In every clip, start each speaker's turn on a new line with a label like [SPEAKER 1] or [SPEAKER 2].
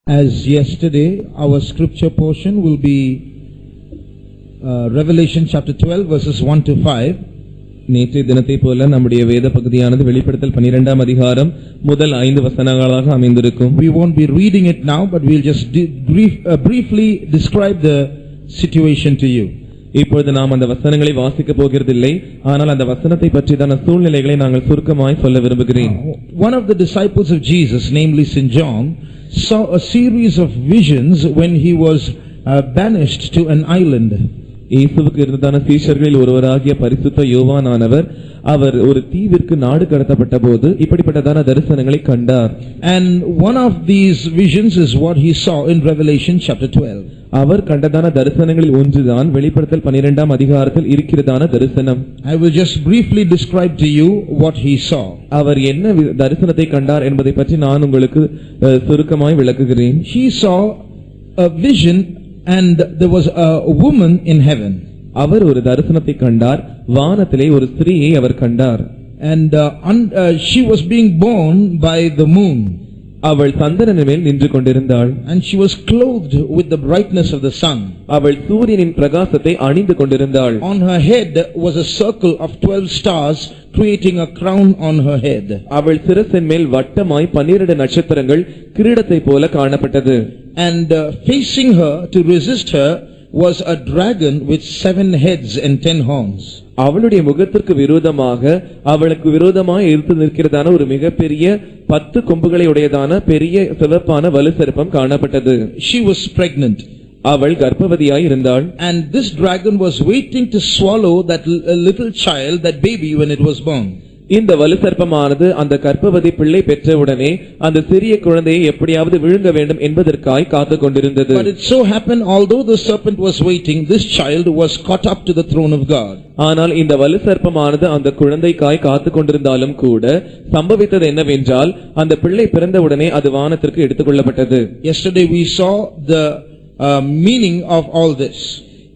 [SPEAKER 1] As yesterday, our scripture portion will be Revelation chapter 12 verses 1 to 5.
[SPEAKER 2] நேற்றைய தினத்தை போல நம்முடைய வேத பகுதியானது வெளிப்படுத்தல் 12ஆம் அதிகாரம் முதல் 5 வசனங்களாக அமைந்திருக்கும்.
[SPEAKER 1] We won't be reading it now, but we'll just briefly describe the situation to you.
[SPEAKER 2] இப்பொழுது நாம் அந்த வசனங்களை வாசிக்க போகிறதில்லை, ஆனால் அந்த வசனத்தை பற்றியான சூழ்நிலைகளை நாங்கள் சுருக்கமாய் சொல்ல விரும்புகிறேன்.
[SPEAKER 1] One of the disciples of Jesus, namely St. John, saw a series of visions when he was banished to an island.
[SPEAKER 2] இயேசுவுக்கு இருந்ததான சீஷர்களில் ஒருவராகிய பரிசுத்த யோவானானவர் அவர் ஒரு தீவிற்கு நாடு கடத்தப்பட்ட போது இப்படிப்பட்டதான தரிசனங்களை கண்டார்.
[SPEAKER 1] And one of these visions is what he saw in Revelation chapter 12.
[SPEAKER 2] அவர் கண்டதான தரிசனங்களில் ஒன்றுதான் வெளிப்படுத்தல் 12ஆம் அதிகாரத்தில் இருக்கிறதான தரிசனம்.
[SPEAKER 1] I will just briefly describe to you what he saw.
[SPEAKER 2] அவர் என்ன தரிசனத்தை கண்டார் என்பதை பற்றி நான் உங்களுக்கு சுருக்கமாய் விளக்குகிறேன்.
[SPEAKER 1] He saw a vision and there was a woman in heaven.
[SPEAKER 2] அவர் ஒரு தரிசனத்தை கண்டார், வானத்திலே ஒரு ஸ்திரீயை அவர் கண்டார்.
[SPEAKER 1] And she was being born by the moon.
[SPEAKER 2] அவள் சந்திரனின் மேல் நின்று கொண்டிருந்தாள்.
[SPEAKER 1] And she was clothed with the brightness of the sun.
[SPEAKER 2] அவள் சூரியனின் பிரகாசத்தை அணிந்து கொண்டிருந்தாள்.
[SPEAKER 1] On her head was a circle of 12 stars creating a crown on her head.
[SPEAKER 2] அவள் சிரசின் மேல் வட்டமாய் 12 நட்சத்திரங்கள் கிரீடத்தை போல காணப்பட்டது.
[SPEAKER 1] And facing her to resist her was a dragon with 7 heads and 10 horns.
[SPEAKER 2] அவளுடைய முகத்திற்கு விரோதமாக அவளுக்கு விரோதமாய் எதிர்த்து நிற்கிறதான ஒரு மிகப்பெரிய 10 கொம்புகளை உடையதான பெரிய சிவப்பான வலு சர்ப்பம் காணப்பட்டது.
[SPEAKER 1] She was pregnant.
[SPEAKER 2] அவள் கர்ப்பவதியாய் இருந்தாள்.
[SPEAKER 1] And this dragon was waiting to swallow that little child, that baby, when it was born.
[SPEAKER 2] இந்த வலு சர்ப்பமானது அந்த கர்ப்பவதி பிள்ளை பெற்றவுடனே அந்த சிறிய குழந்தையை எப்படியாவது விழுங்க வேண்டும் என்பதற்காய் காத்துக் கொண்டிருந்தது.
[SPEAKER 1] But it so happened, although the serpent was waiting, this child was caught up to the throne of God.
[SPEAKER 2] ஆனால் இந்த வலு சர்ப்பமானது அந்த குழந்தைக்காய் காத்துக் கொண்டிருந்தாலும் கூட சம்பவித்தது என்னவென்றால் அந்த பிள்ளை பிறந்தவுடனே அது வானத்திற்கு எடுத்துக்கொள்ளப்பட்டது.
[SPEAKER 1] Yesterday we saw the meaning of all this.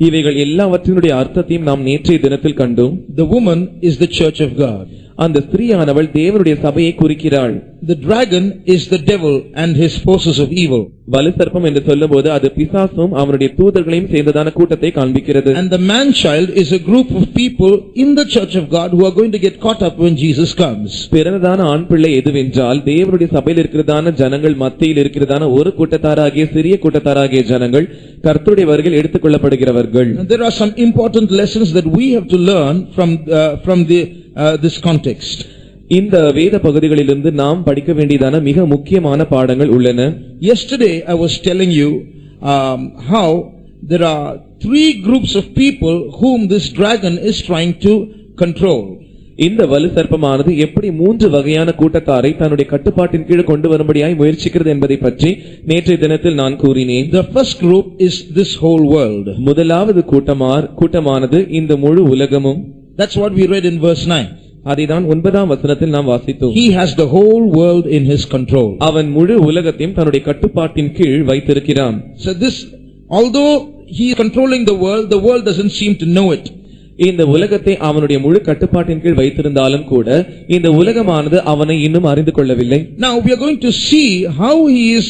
[SPEAKER 2] இவைகள் எல்லாவற்றினுடைய அர்த்தத்தையும் நாம் நேற்றைய தினத்தில் கண்டோம்.
[SPEAKER 1] The woman is the church of God.
[SPEAKER 2] அந்த ஸ்திரீயானவள் தேவனுடைய சபையை குறிக்கிறாள்.
[SPEAKER 1] The dragon is the devil and his forces of evil.
[SPEAKER 2] வலு சர்ப்பம் என்று சொல்லும்போது அது பிசாசும் அவனுடைய தூதர்களையும் சேர்ந்ததான கூட்டத்தை காண்பிக்கிறது.
[SPEAKER 1] And the man child is a group of people in the church of God who are going to get caught up when Jesus comes.
[SPEAKER 2] பிறந்ததான ஆண் பிள்ளை எதுவென்றால் தேவனுடைய சபையில் இருக்கிறதான ஜனங்கள் மத்தியில் இருக்கிறதான ஒரு கூட்டத்தாராகிய சிறிய கூட்டத்தாராகிய ஜனங்கள் கர்த்தருடைய வருகையில் எடுத்துக்கொள்ளப்படுகிறவர்கள்.
[SPEAKER 1] There are some important lessons that we have to learn from this context.
[SPEAKER 2] இந்த வேத பகுதிகளிலிருந்து நாம் படிக்க வேண்டியதான மிக முக்கியமான பாடங்கள் உள்ளன.
[SPEAKER 1] Yesterday I was telling you how there are 3 groups of people whom this dragon is trying to control.
[SPEAKER 2] இந்த வலு சர்ப்பமானது எப்படி 3 வகையான கூட்டத்தாரை தன்னுடைய கட்டுப்பாட்டின் கீழ் கொண்டு வரும்படியாய் முயற்சிக்கிறது என்பதை பற்றி நேற்றைய தினத்தில் நான் கூறினேன்.
[SPEAKER 1] The first group is this whole world.
[SPEAKER 2] முதலாவது கூட்டமானது இந்த முழு உலகமும்.
[SPEAKER 1] That's what we read in verse 9.
[SPEAKER 2] அதைதான் 9ஆம் வசனத்தில் நாம் வாசித்தோம்.
[SPEAKER 1] He has the whole world in his control.
[SPEAKER 2] அவன் முழு உலகத்தையும் தன்னுடைய கட்டுப்பாட்டின் கீழ் வைத்திருக்கிறான்.
[SPEAKER 1] So this, although he is controlling the world doesn't seem to know it.
[SPEAKER 2] இந்த உலகத்தை அவனுடைய முழு கட்டுப்பாட்டின் கீழ் வைத்திருந்தாலும் கூட இந்த உலகமானது அவனை இன்னும் அறிந்து கொள்ளவில்லை.
[SPEAKER 1] Now we are going to see how he is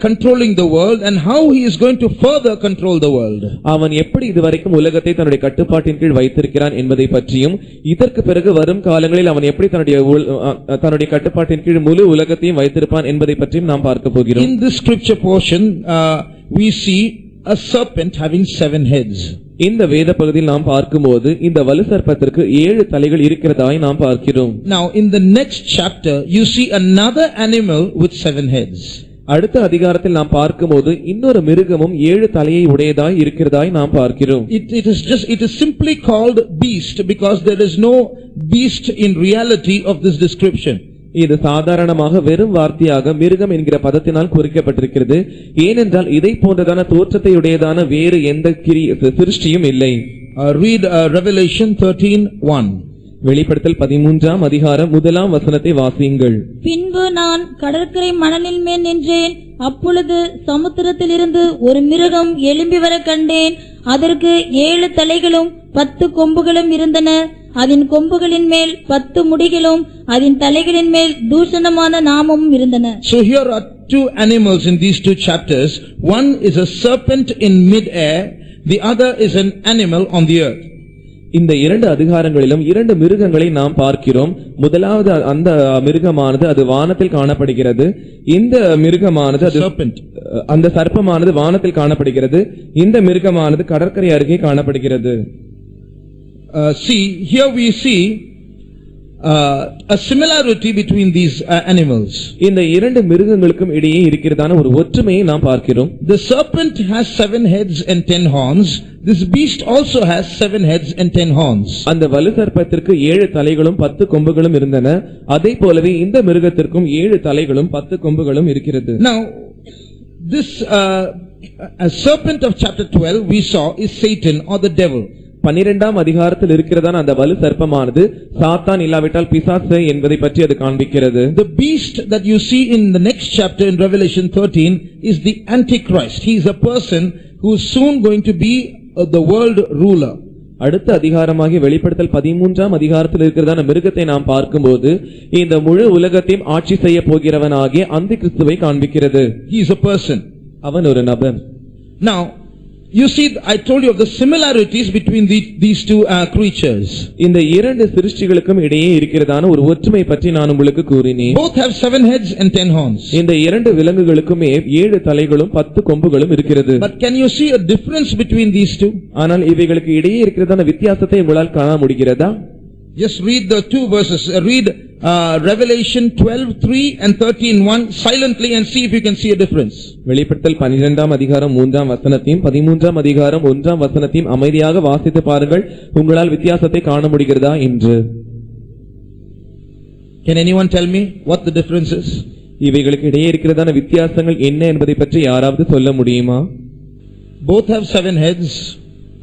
[SPEAKER 1] controlling the world and how he is going to further control the world.
[SPEAKER 2] அவன் எப்படி இதுவரைக்கும் உலகத்தை தன்னுடைய கட்டுப்பாட்டின் கீழ் வைத்திருக்கிறான் என்பதை பற்றியும் இதற்கு பிறகு வரும் காலங்களில் அவன் எப்படி தன்னுடைய கட்டுப்பாட்டின் கீழ் முழு உலகத்தையும் வைத்திருப்பான் என்பதை பற்றியும் நாம் பார்க்க போகிறோம்.
[SPEAKER 1] In this scripture portion we see a serpent having 7 heads.
[SPEAKER 2] இந்த வேத பகுதியில் நாம் பார்க்கும்போது இந்த வலு சர்ப்பத்திற்கு 7 தலைகள் இருக்கிறதாய் நாம் பார்க்கிறோம்.
[SPEAKER 1] Now in the next chapter you see another animal with 7 heads.
[SPEAKER 2] அடுத்த அதிகாரத்தில் நாம் பார்க்கும்போது இன்னொரு மிருகமும் 7 தலையை உடையதாய் இருக்கிறதாய் நாம் பார்க்கிறோம்.
[SPEAKER 1] It is simply called beast because there is no beast in reality of this description.
[SPEAKER 2] இது சாதாரணமாக வெறும் வார்த்தையாக மிருகம் என்கிற பதத்தினால் குறிக்கப்பட்டிருக்கிறது. ஏனென்றால் இதை போன்றதான தோற்றத்தை உடையதான வேறு எந்த சிருஷ்டியும் இல்லை.
[SPEAKER 1] Read Revelation 13:1.
[SPEAKER 2] வெளிப்படுத்தல் 13ஆம் அதிகாரம் 1ஆம் வசனத்தை வாசியுங்கள்.
[SPEAKER 3] பின்பு நான் கடற்கரை மணலின் மேல் நின்றேன். அப்பொழுது சமுத்திரத்திலிருந்து ஒரு மிருகம் எழும்பி வர கண்டேன். அதற்கு 7 தலைகளும் 10 கொம்புகளும் இருந்தன. அதன் கொம்புகளின் மேல் 10 முடிகளும் அதன் தலைகளின் மேல் தூஷணமான நாமமும் இருந்தன.
[SPEAKER 1] So here are two animals in these two chapters. One is a serpent in mid-air, the other is an animal on the earth.
[SPEAKER 2] இந்த இரண்டு அதிகாரங்களிலும் இரண்டு மிருகங்களை நாம் பார்க்கிறோம். முதலாவது அந்த மிருகமானது அது வானத்தில் காணப்படுகிறது. இந்த மிருகமானது அது அந்த சர்ப்பமானது வானத்தில் காணப்படுகிறது. இந்த மிருகமானது கடற்கரை அருகே காணப்படுகிறது.
[SPEAKER 1] See, here we see a similarity between these animals.
[SPEAKER 2] இந்த இரண்டு மிருகங்களுக்கும் இடையே இருக்கிறதான ஒரு ஒற்றுமையை நாம் பார்க்கிறோம்.
[SPEAKER 1] The serpent has 7 heads and 10 horns. This beast also has 7 heads and 10 horns.
[SPEAKER 2] அந்த வலு சர்ப்பத்திற்கு 7 தலைகளும் 10 கொம்புகளும் இருந்தன. அதே போலவே இந்த மிருகத்திற்கும் 7 தலைகளும் 10 கொம்புகளும் இருக்கிறது.
[SPEAKER 1] Now this serpent of chapter 12 we saw is Satan or the devil.
[SPEAKER 2] 12ஆம் அதிகாரத்தில் இருக்கிறதான அந்த வலு சர்ப்பமானது சாத்தான் இல்லாவிட்டால் பிசாசு என்பதை பற்றி அது காண்பிக்கிறது.
[SPEAKER 1] The beast that you see in the next chapter in Revelation 13 is the Antichrist. He is a person who is soon going to be the world ruler.
[SPEAKER 2] அடுத்த அதிகாரமாகிய வெளிப்படுத்தல் 13ஆம் அதிகாரத்தில் இருக்கிறதான மிருகத்தை நாம் பார்க்கும்போது இந்த முழு உலகத்தையும் ஆட்சி செய்ய போகிறவனாகிய அந்தி கிறிஸ்துவை காண்பிக்கிறது.
[SPEAKER 1] He is a person.
[SPEAKER 2] அவன் ஒரு நபர்.
[SPEAKER 1] Now you see, I told you of the similarities between these two creatures.
[SPEAKER 2] இந்த இரண்டு சிருஷ்டிகளுக்கும் இடையே இருக்கிறதான ஒரு ஒற்றுமை பற்றி நான் உங்களுக்கு கூறினேன்.
[SPEAKER 1] Both have 7 heads and 10 horns.
[SPEAKER 2] இந்த இரண்டு விலங்குகளுக்குமே 7 தலைகளும் 10 கொம்புகளும் இருக்கிறது.
[SPEAKER 1] But can you see a difference between these two?
[SPEAKER 2] ஆனால் இவைகளுக்கு இடையே இருக்கிறதான வித்தியாசத்தை உங்களால் காண முடிகிறதா?
[SPEAKER 1] Just read the two verses. Read Revelation 12:3 and 13:1 silently and see if you can see a difference.
[SPEAKER 2] வெளிப்படுத்தல் 12ஆம் அதிகாரம் 3ஆம் வசனத்தையும் 13ஆம் அதிகாரம் 1ஆம் வசனத்தையும் அமைதியாக வாசித்து பாருங்கள். உங்களால் வித்தியாசத்தை காண முடிகிறதா என்று.
[SPEAKER 1] Can anyone tell me what the difference is?
[SPEAKER 2] இவைகளுக்கு இடையே இருக்கிறதான வித்தியாசங்கள் என்ன என்பதை பற்றி யாராவது சொல்ல முடியுமா?
[SPEAKER 1] Both have 7 heads.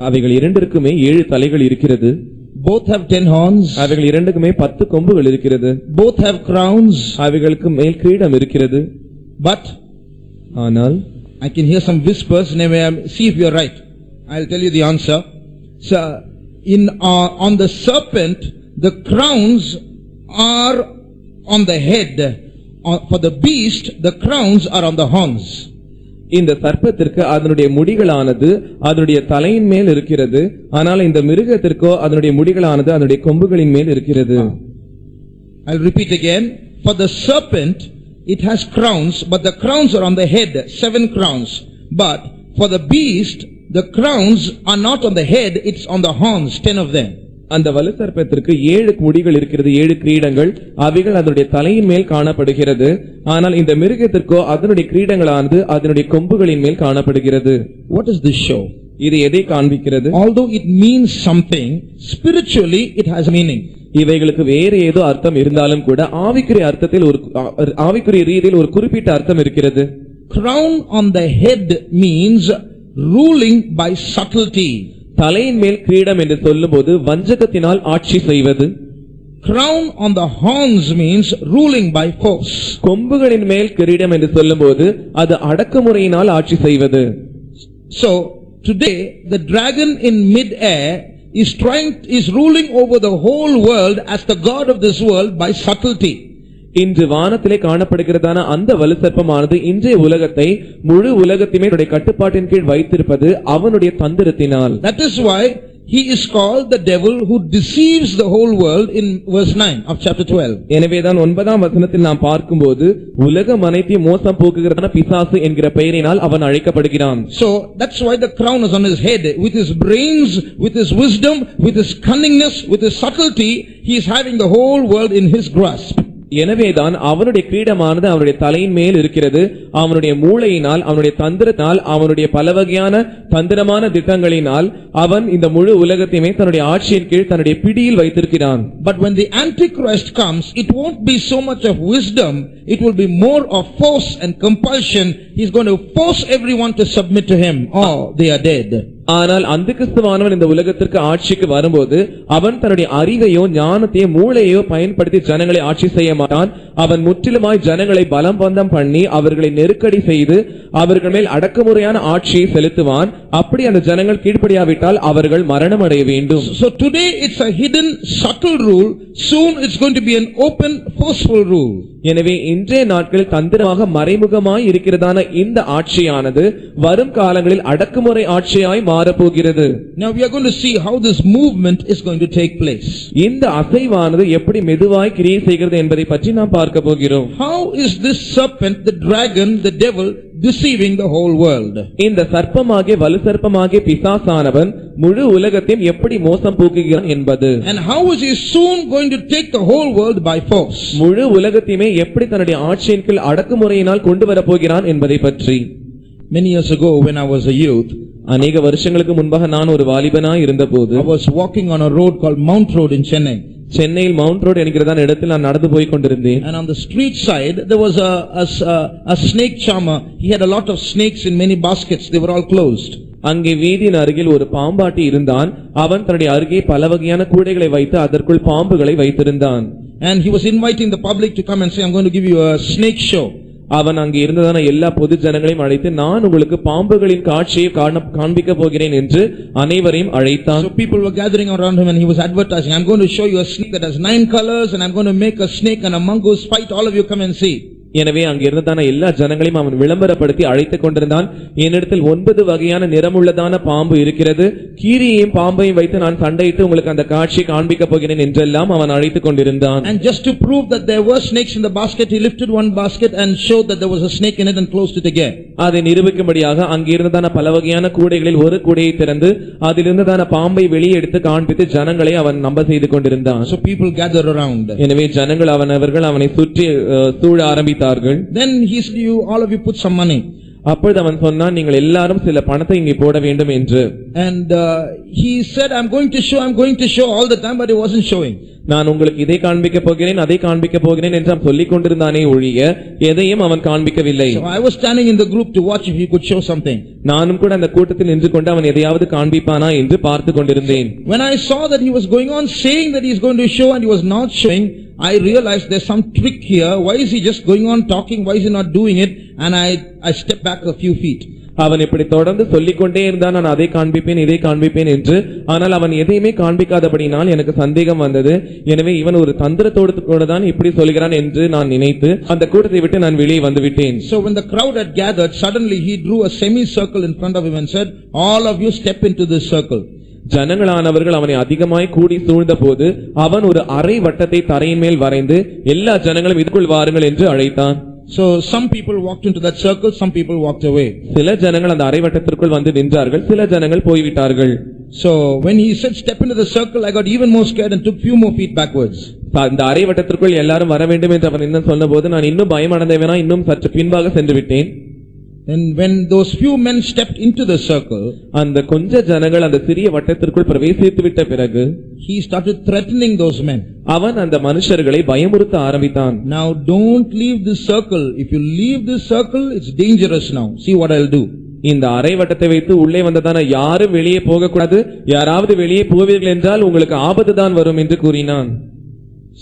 [SPEAKER 2] அவைகள் இரண்டிற்குமே 7 தலைகள் இருக்கிறது.
[SPEAKER 1] Both have 10 horns.
[SPEAKER 2] அவைகள் இரண்டுக்குமே 10 கொம்புகள் இருக்கிறது.
[SPEAKER 1] Both have crowns.
[SPEAKER 2] அவைகளுக்கு மேல் கிரீடம் இருக்கிறது.
[SPEAKER 1] But
[SPEAKER 2] ஆனால்
[SPEAKER 1] I can hear some whispers. See if you are right. I'll tell you the answer. So on the serpent the crowns are on the head. For the beast the crowns are on the horns.
[SPEAKER 2] இந்த சர்ப்பத்திற்கு அதனுடைய முடிகளானது அதனுடைய தலையின் மேல் இருக்கிறது. ஆனால் இந்த மிருகத்திற்கோ அதனுடைய முடிகளானது அதனுடைய கொம்புகளின் மேல் இருக்கிறது.
[SPEAKER 1] I'll repeat again. For the serpent it has crowns, but the crowns are on the head, 7 crowns. But for the beast the crowns are not on the head, it's on the horns, 10 of them.
[SPEAKER 2] அந்த வலு சர்ப்பத்திற்கு 7 முடிகள் இருக்கிறது, 7 கிரீடங்கள். அவைகள் அதனுடைய தலையின் மேல் காணப்படுகிறது. ஆனால் இந்த மிருகத்திற்கோ அதனுடைய கிரீடங்களானது அதனுடைய கொம்புகளின் மேல் காணப்படுகிறது.
[SPEAKER 1] What does this show?
[SPEAKER 2] இது எதை காண்பிக்கிறது?
[SPEAKER 1] Although it means something, spiritually it has meaning.
[SPEAKER 2] இவைகளுக்கு வேறு ஏதோ அர்த்தம் இருந்தாலும் கூட ஆவிக்குரிய அர்த்தத்தில் ஆவிக்குரிய ரீதியில் ஒரு குறிப்பிட்ட அர்த்தம் இருக்கிறது.
[SPEAKER 1] Crown on the head means ruling by subtlety.
[SPEAKER 2] தலையின் மேல் கிரீடம் என்று சொல்லும்போது வஞ்சகத்தினால் ஆட்சி செய்வது.
[SPEAKER 1] Crown on the horns means ruling by force.
[SPEAKER 2] கொம்புகளின் மேல் கிரீடம் என்று சொல்லும்போது அது அடக்குமுறையினால் ஆட்சி செய்வது.
[SPEAKER 1] So today the dragon in mid-air is ruling over the whole world as the god of this world by subtlety.
[SPEAKER 2] இன்று வானத்திலே காணப்படுகிறதான அந்த வலு சர்ப்பமானது இன்றைய உலகத்தை முழு உலகத்தையுமே தன்னுடைய கட்டுப்பாட்டின் கீழ் வைத்திருப்பது அவனுடைய தந்திரத்தினால்.
[SPEAKER 1] That is why he is called the devil who deceives the whole world in verse 9 of chapter 12.
[SPEAKER 2] எனவேதான் 9ஆம் வசனத்தில் நாம் பார்க்கும்போது உலகம் அனைத்தையும் மோசம் போக்குகிறதான பிசாசு என்கிற பெயரினால் அவன் அழைக்கப்படுகிறான்.
[SPEAKER 1] So that's why the crown is on his head. With his brains, with his wisdom, with his cunningness, with his subtlety, he is having the whole world in his grasp.
[SPEAKER 2] எனவேதான் அவனுடைய கிரீடமானது அவனுடைய தலையின் மேல் இருக்கிறது. அவனுடைய மூளையினால், அவனுடைய தந்திரத்தால், அவனுடைய பல வகையான தந்திரமான திட்டங்களினால் அவன் இந்த முழு உலகத்தையுமே தன்னுடைய ஆட்சியின் கீழ் தன்னுடைய பிடியில் வைத்திருக்கிறான்.
[SPEAKER 1] But when the Antichrist comes, it won't be so much of wisdom, it will be more of force and compulsion. He's going to force everyone to submit to him or they are dead.
[SPEAKER 2] ஆனால் அந்திகிறிஸ்துவானவன் இந்த உலகத்திற்கு ஆட்சிக்கு வரும்போது அவன் தன்னுடைய அறிவையோ ஞானத்தையோ மூளையோ பயன்படுத்தி ஜனங்களை ஆட்சி செய்ய மாட்டான். அவன் முற்றிலுமாய் ஜனங்களை பலம் பந்தம் பண்ணி அவர்களை நெருக்கடி செய்து அவர்கள் மேல் அடக்குமுறையான ஆட்சியை செலுத்துவான். அப்படி அந்த ஜனங்கள் கீழ்ப்படியாவிட்டால் அவர்கள் மரணம் அடைய வேண்டும்.
[SPEAKER 1] So today it's a hidden subtle rule, soon it's going to be an open forceful rule.
[SPEAKER 2] எனவே இன்றைய நாட்களில் தந்திரமாக மறைமுகமாய் இருக்கிறதான இந்த ஆட்சியானது வரும் காலங்களில் அடக்குமுறை ஆட்சியாய் மாறப்போகிறது.
[SPEAKER 1] Now we are going to see how this movement is going to take place.
[SPEAKER 2] இந்த அசைவானது எப்படி மெதுவாய் கிரியை செய்கிறது என்பதை பற்றி நாம் பார்க்க போகிறோம்.
[SPEAKER 1] How is this serpent, the dragon, the devil deceiving the whole world?
[SPEAKER 2] இந்த சர்ப்பமாகிய வலு சர்ப்பமாகிய பிசாசானவன் முழு உலகத்தையும் எப்படி மோசம் போக்குகிறான் என்பது,
[SPEAKER 1] And how is he soon going to take the whole world by force?
[SPEAKER 2] முழு உலகத்தையுமே எப்படி தன்னுடைய ஆட்சியின் கீழ் அடக்குமுறையினால் கொண்டு வரப்போகிறான் என்பதை பற்றி.
[SPEAKER 1] Many years ago when I was a youth,
[SPEAKER 2] அநேக வருஷங்களுக்கு முன்பாக நான் ஒரு வாலிபனாய் இருந்தபோது
[SPEAKER 1] I was walking on a road called Mount Road in Chennai.
[SPEAKER 2] சென்னையில் மவுண்ட் ரோடு என்கிறதான இடத்தில் நான் நடந்து போய் கொண்டிருந்தேன்.
[SPEAKER 1] And on the street side there was a snake charmer. He had a lot of snakes in many baskets. They were all closed.
[SPEAKER 2] அங்கே வீதியின் அருகில் ஒரு பாம்பாட்டி இருந்தான். அவன் தன்னுடைய அருகே பல வகையான கூடைகளை வைத்து அதற்குள் பாம்புகளை வைத்திருந்தான்.
[SPEAKER 1] And he was inviting the public to come and say, I'm going to give you a snake show.
[SPEAKER 2] அவன் அங்கே இருந்ததான எல்லா பொது ஜனங்களையும் அழைத்து நான் உங்களுக்கு பாம்புகளின் காட்சியை காண்பிக்க போகிறேன் என்று அனைவரையும் அழைத்தான்.
[SPEAKER 1] So people were gathering around him and he was advertising, I'm going to show you a snake that has 9 colors and I'm going to make a snake and a mongoose fight. All of you come and see.
[SPEAKER 2] எனவே அங்கே இருந்ததான எல்லா ஜனங்களையும் அவன் விளம்பரப்படுத்தி அழைத்துக் கொண்டிருந்தான். என்னிடத்தில் 9 வகையான நிறமுள்ளதான பாம்பு இருக்கிறது, கீரியையும் பாம்பையும் வைத்து நான் சண்டையிட்டு உங்களுக்கு அந்த காட்சியை காண்பிக்க போகிறேன் என்றெல்லாம் அவன் அழைத்துக் கொண்டிருந்தான்.
[SPEAKER 1] And just to prove that there were snakes in the basket, he lifted one basket and showed that there was a snake in it and closed it again.
[SPEAKER 2] அதை நிரூபிக்கும்படியாக அங்கே இருந்ததான பல வகையான கூடைகளில் ஒரு கூடையை திறந்து அதில் இருந்ததான பாம்பை வெளியே எடுத்து காண்பித்து ஜனங்களை அவன் நம்ப செய்து கொண்டிருந்தான்.
[SPEAKER 1] So people gathered around.
[SPEAKER 2] எனவே ஜனங்கள் அவனை சுற்றி சூழ ஆரம்பித்தார்கள்.
[SPEAKER 1] Then he said, you all of you put some money.
[SPEAKER 2] அப்பொழுது அவன் சொன்னான், நீங்கள் எல்லாரும் சில பணத்தை இங்கே போட வேண்டும் என்று.
[SPEAKER 1] And he said, I'm going to show all the time, but he wasn't showing.
[SPEAKER 2] நான் உங்களுக்கு இதை காண்பிக்க போகிறேன் அதை காண்பிக்க போகிறேன் என்று அவன் சொல்லிக் கொண்டிருந்தானே ஒழிய எதையும் அவன் காண்பிக்கவில்லை.
[SPEAKER 1] So I was standing in the group to watch if he could show something.
[SPEAKER 2] நானும் கூட அந்த கூட்டத்தில் நின்று கொண்டு அவன் எதையாவது காண்பிப்பானா என்று பார்த்து கொண்டிருந்தேன்.
[SPEAKER 1] When I saw that he was going on saying that he is going to show and he was not showing, I realized there's some trick here. Why is he just going on talking? Why is he not doing it? And I stepped back a few feet.
[SPEAKER 2] அவன் இப்படி தொடர்ந்து சொல்லிக் கொண்டே இருந்தான், நான் அதை காண்பிப்பேன் இதை காண்பிப்பேன் என்று. ஆனால் அவன் எதையுமே காண்பிக்காதபடினால் எனக்கு சந்தேகம் வந்தது. எனவே இவன் ஒரு தந்திரத்தோடு தான் இப்படி சொல்கிறான் என்று நான் நினைத்து அந்த கூட்டத்தை விட்டு நான் வெளியே வந்து விட்டேன்.
[SPEAKER 1] So when the crowd had gathered, suddenly he drew a semicircle in front of him and said, all of you step into this circle.
[SPEAKER 2] ஜனங்களானவர்கள் அவனை அதிகமாய் கூடி சூழ்ந்த போது அவன் ஒரு அரை வட்டத்தை தரையின் மேல் வரைந்து எல்லா ஜனங்களும் இதுக்குள் வாருங்கள் என்று அழைத்தான்.
[SPEAKER 1] So some people walked into that circle, some people walked away.
[SPEAKER 2] சில ஜனங்கள் அந்த அரை வட்டத்திற்குள் வந்து நின்றார்கள், சில ஜனங்கள் போய்விட்டார்கள்.
[SPEAKER 1] So when he said step into the circle, I got even more scared and took few more feet backwards.
[SPEAKER 2] அந்த அரை வட்டத்திற்குள் எல்லாரும் வர வேண்டும் என்று அவன் இன்னும் சொன்னபோது நான் இன்னும் பயமடைந்தவனா இன்னும் சற்று பின்பாக சென்று விட்டேன்.
[SPEAKER 1] And when those few men stepped into the circle,
[SPEAKER 2] அந்த கொஞ்ச ஜனங்கள் அந்த சிறிய வட்டத்திற்குள் பிரவேசித்து விட்ட பிறகு
[SPEAKER 1] he started threatening those men.
[SPEAKER 2] அவன் அந்த மனுஷர்களை பயமுறுத்த ஆரம்பித்தான்.
[SPEAKER 1] Now don't leave this circle. If you leave this circle, it's dangerous now. See what I'll do.
[SPEAKER 2] இந்த அரை வட்டத்தை வைத்து உள்ளே வந்ததான யாரும் வெளியே போக கூடாது, யாராவது வெளியே போவீர்கள் என்றால் உங்களுக்கு ஆபத்து தான் வரும் என்று கூறினான்.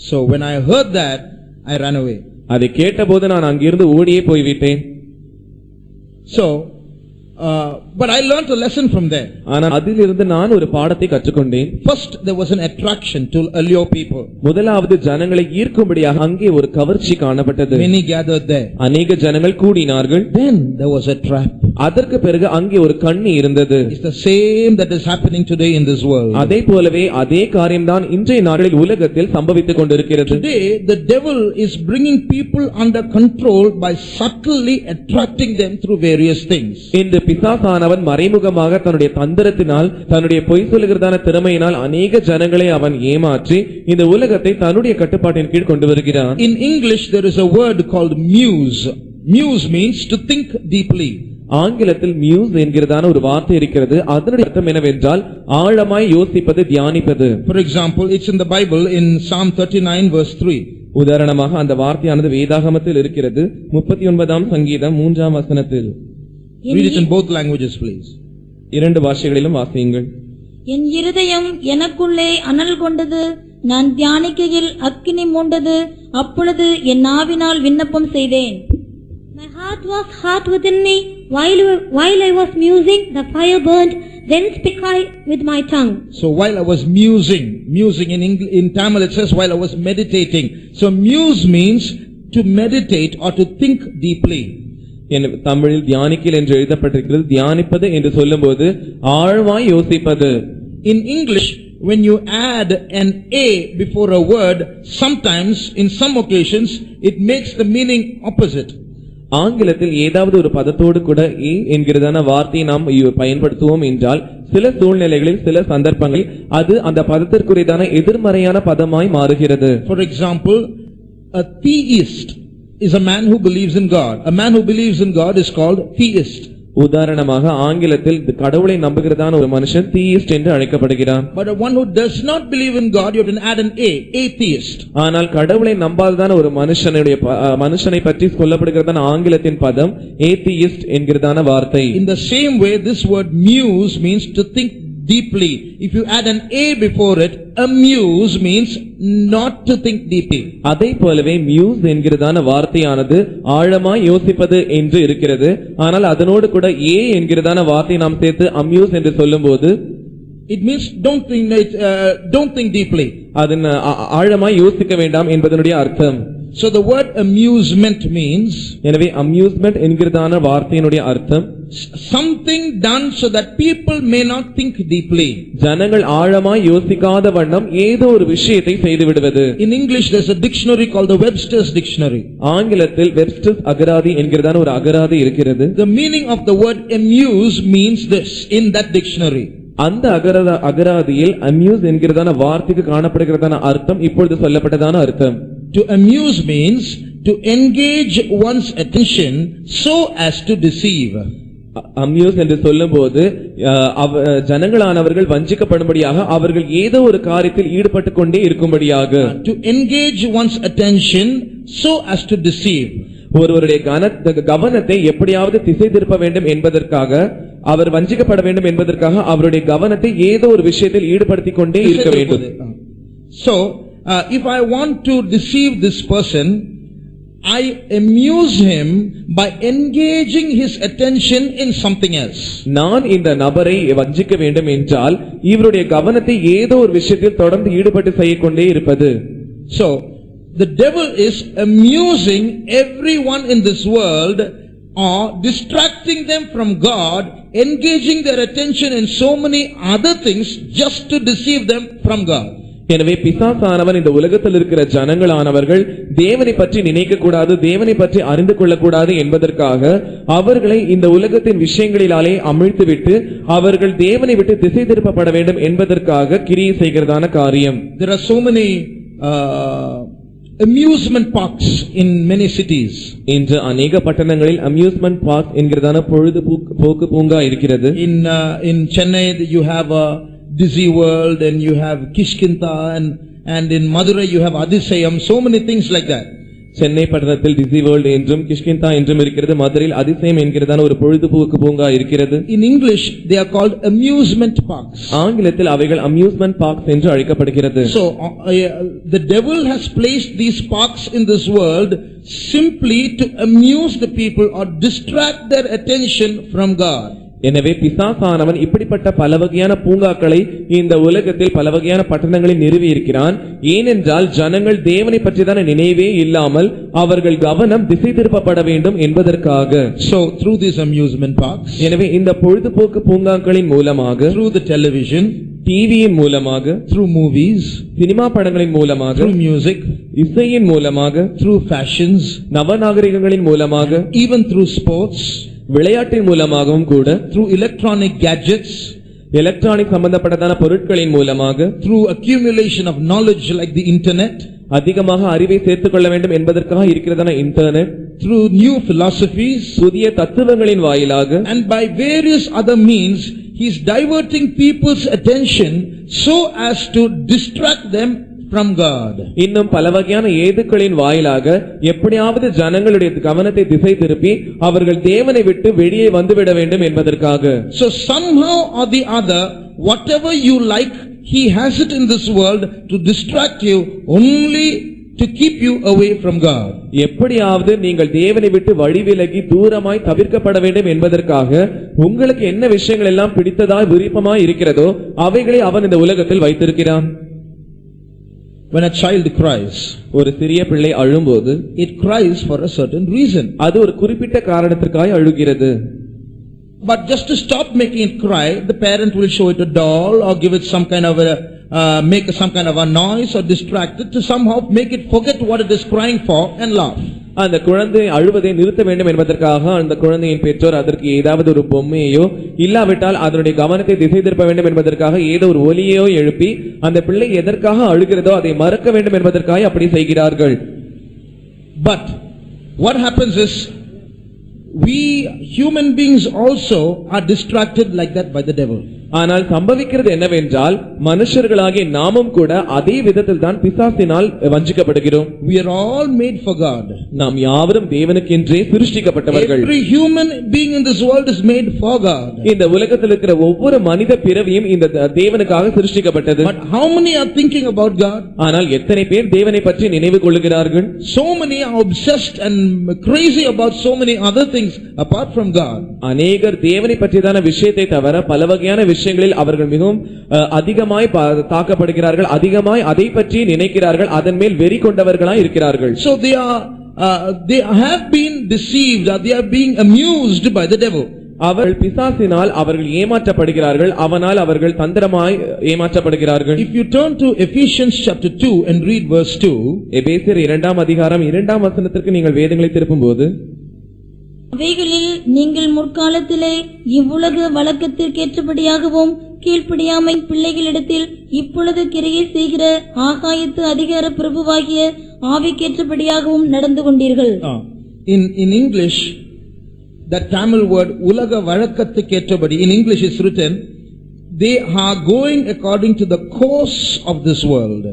[SPEAKER 1] So when I heard that, I ran away.
[SPEAKER 2] அதை கேட்டபோது நான் அங்கிருந்து ஓடியே போய்விட்டேன்.
[SPEAKER 1] So but I learned a lesson from there.
[SPEAKER 2] ஆனால் அதிலிருந்து நான் ஒரு பாடத்தை கற்றுக்கொண்டேன்.
[SPEAKER 1] First there was an attraction to allure people.
[SPEAKER 2] முதலாவது ஜனங்களை ஈர்க்கும்படியாக அங்கே ஒரு கவர்ச்சி காணப்பட்டது.
[SPEAKER 1] Many gathered there.
[SPEAKER 2] அநேக ஜனங்கள் கூடினார்கள்.
[SPEAKER 1] Then there was a trap.
[SPEAKER 2] அதற்கு பிறகு அங்கே ஒரு கண்ணி இருந்தது.
[SPEAKER 1] It's the same that is happening today in this world.
[SPEAKER 2] அதே போலவே அதே காரியம்தான் இன்றைய நாளில் உலகத்தில் சம்பவித்துக் கொண்டிருக்கிறது.
[SPEAKER 1] Today the devil is bringing people under control by subtly attracting them through various things.
[SPEAKER 2] இந்த பிசாசானவன் மறைமுகமாக தன்னுடைய தந்திரத்தினால் தன்னுடைய பொய் சொல்லுகிறதான திறமையினால் அநேக ஜனங்களை அவன் ஏமாற்றி இந்த உலகத்தை தன்னுடைய கட்டுப்பாட்டின் கீழ் கொண்டு வருகிறான்.
[SPEAKER 1] In English there is a word called muse. Muse means to think deeply.
[SPEAKER 2] ஆங்கிலத்தில் மியூஸ் என்கிறதான ஒரு வார்த்தை இருக்கிறது. அதனுடைய அர்த்தம் என்னவென்றால் ஆழமாய் யோசிப்பது, தியானிப்பது.
[SPEAKER 1] For example, it's in the Bible in Psalm 39 verse 3.
[SPEAKER 2] உதாரணமாக அந்த வார்த்தையானது வேதாகமத்தில் இருக்கிறது. 39ஆம் சங்கீதம் 3ஆம் வசனத்தில்.
[SPEAKER 1] Read it in both languages please.
[SPEAKER 2] இரண்டு பாஷைகளிலும் வாசியுங்கள்.
[SPEAKER 3] என் இருதயம் எனக்குள்ளே அனல் கொண்டது, நான் தியானிக்கையில் அக்கினி மூண்டது, அப்பொழுது என் நாவினால் விண்ணப்பம் செய்தேன்.
[SPEAKER 4] My heart was hot within me, while I was musing, the fire burned, then spake I with my tongue.
[SPEAKER 1] So while I was musing in Tamil it says while I was meditating. So muse means to meditate or to think deeply.
[SPEAKER 2] தமிழில் தியானிக்கல் என்று எழுதப்பட்டிருக்கிறது. தியானிப்பது என்று சொல்லும்போது ஆழமாய் யோசிப்பது.
[SPEAKER 1] In English, when you add an a before a word, sometimes in some occasions it makes the meaning opposite.
[SPEAKER 2] ஆங்கிலத்தில் ஏதாவது ஒரு பதத்தோடு கூட ஏ என்கிறதான வார்த்தையை நாம் பயன்படுத்துவோம் என்றால் சில சூழ்நிலைகளில் சில சந்தர்ப்பங்களில் அது அந்த பதத்திற்குரியதான எதிர்மறையான பதமாய் மாறுகிறது.
[SPEAKER 1] For example, a theist is a man who believes in God. A man who believes in God is called theist.
[SPEAKER 2] உதாரணமாக ஆங்கிலத்தில் கடவுளை நம்புகிறதான ஒரு மனுஷன் theist என்று அழைக்கப்படுகிறான்.
[SPEAKER 1] But one who does not believe in God, you have to add an a, atheist.
[SPEAKER 2] ஆனால் கடவுளை நம்பாததான ஒரு மனுஷனை பற்றி சொல்லப்படுகிறதான ஆங்கிலத்தின் பதம் atheist என்கிறதான வார்த்தை.
[SPEAKER 1] In the same way, this word muse means to think deeply. If you add an a before it, amuse means not to think deeply.
[SPEAKER 2] அதே போலவே muse என்கிறதான வார்த்தையானது ஆழமாய் யோசிப்பது என்று இருக்கிறது. ஆனால் அதனோடு கூட a என்கிறதான வார்த்தை நாம் சேர்த்து amuse என்று சொல்லும்போது
[SPEAKER 1] it means don't think deeply.
[SPEAKER 2] அதன் ஆழமாய் யோசிக்க வேண்டாம் என்பதனுடைய அர்த்தம்.
[SPEAKER 1] So the word amusement means,
[SPEAKER 2] எனவே amusement என்கிறதான வார்த்தையினுடைய அர்த்தம்
[SPEAKER 1] something done so that people may not think deeply.
[SPEAKER 2] ஜனங்கள் ஆழமாய் யோசிக்காத வண்ணம் ஏதோ ஒரு விஷயத்தை செய்து விடுவது.
[SPEAKER 1] In English there's a dictionary called the Webster's Dictionary.
[SPEAKER 2] ஆங்கிலத்தில் வெப்ஸ்டர்ஸ் அகராதி என்கிறதான ஒரு அகராதி இருக்கிறது.
[SPEAKER 1] The meaning of the word amuse means this in that dictionary.
[SPEAKER 2] அந்த அகராதியில் amuse என்கிறதான வார்த்தைக்கு காணப்படுகிறதான அர்த்தம் இப்பொழுது சொல்லப்பட்டதான அர்த்தம்.
[SPEAKER 1] To amuse means to engage one's attention so as to deceive.
[SPEAKER 2] amuse என்று சொல்லும்போது ஜனங்களானவர்கள் வஞ்சிக்கப்படும்படியாக அவர்கள் ஏதோ ஒரு காரியத்தில் ஈடுபட்டுக் கொண்டே இருக்கும்படியாக.
[SPEAKER 1] To engage one's attention so as to deceive.
[SPEAKER 2] ஒருவருடைய கவனத்தை எப்படியாவது திசை திருப்ப வேண்டும் என்பதற்காக, அவர் வஞ்சிக்கப்பட வேண்டும் என்பதற்காக அவருடைய கவனத்தை ஏதோ ஒரு விஷயத்தில் ஈடுபடுத்திக் கொண்டே இருக்க வேண்டும்.
[SPEAKER 1] So if I want to deceive this person, I amuse him by engaging his attention in something else.
[SPEAKER 2] நான் இந்த நபரை வஞ்சிக்க வேண்டும் என்றால் இவருடைய கவனத்தை ஏதோ ஒரு விஷயத்தில் தொடர்ந்து ஈடுபட்டு செய்யக்கொண்டே இருப்பது.
[SPEAKER 1] So the devil is amusing everyone in this world or distracting them from God, engaging their attention in so many other things just to deceive them from God.
[SPEAKER 2] எனவே பிசாசானவன் இந்த உலகத்தில் இருக்கிற ஜனங்களானவர்கள் தேவனை பற்றி நினைக்க கூடாது, தேவனை பற்றி அறிந்து கொள்ளக்கூடாது என்பதற்காக அவர்களை இந்த உலகத்தின் விஷயங்களிலாலே அமிழ்த்துவிட்டு அவர்கள் தேவனை விட்டு திசை திருப்பப்பட வேண்டும் என்பதற்காக கிரியை செய்கிறதான காரியம்.
[SPEAKER 1] There are so many amusement parks in many cities.
[SPEAKER 2] இன்று அநேக பட்டணங்களில் amusement park என்கிறதான பொழுதுபோக்கு பூங்கா இருக்கிறது.
[SPEAKER 1] In Chennai you have a Disney World and you have Kishkinta and in Madurai you have Adisayam, so many things like that.
[SPEAKER 2] Chennai பட்டணத்தில் Disney world என்றும் கிஷ்கிந்தா என்றும் இருக்கிறது. மதுரையில் அதிசயம் என்கிறதான ஒரு பொழுதுபோக்கு பூங்கா இருக்கிறது.
[SPEAKER 1] In English they are called amusement parks.
[SPEAKER 2] ஆங்கிலத்தில் அவைகள் amusement parks என்று அழைக்கப்படுகிறது.
[SPEAKER 1] So the devil has placed these parks in this world simply to amuse the people or distract their attention from God.
[SPEAKER 2] எனவே பிசாசானவன் இப்படிப்பட்ட பல வகையான பூங்காக்களை இந்த உலகத்தில் பல வகையான பட்டணங்களில் நிறுவி இருக்கிறான். ஏனென்றால் ஜனங்கள் தேவனை பற்றிதான நினைவே இல்லாமல் அவர்கள் கவனம் திசை திருப்பப்பட வேண்டும் என்பதற்காக.
[SPEAKER 1] So through these amusement parks,
[SPEAKER 2] எனவே இந்த பொழுதுபோக்கு பூங்காக்களின் மூலமாக,
[SPEAKER 1] through the television,
[SPEAKER 2] டிவியின் மூலமாக,
[SPEAKER 1] through movies,
[SPEAKER 2] சினிமா படங்களின் மூலமாக,
[SPEAKER 1] through music,
[SPEAKER 2] இசையின் மூலமாக,
[SPEAKER 1] through fashions,
[SPEAKER 2] நவநாகரிகங்களின் மூலமாக,
[SPEAKER 1] even through sports,
[SPEAKER 2] விளையாட்டின் மூலமாகவும் கூட,
[SPEAKER 1] through electronic gadgets,
[SPEAKER 2] எலக்ட்ரானிக் சம்பந்தப்பட்டதான பொருட்களின் மூலமாக,
[SPEAKER 1] through accumulation of knowledge like the internet,
[SPEAKER 2] அதிகமாக அறிவை சேர்த்துக் கொள்ள வேண்டும் என்பதற்காக இருக்கிறதான இன்டர்நெட்,
[SPEAKER 1] through new philosophies,
[SPEAKER 2] புதிய தத்துவங்களின் வாயிலாக,
[SPEAKER 1] and by various other means he is diverting people's attention so as to distract them from God.
[SPEAKER 2] இன்னும் பல வகையான ஏதுக்களின் வாயிலாக எப்படியாவது ஜனங்களுடைய கவனத்தை திசை திருப்பி அவர்கள் தேவனை விட்டு வெளியே வந்துவிட வேண்டும் என்பதற்காக.
[SPEAKER 1] So somehow or the other, whatever you like, he has it in this world to distract you, only to keep you away from God.
[SPEAKER 2] எப்படியாவது நீங்கள் தேவனை விட்டு வழி விலகி தூரமாய் தவிர்க்கப்பட வேண்டும் என்பதற்காக உங்களுக்கு என்ன விஷயங்கள் எல்லாம் பிடித்ததாய் விருப்பமாய் இருக்கிறதோ அவைகளை அவன் இந்த உலகத்தில் வைத்திருக்கிறான்.
[SPEAKER 1] When a child cries,
[SPEAKER 2] ஒரு சிறிய பிள்ளை அழும்போது
[SPEAKER 1] it cries for a certain reason.
[SPEAKER 2] அது ஒரு குறிப்பிட்ட காரணத்திற்காக அழுகிறது.
[SPEAKER 1] But just to stop making it cry, the parent will show it a doll or give it some kind of a make some kind of a noise or distract it to somehow make it forget what it is crying for and laugh.
[SPEAKER 2] அந்த குழந்தை அழுவதை நிறுத்த வேண்டும் என்பதற்காக அந்த குழந்தையின் பெற்றோர் அதற்கு ஏதாவது ஒரு பொம்மையோ இல்லாவிட்டால் அதனுடைய கவனத்தை திசை திருப்ப வேண்டும் என்பதற்காக ஏதோ ஒரு ஒலியோ எழுப்பி அந்த பிள்ளை எதற்காக அழுகிறதோ அதை மறக்க வேண்டும் என்பதற்காக அப்படி செய்கிறார்கள்.
[SPEAKER 1] But what happens is, we human beings also are distracted like that by the devil.
[SPEAKER 2] ஆனால் சம்பவிக்கிறது என்னவென்றால் மனுஷர்களாகிய நாமும் கூட அதே விதத்தில் தான் பிசாசினால் வஞ்சிக்கப்படுகிறோம்.
[SPEAKER 1] We are all made for God.
[SPEAKER 2] நாம் யாவரும் தேவனுக்கென்றே சிருஷ்டிக்கப்பட்டவர்கள்.
[SPEAKER 1] Every human being in this world is made for God.
[SPEAKER 2] இந்த உலகத்தில் இருக்கிற ஒவ்வொரு மனித பிறவியும் இந்த தேவனுக்காக சிருஷ்டிக்கப்பட்டது.
[SPEAKER 1] But how many are thinking about God?
[SPEAKER 2] ஆனால் எத்தனை பேர் தேவனை பற்றி நினைவு கொள்ளுகிறார்கள்?
[SPEAKER 1] So many are obsessed and crazy about so many other things apart from God.
[SPEAKER 2] அநேகர் தேவனை பற்றியதான விஷயத்தை தவிர பல வகையான விஷயங்களில் அவர்கள் மிகவும் அதிகமாய் தாக்கப்படுகிறார்கள். அதிகமாய் அதை பற்றி நினைக்கிறார்கள். அதன் மேல் வெறி கொண்டவர்களாய் இருக்கிறார்கள்.
[SPEAKER 1] So they have been deceived, or they are being amused by the devil.
[SPEAKER 2] அவர்கள் பிசாசினால் அவர்கள் ஏமாற்றப்படுகிறார்கள். அவனால் அவர்கள் தந்திரமாய் ஏமாற்றப்படுகிறார்கள்.
[SPEAKER 1] If you turn to Ephesians chapter 2 and read verse 2,
[SPEAKER 2] எபேசியர் 2ஆம் அதிகாரம் 2ஆம் வசனத்திற்கு நீங்கள் வேதங்களை திருப்பும்போது,
[SPEAKER 3] அவைகளில் நீங்கள் முற்காலத்திலே இவ்வுலக வழக்கத்திற்கேற்றபடியாகவும் கீழ்ப்படியாமை பிள்ளைகளிடத்தில் இப்பொழுது கிரியை செய்கிற ஆகாயத்து அதிகார பிரபுவாகிய ஆவிக்கேற்றபடியாகவும் நடந்து கொண்டீர்கள்.
[SPEAKER 1] In English, that Tamil word உலக வழக்கத்துக்கேற்றபடி, in English is written, they are going according to the course of this world.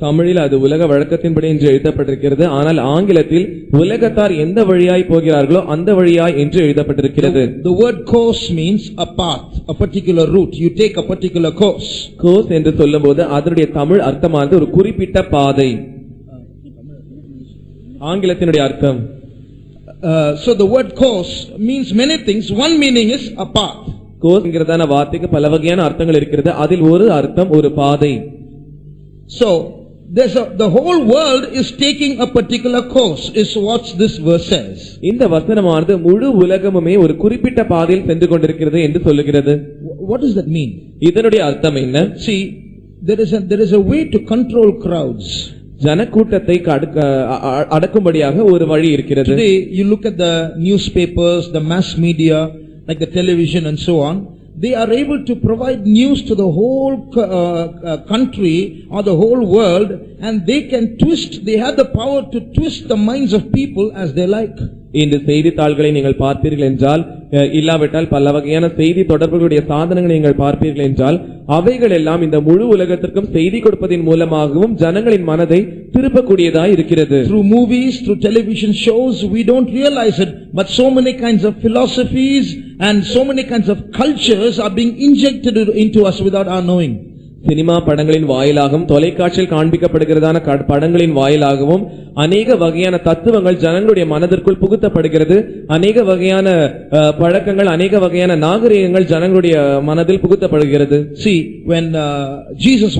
[SPEAKER 2] தமிழில் அது உலக வழக்கத்தின்படி என்று எழுதப்பட்டிருக்கிறது. ஆனால் ஆங்கிலத்தில் உலகத்தார் எந்த வழியாய் போகிறார்களோ அந்த வழியாய் என்று எழுதப்பட்டிருக்கிறது.
[SPEAKER 1] The word course means a path, a particular route. You take a particular course.
[SPEAKER 2] Course என்று சொல்லும்போது அதனுடைய தமிழ் அர்த்தமானது ஒரு குறிப்பிட்ட பாதை. ஆங்கிலத்தினுடைய அர்த்தம்.
[SPEAKER 1] So the word course means many things. One meaning is a path.
[SPEAKER 2] Course என்கிறதான வார்த்தைக்கு பல வகையான அர்த்தங்கள் இருக்கிறது. அதில் ஒரு அர்த்தம் ஒரு பாதை.
[SPEAKER 1] So the whole world is taking a particular course, is what this verse says.
[SPEAKER 2] இந்த வசனமானது முழு உலகமுமே ஒரு குறிப்பிட்ட பாதையில் சென்று கொண்டிருக்கிறது என்று சொல்லுகிறது.
[SPEAKER 1] What does that mean?
[SPEAKER 2] இதனுடைய அர்த்தம் என்ன?
[SPEAKER 1] See, there is a way to control crowds.
[SPEAKER 2] ஜனக்கூட்டத்தை அடக்கும்படியாக ஒரு வழி இருக்கிறது.
[SPEAKER 1] Today you look at the newspapers, the mass media, like the television and so on. They are able to provide news to the whole country or the whole world, and they can they have the power to twist the minds of people as they like.
[SPEAKER 2] இந்த செய்தித்தாள்களை நீங்கள் பார்ப்பீர்கள் என்றால், இல்லாவிட்டால் பல வகையான செய்தி தொடர்புகளுடைய சாதனங்களை நீங்கள் பார்ப்பீர்கள் என்றால், அவைகள் எல்லாம் இந்த முழு உலகத்திற்கும் செய்தி கொடுப்பதின் மூலமாகவும் ஜனங்களின் மனதை திருப்பக்கூடியதாய் இருக்கிறது.
[SPEAKER 1] Through movies, through television shows, we don't realize it, but so many kinds of philosophies and so many kinds of cultures are being injected into us without our knowing.
[SPEAKER 2] Cinema படங்களின் வாயிலாகவும் தொலைக்காட்சியில் காண்பிக்கப்படுகிறதான படங்களின் வாயிலாகவும் அநேக வகையான தத்துவங்கள் ஜனங்களுடைய மனதிற்குள் புகுத்தப்படுகிறது. அநேக வகையான பழக்கங்கள், அநேக வகையான நாகரிகங்கள் ஜனங்களுடைய மனதில் புகுத்தப்படுகிறது.
[SPEAKER 1] See, when Jesus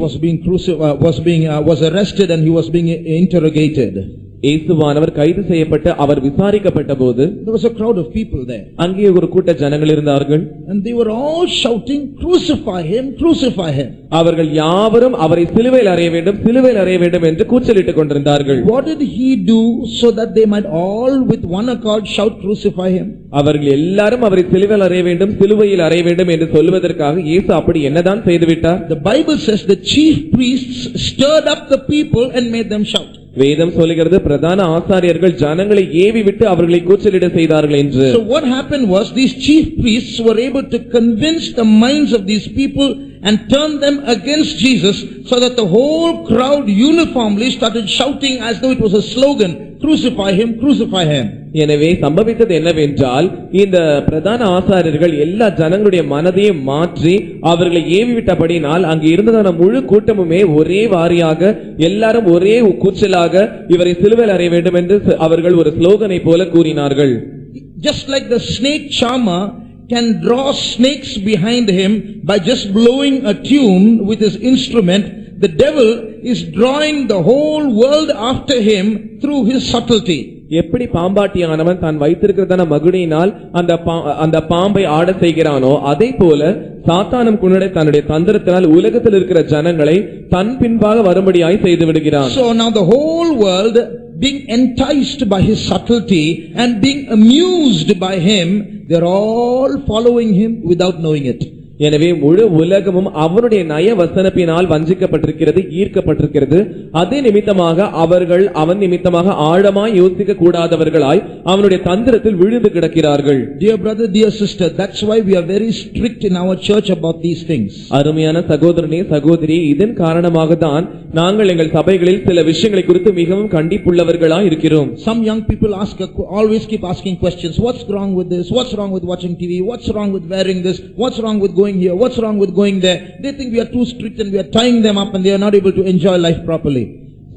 [SPEAKER 1] was arrested and he was being interrogated,
[SPEAKER 2] இயேசுவானவர் கைது செய்யப்பட்டு அவர் விசாரிக்கப்பட்ட போது
[SPEAKER 1] there was a crowd of people there,
[SPEAKER 2] அங்கே ஒரு கூட்ட ஜனங்கள் இருந்தார்கள்.
[SPEAKER 1] and they were all shouting, crucify him, crucify him.
[SPEAKER 2] அவர்கள் யாவரும் அவரை சிலுவையில் அறைய வேண்டும், சிலுவையில் அறைய வேண்டும் என்று கூச்சலிட்டுக் கொண்டிருந்தார்கள்.
[SPEAKER 1] What did he do so that they might all with one accord shout, crucify him?
[SPEAKER 2] அவர்கள் எல்லாரும் அவரை சிலுவையில் அறைய வேண்டும், சிலுவையில் அறைய வேண்டும் என்று சொல்வதற்காக இயேசு அப்படி என்னதான் செய்துவிட்டார்?
[SPEAKER 1] The Bible says the chief priests stirred up the people and made them shout.
[SPEAKER 2] வேதம் சொல்லுகிறது பிரதான ஆசாரியர்கள் ஜனங்களை ஏவி விட்டு அவர்களை கூச்சலிட செய்தார்கள் என்று.
[SPEAKER 1] So what happened was these chief priests were able to convince the minds of these people and turned them against Jesus, so that the whole crowd uniformly started shouting as though it was a slogan, "Crucify him, crucify him."
[SPEAKER 2] எனவே சம்பவித்தது என்னவென்றால், இந்த பிரதான ஆசாரியர்கள் எல்லா ஜனங்களுடைய மனதையும் மாற்றி அவர்களை ஏவிவிட்டபடினால் அங்கு இருந்ததான முழு கூட்டமுமே ஒரே வாரியாக எல்லாரும் ஒரே கூச்சலாக இவரை சிலுவையில் அறைய வேண்டும் என்று அவர்கள் ஒரு ஸ்லோகனை போல கூறினார்கள்.
[SPEAKER 1] Just like the snake charmer can draw snakes behind him by just blowing a tune with his instrument, the devil is drawing the whole world after him through his subtlety.
[SPEAKER 2] எப்படி பாம்பாட்டியானவன் தான் வைத்திருக்கிறதான மகுடியினால் அந்த பாம்பை ஆட செய்கிறானோ, அதே போல சாத்தானும் குன்னடை தன்னுடைய தந்திரத்தினால் உலகத்தில் இருக்கிற ஜனங்களை தன் பின்பாக வரும்படியாய் செய்து விடுகிறான்.
[SPEAKER 1] So now the whole world, being enticed by his subtlety and being amused by him, they're all following him without knowing it.
[SPEAKER 2] எனவே முழு உலகமும் அவனுடைய நய வசனத்தினால் வஞ்சிக்கப்பட்டிருக்கிறது, ஈர்க்கப்பட்டிருக்கிறது. அதே நிமித்தமாக அவர்கள் அவன் நிமித்தமாக ஆழமாய் யோசிக்க கூடாதவர்களாய் அவனுடைய தந்திரத்தில் விழுந்து கிடக்கிறார்கள்.
[SPEAKER 1] Dear brother, dear sister, that's why we are very strict in our church about these things.
[SPEAKER 2] அருமையான சகோதரனே சகோதரி, இதன் காரணமாக தான் நாங்கள் எங்கள் சபைகளில் சில விஷயங்களை குறித்து மிகவும் கண்டிப்புள்ளவர்களாய் இருக்கிறோம்.
[SPEAKER 1] Some young people always keep asking questions. What's wrong with this? What's wrong with watching TV? What's wrong with wearing this? What's wrong with going here? What's wrong with going there? They think we are too strict and we are tying them up and they are not able to enjoy life properly.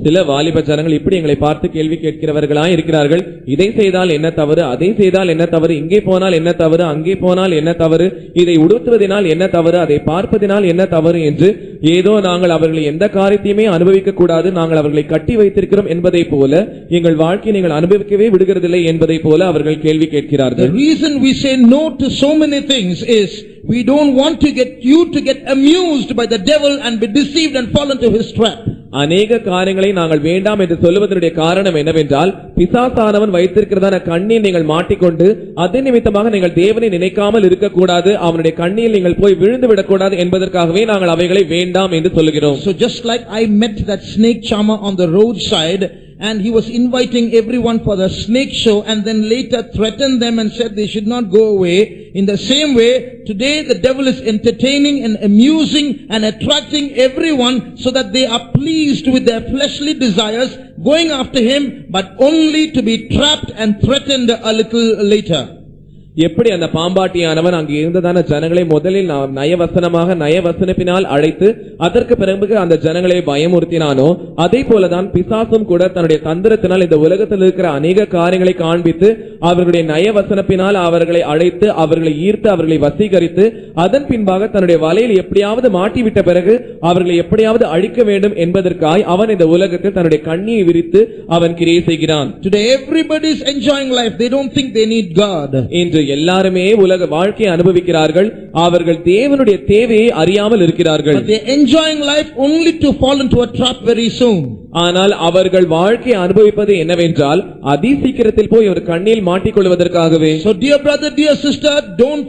[SPEAKER 2] சில வாலிப ஜனங்கள் இப்படி எங்களை பார்த்து கேள்வி கேட்கிறவர்களாய் இருக்கிறார்கள். இதை செய்தால் என்ன தவறு, அதை செய்தால் என்ன தவறு, இங்கே போனால் என்ன தவறு, அங்கே போனால் என்ன தவறு, இதை உடுத்துவதனால் என்ன தவறு, அதை பார்ப்பதினால் என்ன தவறு என்று ஏதோ நாங்கள் அவர்களை எந்த காரியத்தையுமே அனுபவிக்க கூடாது, நாங்கள் அவர்களை கட்டி வைத்திருக்கிறோம் என்பதை போல, எங்கள் வாழ்க்கையை நீங்கள் அனுபவிக்கவே விடுகிறதில்லை என்பதை போல அவர்கள் கேள்வி கேட்கிறார்கள்.
[SPEAKER 1] The reason we say no to so many things is we don't want to get you to get amused by the devil and be deceived and fall into his trap.
[SPEAKER 2] அநேக காரியங்களை நாங்கள் வேண்டாம் என்று சொல்வதனுடைய காரணம் என்னவென்றால், பிசாசானவன் வைத்திருக்கிறதான கண்ணில் நீங்கள் மாட்டிக்கொண்டு அதே நிமித்தமாக நீங்கள் தேவனை நினைக்காமல் இருக்கக்கூடாது, அவனுடைய கண்ணில் நீங்கள் போய் விழுந்து விடக்கூடாது என்பதற்காகவே நாங்கள் அவைகளை வேண்டாம் என்று சொல்லுகிறோம்.
[SPEAKER 1] So just like I met that snake charmer on the roadside, and he was inviting everyone for the snake show and then later threatened them and said they should not go away. In the same way, today the devil is entertaining and amusing and attracting everyone so that they are pleased with their fleshly desires, going after him, but only to be trapped and threatened a little later.
[SPEAKER 2] எப்படி அந்த பாம்பாட்டியானவன் அங்கு இருந்ததான ஜனங்களை முதலில் நயவசனப்பினால் அழைத்து அதற்கு பிறகு அந்த ஜனங்களை பயமுறுத்தினானோ, அதே போலதான் பிசாசும் கூட தன்னுடைய தந்திரத்தினால் இந்த உலகத்தில் இருக்கிற அநேக காரியங்களை காண்பித்து அவர்களுடைய நயவசனப்பினால் அவர்களை அழைத்து அவர்களை ஈர்த்து அவர்களை வசீகரித்து அதன் பின்பாக தன்னுடைய வலையில் எப்படியாவது மாட்டிவிட்ட பிறகு அவர்களை எப்படியாவது அழிக்க வேண்டும் என்பதற்காய் அவன் இந்த உலகத்தில் தன்னுடைய கண்ணியை விரித்து அவன் கிரியை செய்கிறான்.
[SPEAKER 1] Today everybody is enjoying life. They don't think they need God.
[SPEAKER 2] இன்று எல்லாருமே உலக வாழ்க்கையை அனுபவிக்கிறார்கள், அவர்கள் தேவனுடைய தேவையை அறியாமல் இருக்கிறார்கள்.
[SPEAKER 1] But they are enjoying life only to fall into a trap very soon.
[SPEAKER 2] ஆனால் அவர்கள் வாழ்க்கையை அனுபவிப்பது என்னவென்றால் அதிசீக்கிரத்தில் போய் ஒரு கண்ணில் மாட்டிக்கொள்வதற்காகவே.
[SPEAKER 1] So dear brother, dear sister, don't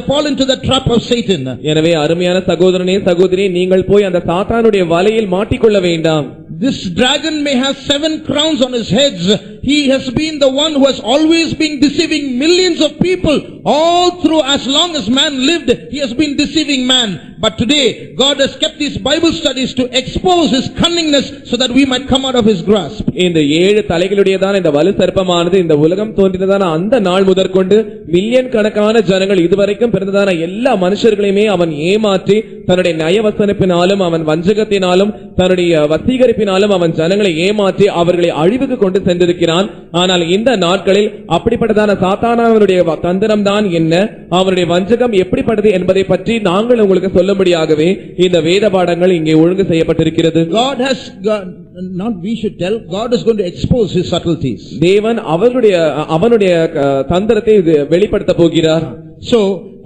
[SPEAKER 1] fall into the trap of Satan.
[SPEAKER 2] எனவே அருமையான சகோதரனே சகோதரி, நீங்கள் போய் அந்த சாத்தானுடைய வலையில் மாட்டிக்கொள்ள வேண்டாம்.
[SPEAKER 1] This dragon may have 7 crowns on his heads. He has been the one who has always been deceiving millions of people. All through as long as man lived, he has been deceiving man. But today, God has kept these Bible studies to expose his cunningness so that we might come out of his grasp.
[SPEAKER 2] இந்த 7 தலைகளுடையதான இந்த வலு சர்ப்பமானது இந்த உலகம் தோன்றினதான அந்த நாள் முதற்கொண்டு million கணக்கான ஜனங்கள் இதுவரைக்கும் பிறந்ததான எல்லா மனுஷர்களையுமே அவன் ஏமாற்றி தன்னுடைய நயவசனத்தினாலும் அவன் வஞ்சகத்தினாலும் தன்னுடைய வசீகரிப்பினாலும் அவன் ஜனங்களை ஏமாற்றி அவர்களை அழிவுக்கு கொண்டு சென்றிருக்கிறான். ஆனால் இந்த நாட்களில் அப்படிப்பட்டதான சாத்தானாவுடைய தந்திரம் தான் என்ன, அவனுடைய வஞ்சகம் எப்படிப்பட்டது என்பதை பற்றி நாங்கள் உங்களுக்கு சொல்லும்படியாகவே இந்த வேத பாடங்கள் இங்கே ஒழுங்கு செய்யப்பட்டிருக்கிறது.
[SPEAKER 1] Not we should tell, God is going to expose his subtleties.
[SPEAKER 2] தேவன் அவனுடைய தந்திரத்தை வெளிப்படுத்த போகிறார்.
[SPEAKER 1] So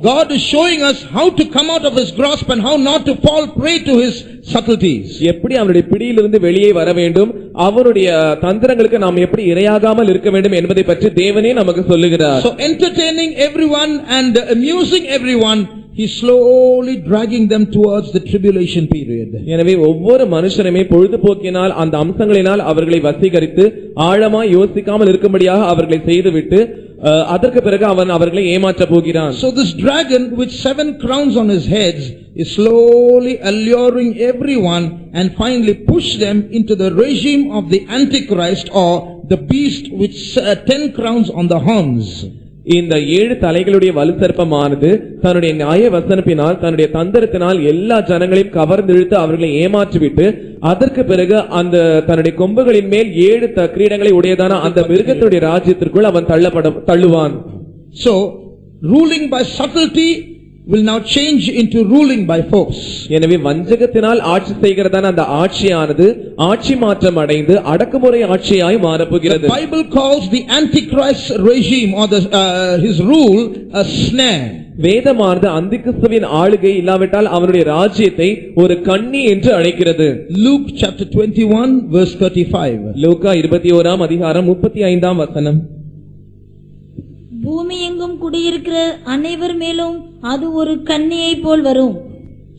[SPEAKER 1] God is showing us how to come out of his grasp and how not to fall prey to his subtleties.
[SPEAKER 2] எப்படி அவனுடைய பிடியிலிருந்து வெளியே வர வேண்டும், அவனுடைய தந்திரங்களுக்கு நாம் எப்படி இரையாகாமல் இருக்க வேண்டும் என்பதை பற்றி தேவனே நமக்கு சொல்லுகிறார்.
[SPEAKER 1] So entertaining everyone and amusing everyone, he slowly dragging them towards the tribulation period.
[SPEAKER 2] எனவே ஒவ்வொரு மனுஷனுமே பொழுதுபோக்கினால் அந்த அம்சங்களினால் அவர்களை வசீகரித்து ஆழமாய் யோசிக்காமல் இருக்கும்படியாக அவர்களை செய்துவிட்டு அதற்கு பிறகு அவன் அவர்களை ஏமாற்றப் போகிறான்.
[SPEAKER 1] So this dragon with 7 crowns on his heads is slowly alluring everyone and finally push them into the regime of the Antichrist or the beast with 10 crowns on the horns.
[SPEAKER 2] இந்த 7 தலைகளுடைய வலுசர்ப்பமானது தன்னுடைய நியாய வசனத்தினால் தன்னுடைய தந்திரத்தினால் எல்லா ஜனங்களையும் கவர்ந்திழுத்து அவர்களை ஏமாற்றிவிட்டு அதற்கு பிறகு அந்த தன்னுடைய கொம்புகளின் மேல் 7 கிரீடங்களை உடையதான அந்த மிருகத்துடைய ராஜ்யத்திற்குள் அவன் தள்ளுவான்.
[SPEAKER 1] So ruling by subtlety will now change into ruling by force.
[SPEAKER 2] எனவே வஞ்சகத்தினால் ஆட்சி செய்கிறதான அந்த ஆட்சியானது ஆட்சி மாற்றம் அடைந்து அடக்குமுறை ஆட்சியாய் மாறப்போகிறது.
[SPEAKER 1] The Bible calls the Antichrist regime or his rule a snare.
[SPEAKER 2] வேதமானது அந்திகிறிஸ்துவின் ஆளுகை இல்லாவிட்டால் அவனுடைய ராஜ்யத்தை ஒரு கண்ணி என்று அழைக்கிறது.
[SPEAKER 1] Luke chapter 21 verse 35.
[SPEAKER 2] லூக்கா 21ஆம் அதிகாரம் 35ஆம் வசனம்.
[SPEAKER 3] பூமி எங்கும் குடியிருக்கிற அனைவர் மேலும் அது ஒரு கன்னியை போல் வரும்.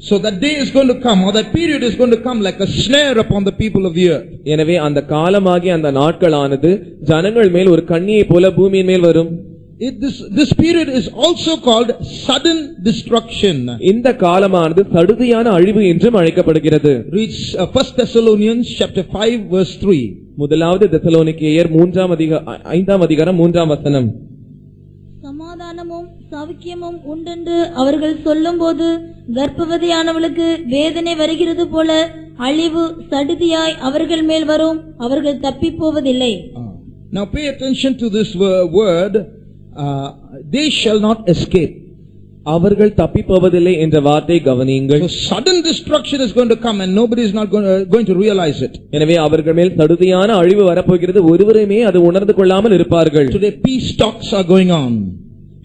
[SPEAKER 1] So that day is going to come, or that period is going to come like a snare upon the people of the earth.
[SPEAKER 2] எனவே அந்த காலமாகிய அந்த நாட்களானது ஜனங்கள் மேல் ஒரு கண்ணியை போல பூமியின் மேல் வரும்.
[SPEAKER 1] This period is also called sudden destruction.
[SPEAKER 2] இந்த காலமானது சடுதியான அழிவு என்றும் அழைக்கப்படுகிறது.
[SPEAKER 1] Read 1 Thessalonians chapter 5 verse 3.
[SPEAKER 2] முதலாவது தெசலோனிக்கேயர் 5ஆம் அதிகாரம் 3ஆம் வசனம்.
[SPEAKER 3] சமாதானமும் சௌக்கியமும் உண்டென்று அவர்கள் சொல்லும்போது கர்ப்பவதியானவளுக்கு வேதனை வருகிறது போல அழிவு சடுதியாய் அவர்கள் மேல் வரும், அவர்கள் தப்பிப் போவதில்லை.
[SPEAKER 1] Now pay attention to this word, they shall not escape.
[SPEAKER 2] அவர்கள் தப்பிப்போவதில்லை என்ற வார்த்தை கவனியுங்கள்.
[SPEAKER 1] So sudden destruction is going to come and nobody is not going to realize it.
[SPEAKER 2] எனவே அவர்கள் மேல் சடுதியான அழிவு வரப்போகிறது, ஒருவருமே அது உணர்ந்து கொள்ளாமல் இருப்பார்கள்.
[SPEAKER 1] Today peace talks are going on.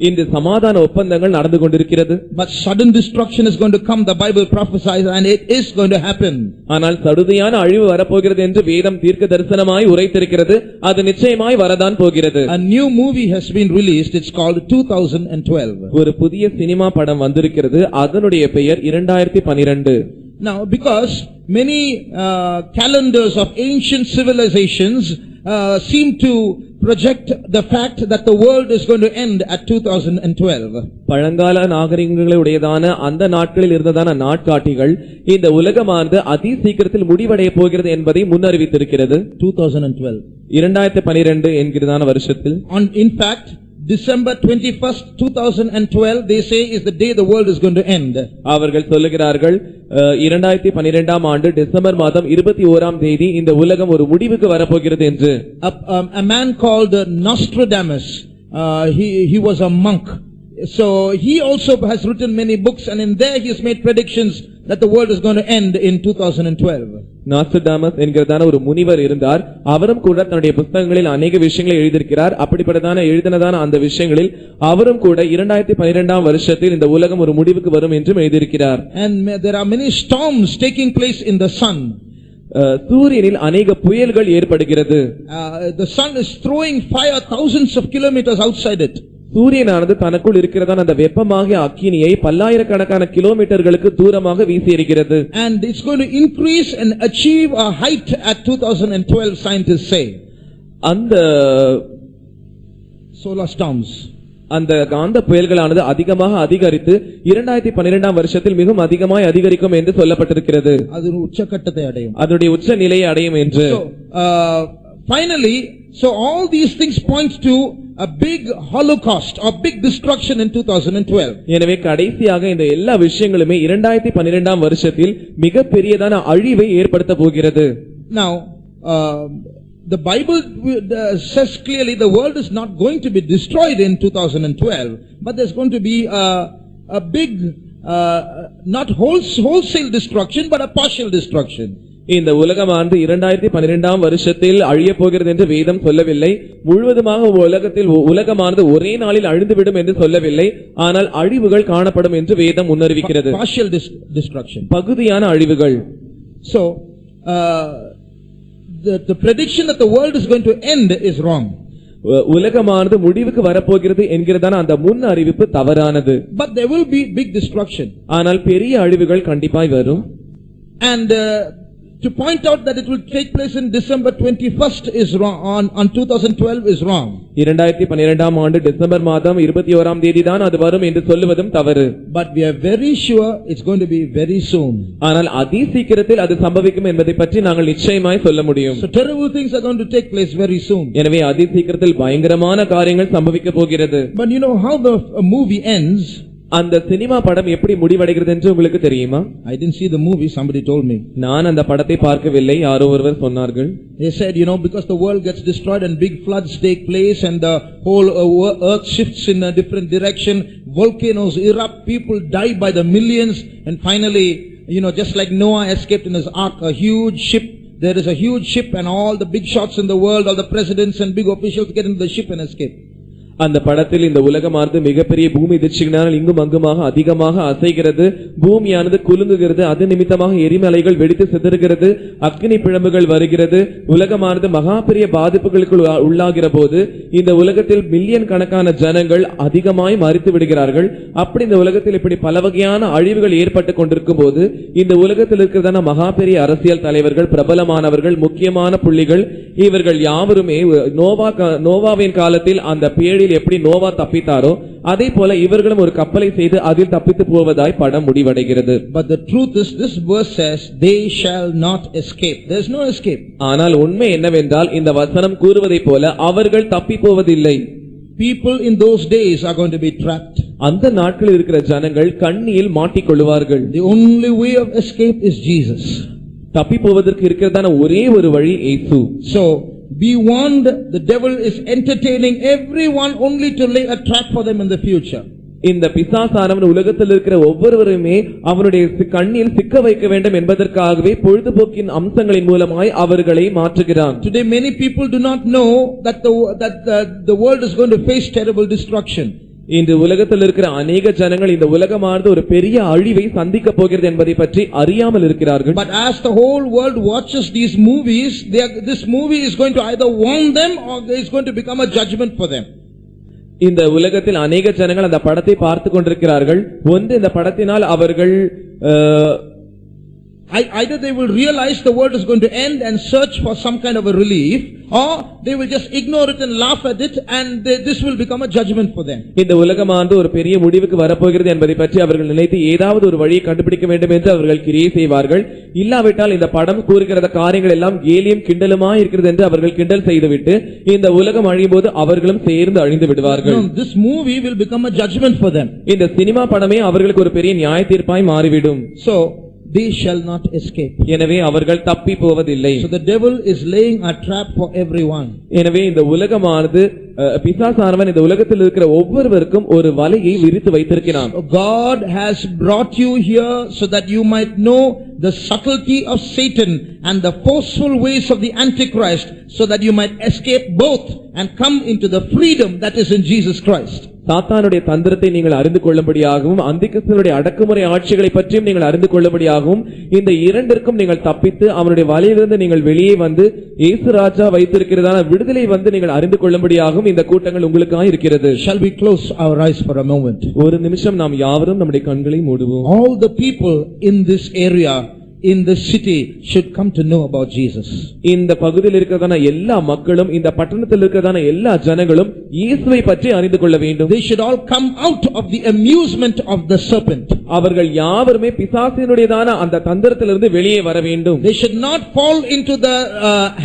[SPEAKER 2] இந்த சமாதான ஒப்பந்தங்கள் நடந்து கொண்டிருக்கிறது.
[SPEAKER 1] But sudden destruction is going to come, the Bible prophesies, and it is going to happen.
[SPEAKER 2] ஆனால் சடுதியான அழிவு வரப்போகிறது என்று வேதம் தீர்க்க தரிசனமாய் உரைத்திருக்கிறது, அது நிச்சயமாய் வரதான் போகிறது.
[SPEAKER 1] A new movie has been released, it's called 2012.
[SPEAKER 2] ஒரு புதிய சினிமா படம் வந்திருக்கிறது, அதனுடைய பெயர் 2012.
[SPEAKER 1] Now because many calendars of ancient civilizations seem to project the fact that the world is going to end at 2012.
[SPEAKER 2] பழங்கால நாகரிகங்களுடையதான அந்த நாட்களில் இருந்ததான நாட்காட்டிகள் இந்த உலகமானது அதி சீக்கிரத்தில் முடிவடைய போகிறது என்பதை முன்னறிவித்திருக்கிறது. 2012 என்கிறதான வருஷத்தில்
[SPEAKER 1] in fact December 21st 2012 they say is the day the world is going to end.
[SPEAKER 2] அவர்கள் சொல்லுகிறார்கள் 2012ஆம் ஆண்டு டிசம்பர் மாதம் 21ஆம் தேதி இந்த உலகம் ஒரு முடிவுக்கு வரப்போகிறது என்று.
[SPEAKER 1] A man called Nostradamus, he was a monk. So he also has written many books, and in there he has made predictions that the world is going to end in 2012.
[SPEAKER 2] நாஸ்ட்ரடாமஸ் என்கிறதான ஒரு முனிவர் இருந்தார். அவரும் கூட தன்னுடைய புத்தகங்களில் அநேக விஷயங்களை எழுதியிருக்கிறார். அப்படிப்பட்டதான எழுதினதான அந்த விஷயங்களில் அவரும் கூட 2012ஆம் வருஷத்தில் இந்த உலகம் ஒரு முடிவுக்கு வரும் என்றும் எழுதியிருக்கிறார்.
[SPEAKER 1] And there are many storms taking place in the sun.
[SPEAKER 2] சூரியனில் அநேக புயல்கள் ஏற்படுகிறது.
[SPEAKER 1] The sun is throwing fire thousands of kilometers outside it.
[SPEAKER 2] சூரியனானது தனக்குள் இருக்கிறதான அந்த வெப்பமாகிய அக்கினியை பல்லாயிரக்கணக்கான கிலோமீட்டர்களுக்கு தூரமாக வீசி இருக்கிறது.
[SPEAKER 1] And it's going to increase and achieve a height at 2012, scientists say.
[SPEAKER 2] அந்த
[SPEAKER 1] solar storms,
[SPEAKER 2] அந்த காந்த புயல்களானது அதிகமாக அதிகரித்து 2012ஆம் வருஷத்தில் மிகவும் அதிகமாய் அதிகரிக்கும் என்று சொல்லப்பட்டிருக்கிறது.
[SPEAKER 1] அது உச்சக்கட்டத்தை அடையும்,
[SPEAKER 2] அதனுடைய உச்ச நிலையை அடையும் என்று.
[SPEAKER 1] Finally, so all these things point to a big holocaust or big destruction in 2012.
[SPEAKER 2] எனவே கடைசியாக இந்த எல்லா விஷயங்களுமே 2012ஆம் வருஷத்தில் மிகப்பெரியதான அழிவை ஏற்படுத்த போகிறது.
[SPEAKER 1] Now the Bible says clearly the world is not going to be destroyed in 2012, but there's going to be a big not wholesale destruction but a partial destruction.
[SPEAKER 2] இந்த உலகமானது 2012ஆம் வருஷத்தில் அழிய போகிறது என்று வேதம் சொல்லவில்லை. முழுவதுமாக உலகமானது ஒரே நாளில் அழிந்துவிடும் என்று சொல்லவில்லை. ஆனால் அழிவுகள் காணப்படும் என்று வேதம் முன்னறிவிக்கிறது.
[SPEAKER 1] Partial destruction,
[SPEAKER 2] பகுதியான அழிவுகள்.
[SPEAKER 1] So the prediction that the world is going to end is wrong.
[SPEAKER 2] உலகமானது முடிவுக்கு வரப்போகிறது என்கிறதான அந்த முன் அறிவிப்பு தவறானது.
[SPEAKER 1] But there will be big destruction.
[SPEAKER 2] ஆனால் பெரிய அழிவுகள் கண்டிப்பாய் வரும்.
[SPEAKER 1] And to point out that it will take place in December 21st is wrong, on 2012 is wrong.
[SPEAKER 2] 2012ஆம் ஆண்டு டிசம்பர் மாதம் 21ஆம் தேதி தான் அது வரும் என்று சொல்லுவதும் தவறு.
[SPEAKER 1] But we are very sure it's going to be very soon.
[SPEAKER 2] ஆனால் அதி சீக்கிரத்தில் அது சம்பவிக்கும் என்பதை பற்றி நாங்கள் நிச்சயமாய் சொல்ல முடியும்.
[SPEAKER 1] So terrible things are going to take place very soon.
[SPEAKER 2] எனவே அதி சீக்கிரத்தில் பயங்கரமான காரியங்கள் சம்பவிக்க போகிறது.
[SPEAKER 1] But you know how the movie ends?
[SPEAKER 2] அந்த சினிமா படம் எப்படி முடிவடைகிறது என்று உங்களுக்கு தெரியுமா?
[SPEAKER 1] I didn't see the movie, somebody told me.
[SPEAKER 2] நான் அந்த படத்தை பார்க்கவில்லை, யாரோ ஒருவர் சொன்னார்கள்.
[SPEAKER 1] They said, because the world gets destroyed and big floods take place and the whole earth shifts in a different direction, volcanoes erupt, people die by the millions, and finally, just like Noah escaped in his ark, a huge ship, there is a huge ship and all the big shots in the world, all the presidents and big officials get into the ship and escape.
[SPEAKER 2] அந்த படத்தில் இந்த உலகமானது மிகப்பெரிய பூமி அதிர்ச்சியினால் இங்கும் அங்குமாக அதிகமாக அசைகிறது, பூமியானது குலுங்குகிறது, அது நிமித்தமாக எரிமலைகள் வெடித்து சிதறுகிறது, அக்னி பிழம்புகள் வருகிறது, உலகமானது மகா பெரிய பாதிப்புகளுக்கு உள்ளாகிற போது இந்த உலகத்தில் மில்லியன் கணக்கான ஜனங்கள் அதிகமாய் மரித்து விடுகிறார்கள். அப்படி இந்த உலகத்தில் இப்படி பல வகையான அழிவுகள் ஏற்பட்டு கொண்டிருக்கும் போது இந்த உலகத்தில் இருக்கிறதான மகா பெரிய அரசியல் தலைவர்கள், பிரபலமானவர்கள், முக்கியமான புள்ளிகள், இவர்கள் யாவருமே நோவாவின் காலத்தில் அந்த பேழில் எப்படி நோவா தப்பித்தாரோ அதே போல இவர்களும் ஒரு கப்பலை செய்து அதில் தப்பித்து போவதாய் படம் முடிவடைகிறது.
[SPEAKER 1] But the truth is, this verse says they shall not escape. There is no escape.
[SPEAKER 2] ஆனால் உண்மை என்னவென்றால் இந்த வசனம் கூறுவதை போல அவர்கள் தப்பி போவதில்லை.
[SPEAKER 1] People in those days are going to be trapped.
[SPEAKER 2] அந்த நாட்களில் இருக்கிற ஜனங்கள் கண்ணியில் மாட்டிக்கொள்வார்கள்.
[SPEAKER 1] The only way of escape is Jesus.
[SPEAKER 2] தப்பி போவதற்கு இருக்கிறதான ஒரே ஒரு வழி இயேசு.
[SPEAKER 1] So be warned, the devil is entertaining everyone only to lay a trap for them in the future.
[SPEAKER 2] இந்த பிசாசானவன் உலகத்தில் இருக்கிற ஒவ்வொருவருமே அவனுடைய கண்ணில் சிக்க வைக்க வேண்டும் என்பதற்காகவே பொழுதுபோக்கின் அம்சங்களின் மூலமாய் அவர்களை மாற்றுகிறான்.
[SPEAKER 1] Today many people do not know that the world is going to face terrible destruction.
[SPEAKER 2] இன்று உலகத்தில் இருக்கிற அநேக ஜனங்கள் இந்த உலகமானது ஒரு பெரிய அழிவை சந்திக்க போகிறது என்பதை பற்றி அறியாமல் இருக்கிறார்கள்.
[SPEAKER 1] But as the whole world watches these movies, this movie is going to either warn them or it is going to become a judgment for them.
[SPEAKER 2] இந்த உலகத்தில் அநேக ஜனங்கள் அந்த படத்தை பார்த்து கொண்டிருக்கிறார்கள். ஒன்று இந்த படத்தினால் அவர்கள்
[SPEAKER 1] either they will realize the world is going to end and search for some kind of a relief, or they will just ignore it and laugh at it, and this will become a judgment for them.
[SPEAKER 2] இந்த உலகமானது ஒரு பெரிய முடிவுக்கு வரப்போகிறது என்பதை பற்றி அவர்கள் நினைத்து ஏதாவது ஒரு வழியை கண்டுபிடிக்க வேண்டும் என்று அவர்கள் கிரியை செய்வார்கள். இல்லாவிட்டால் இந்த படம் கூறுகிற காரியங்கள் எல்லாம் கேலியும் கிண்டலுமா இருக்கிறது என்று அவர்கள் கிண்டல் செய்துவிட்டு இந்த உலகம் அழியும் போது அவர்களும் சேர்ந்து அழிந்து விடுவார்கள்.
[SPEAKER 1] No, this movie will become a judgment for them.
[SPEAKER 2] இந்த சினிமா படமே அவர்களுக்கு ஒரு பெரிய நியாய தீர்ப்பாய் மாறிவிடும்.
[SPEAKER 1] So they shall not escape.
[SPEAKER 2] எனவே அவர்கள் தப்பி போவதில்லை.
[SPEAKER 1] So the devil is laying a trap for everyone.
[SPEAKER 2] எனவே இந்த உலகமானது பிசாசானவன் இந்த உலகத்தில் இருக்கிற ஒவ்வொருவருக்கும் ஒரு வலையை விரித்து வைத்திருக்கிறான்.
[SPEAKER 1] God has brought you here so that you might know the subtlety of Satan and the forceful ways of the Antichrist, so that you might escape both and come into the freedom that is in Jesus Christ.
[SPEAKER 2] சாத்தானுடைய தந்திரத்தை நீங்கள் அறிந்து கொள்ளும்படியாகவும் அந்திகிறிஸ்துவினுடைய அடக்குமுறை ஆட்சிகளை பற்றியும் நீங்கள் அறிந்து கொள்ளும்படியாகவும் இந்த இரண்டிற்கும் நீங்கள் தப்பித்து அவனுடைய வலையிலிருந்து நீங்கள் வெளியே வந்து இயேசு ராஜா வைத்திருக்கிறதான விடுதலை வந்து நீங்கள் அறிந்து கொள்ளும்படியாகவும் இந்த கூட்டங்கள் உங்களுக்காக இருக்கிறது.
[SPEAKER 1] Shall we close our eyes for a moment?
[SPEAKER 2] ஒரு நிமிஷம் நாம் யாவரும் நம்முடைய கண்களை மூடுவோம்.
[SPEAKER 1] All the people in this area, in the city, should come to know about Jesus.
[SPEAKER 2] இந்த பகுதியில் இருக்கிறதான எல்லா மக்களும், இந்த பட்டணத்தில் இருக்கிறதான எல்லா ஜனங்களும் இயேசுவை பற்றி அறிந்து கொள்ள வேண்டும்.
[SPEAKER 1] They should all come out of the amusement of the serpent.
[SPEAKER 2] அவர்கள் யாவருமே பிசாசினுடையதான அந்த தந்திரத்திலிருந்து வெளியே வர வேண்டும்.
[SPEAKER 1] They should not fall into the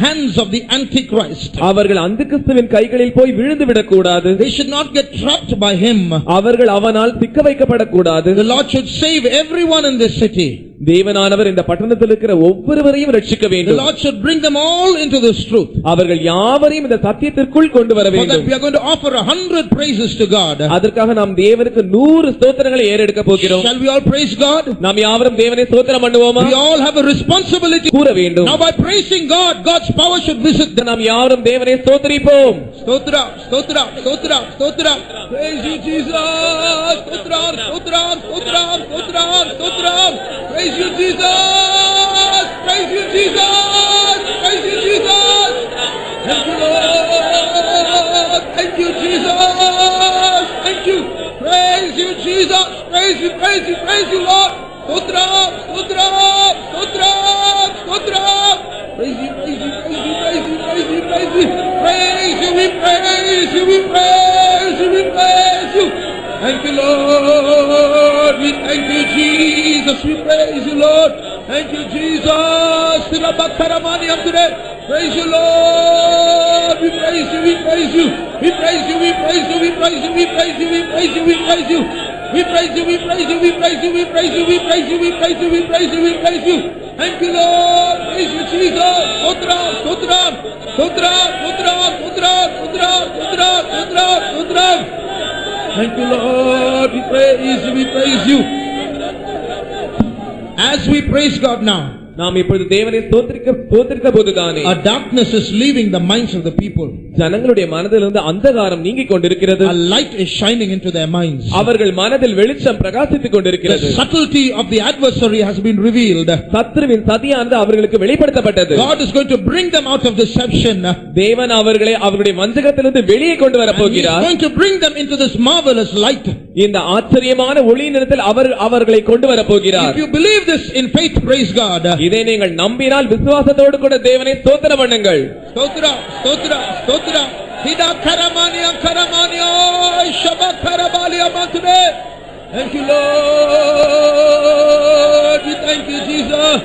[SPEAKER 1] hands of the Antichrist.
[SPEAKER 2] அவர்கள் அந்திகிறிஸ்துவின் கைகளில் போய் விழுந்து விடக் கூடாது.
[SPEAKER 1] They should not get trapped by him.
[SPEAKER 2] அவர்கள் அவனால் சிக்க வைக்கப்படக்கூடாது.
[SPEAKER 1] The Lord should save everyone in this city.
[SPEAKER 2] தேவனானவர் இந்த பட்டணத்தில் இருக்கிற ஒவ்வொருவரையும் ரட்சிக்க
[SPEAKER 1] The
[SPEAKER 2] வேண்டும்.
[SPEAKER 1] Lord should bring them all into this truth.
[SPEAKER 2] அவர்கள் யாவரையும் இந்த சத்தியத்திற்குள் கொண்டு வர
[SPEAKER 1] For that
[SPEAKER 2] வேண்டும்.
[SPEAKER 1] we are going to offer 100 praises to God.
[SPEAKER 2] அதற்காக நாம் தேவனுக்கு 100 ஸ்தோத்திரங்களை ஏறெடுக்க போகிறோம்.
[SPEAKER 1] Shall we all praise God?
[SPEAKER 2] நாம் யாவரும் தேவனை ஸ்தோத்திரம் பண்ணுவோமா?
[SPEAKER 1] We all have a responsibility.
[SPEAKER 2] கூற வேண்டும்.
[SPEAKER 1] Now by praising God, God's power should visit them.
[SPEAKER 2] நாம் யாவரும் தேவனை ஸ்தோத்திரிப்போம்.
[SPEAKER 1] Stotra, stotra, stotra, stotra. Praise you, Jesus. Stotra, stotra, stotra, stotra, stotra. Praise you, Jesus. Praise you, Jesus. Praise you, Jesus. Thank you, Lord. Thank you, Jesus. Thank you. Praise you, Jesus. Praise you, praise you, praise you, Lord. Stotra, stotra, stotra, stotra. Jesus. We praise you, Lord. Thank you, Jesus. Silabakaramaniam today. Praise you, Lord. We praise you. We praise you. We praise you. We praise you. We praise you. We praise you. We praise you. We praise you. We praise you. We praise you. We praise you. We praise you. We praise you. We praise you. We praise you. We praise you. Thank you, Lord. Praise you, Jesus. Sutra, sutra, sutra, sutra, sutra, sutra, sutra, sutra, sutra. Thank you, Lord. We praise you. We praise you. As we praise God now,
[SPEAKER 2] நாம் இப்பொழுது தேவனை ஸ்தோத்திரித்த போதுதானே
[SPEAKER 1] a darkness is leaving the minds of the people.
[SPEAKER 2] ஜனங்களுடைய மனதிலிருந்து அந்தகாரம் நீங்கிக் கொண்டிருக்கிறது.
[SPEAKER 1] A light is shining into their minds.
[SPEAKER 2] அவர்கள் மனதில் வெளிச்சம் பிரகாசித்துக் கொண்டிருக்கிறது.
[SPEAKER 1] The subtlety of the adversary has been revealed.
[SPEAKER 2] சத்துருவின் சதியானது அவர்களுக்கு வெளிப்படுத்தப்பட்டது.
[SPEAKER 1] God is going to bring them out of deception.
[SPEAKER 2] தேவன் அவர்களை அவருடைய வஞ்சகத்திலிருந்து வெளியே கொண்டு வர போகிறார்.
[SPEAKER 1] He is going to bring them into this marvelous light.
[SPEAKER 2] இந்த ஆச்சரியமான ஒளியினிடத்தில் அவர்களை கொண்டு வர போகிறார்.
[SPEAKER 1] If you believe this in faith, praise God.
[SPEAKER 2] இதை நீங்கள் நம்பினால் விசுவாசத்தோடு கூட தேவனை ஸ்தோத்திரம் பண்ணுங்கள்.
[SPEAKER 1] ஸ்தோத்திர ஸ்தோத்திர ஸ்தோத்திர ஹிதா கரமானியா கரமானியா ஷபா கரபாலியா Madurai. Thank you, Lord. We thank you, Jesus.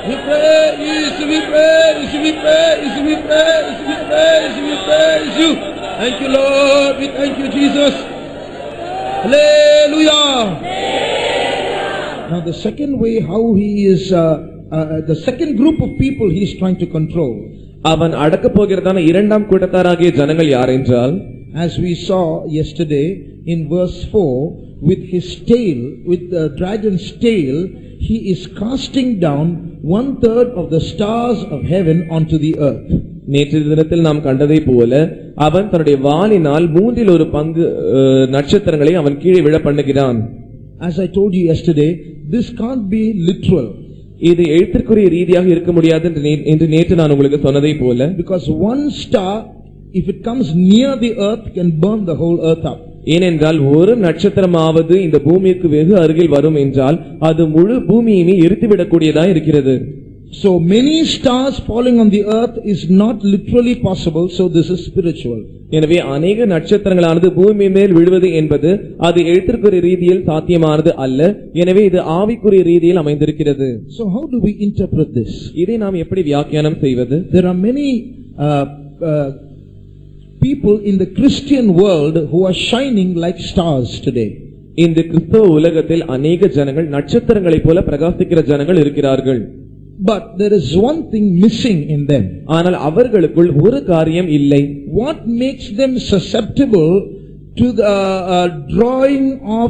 [SPEAKER 1] We praise, we praise, we praise, we praise, we praise, we praise you. Thank you, Lord. We thank you, Jesus. Hallelujah. Now the second way how he is the second group of people he is trying to control.
[SPEAKER 2] அவன் அடக்க போகிறதான இரண்டாம் கூட்டத்தாராகிய ஜனங்கள் யார் என்றால்,
[SPEAKER 1] as we saw yesterday in verse 4, with his tail, with the dragon's tail, he is casting down 1/3 of the stars of heaven onto the earth.
[SPEAKER 2] நேற்றைய தினத்தில் நாம் கண்டதை போல அவன் தன்னுடைய வாளினால் 1/3 நட்சத்திரங்களை அவன் கீழே விழ பண்ணுகிறான்.
[SPEAKER 1] As I told you yesterday, this can't be literal.
[SPEAKER 2] இது எழுத்திற்குரிய ரீதியாக இருக்க முடியாது என்று நேற்று நான் உங்களுக்கு சொன்னதை போல,
[SPEAKER 1] because one star, if it comes near the earth, can burn the whole earth up.
[SPEAKER 2] ஏனென்றால் ஒரு நட்சத்திரமாவது இந்த பூமிக்கு வெகு அருகில் வரும் என்றால் அது முழு பூமியையுமே எரித்துவிடக்கூடியதா இருக்கிறது.
[SPEAKER 1] So many stars falling on the earth is not literally possible, so this is spiritual.
[SPEAKER 2] எனவே अनेक நட்சத்திரங்களானது பூமி மேல் விழுவது என்பது அது எழுத்திற்குரிய ரீதியில் சாத்தியமானது அல்ல. எனவே இது ஆவிக்குரிய ரீதியில் அமைந்திருக்கிறது.
[SPEAKER 1] So how do we interpret this?
[SPEAKER 2] இதை நாம் எப்படி வியாக்கியானம் செய்வது?
[SPEAKER 1] There are many people in the Christian world who are shining like stars today.
[SPEAKER 2] இந்த கிறிஸ்தவ உலகத்தில் अनेक ஜனங்கள் நட்சத்திரங்களைப் போல பிரகாசிக்கிற ஜனங்கள் இருக்கிறார்கள்.
[SPEAKER 1] But there is one thing missing in them.
[SPEAKER 2] ஆனால் அவர்களுக்குள் ஒரு காரியம் இல்லை.
[SPEAKER 1] What makes them susceptible to the drawing of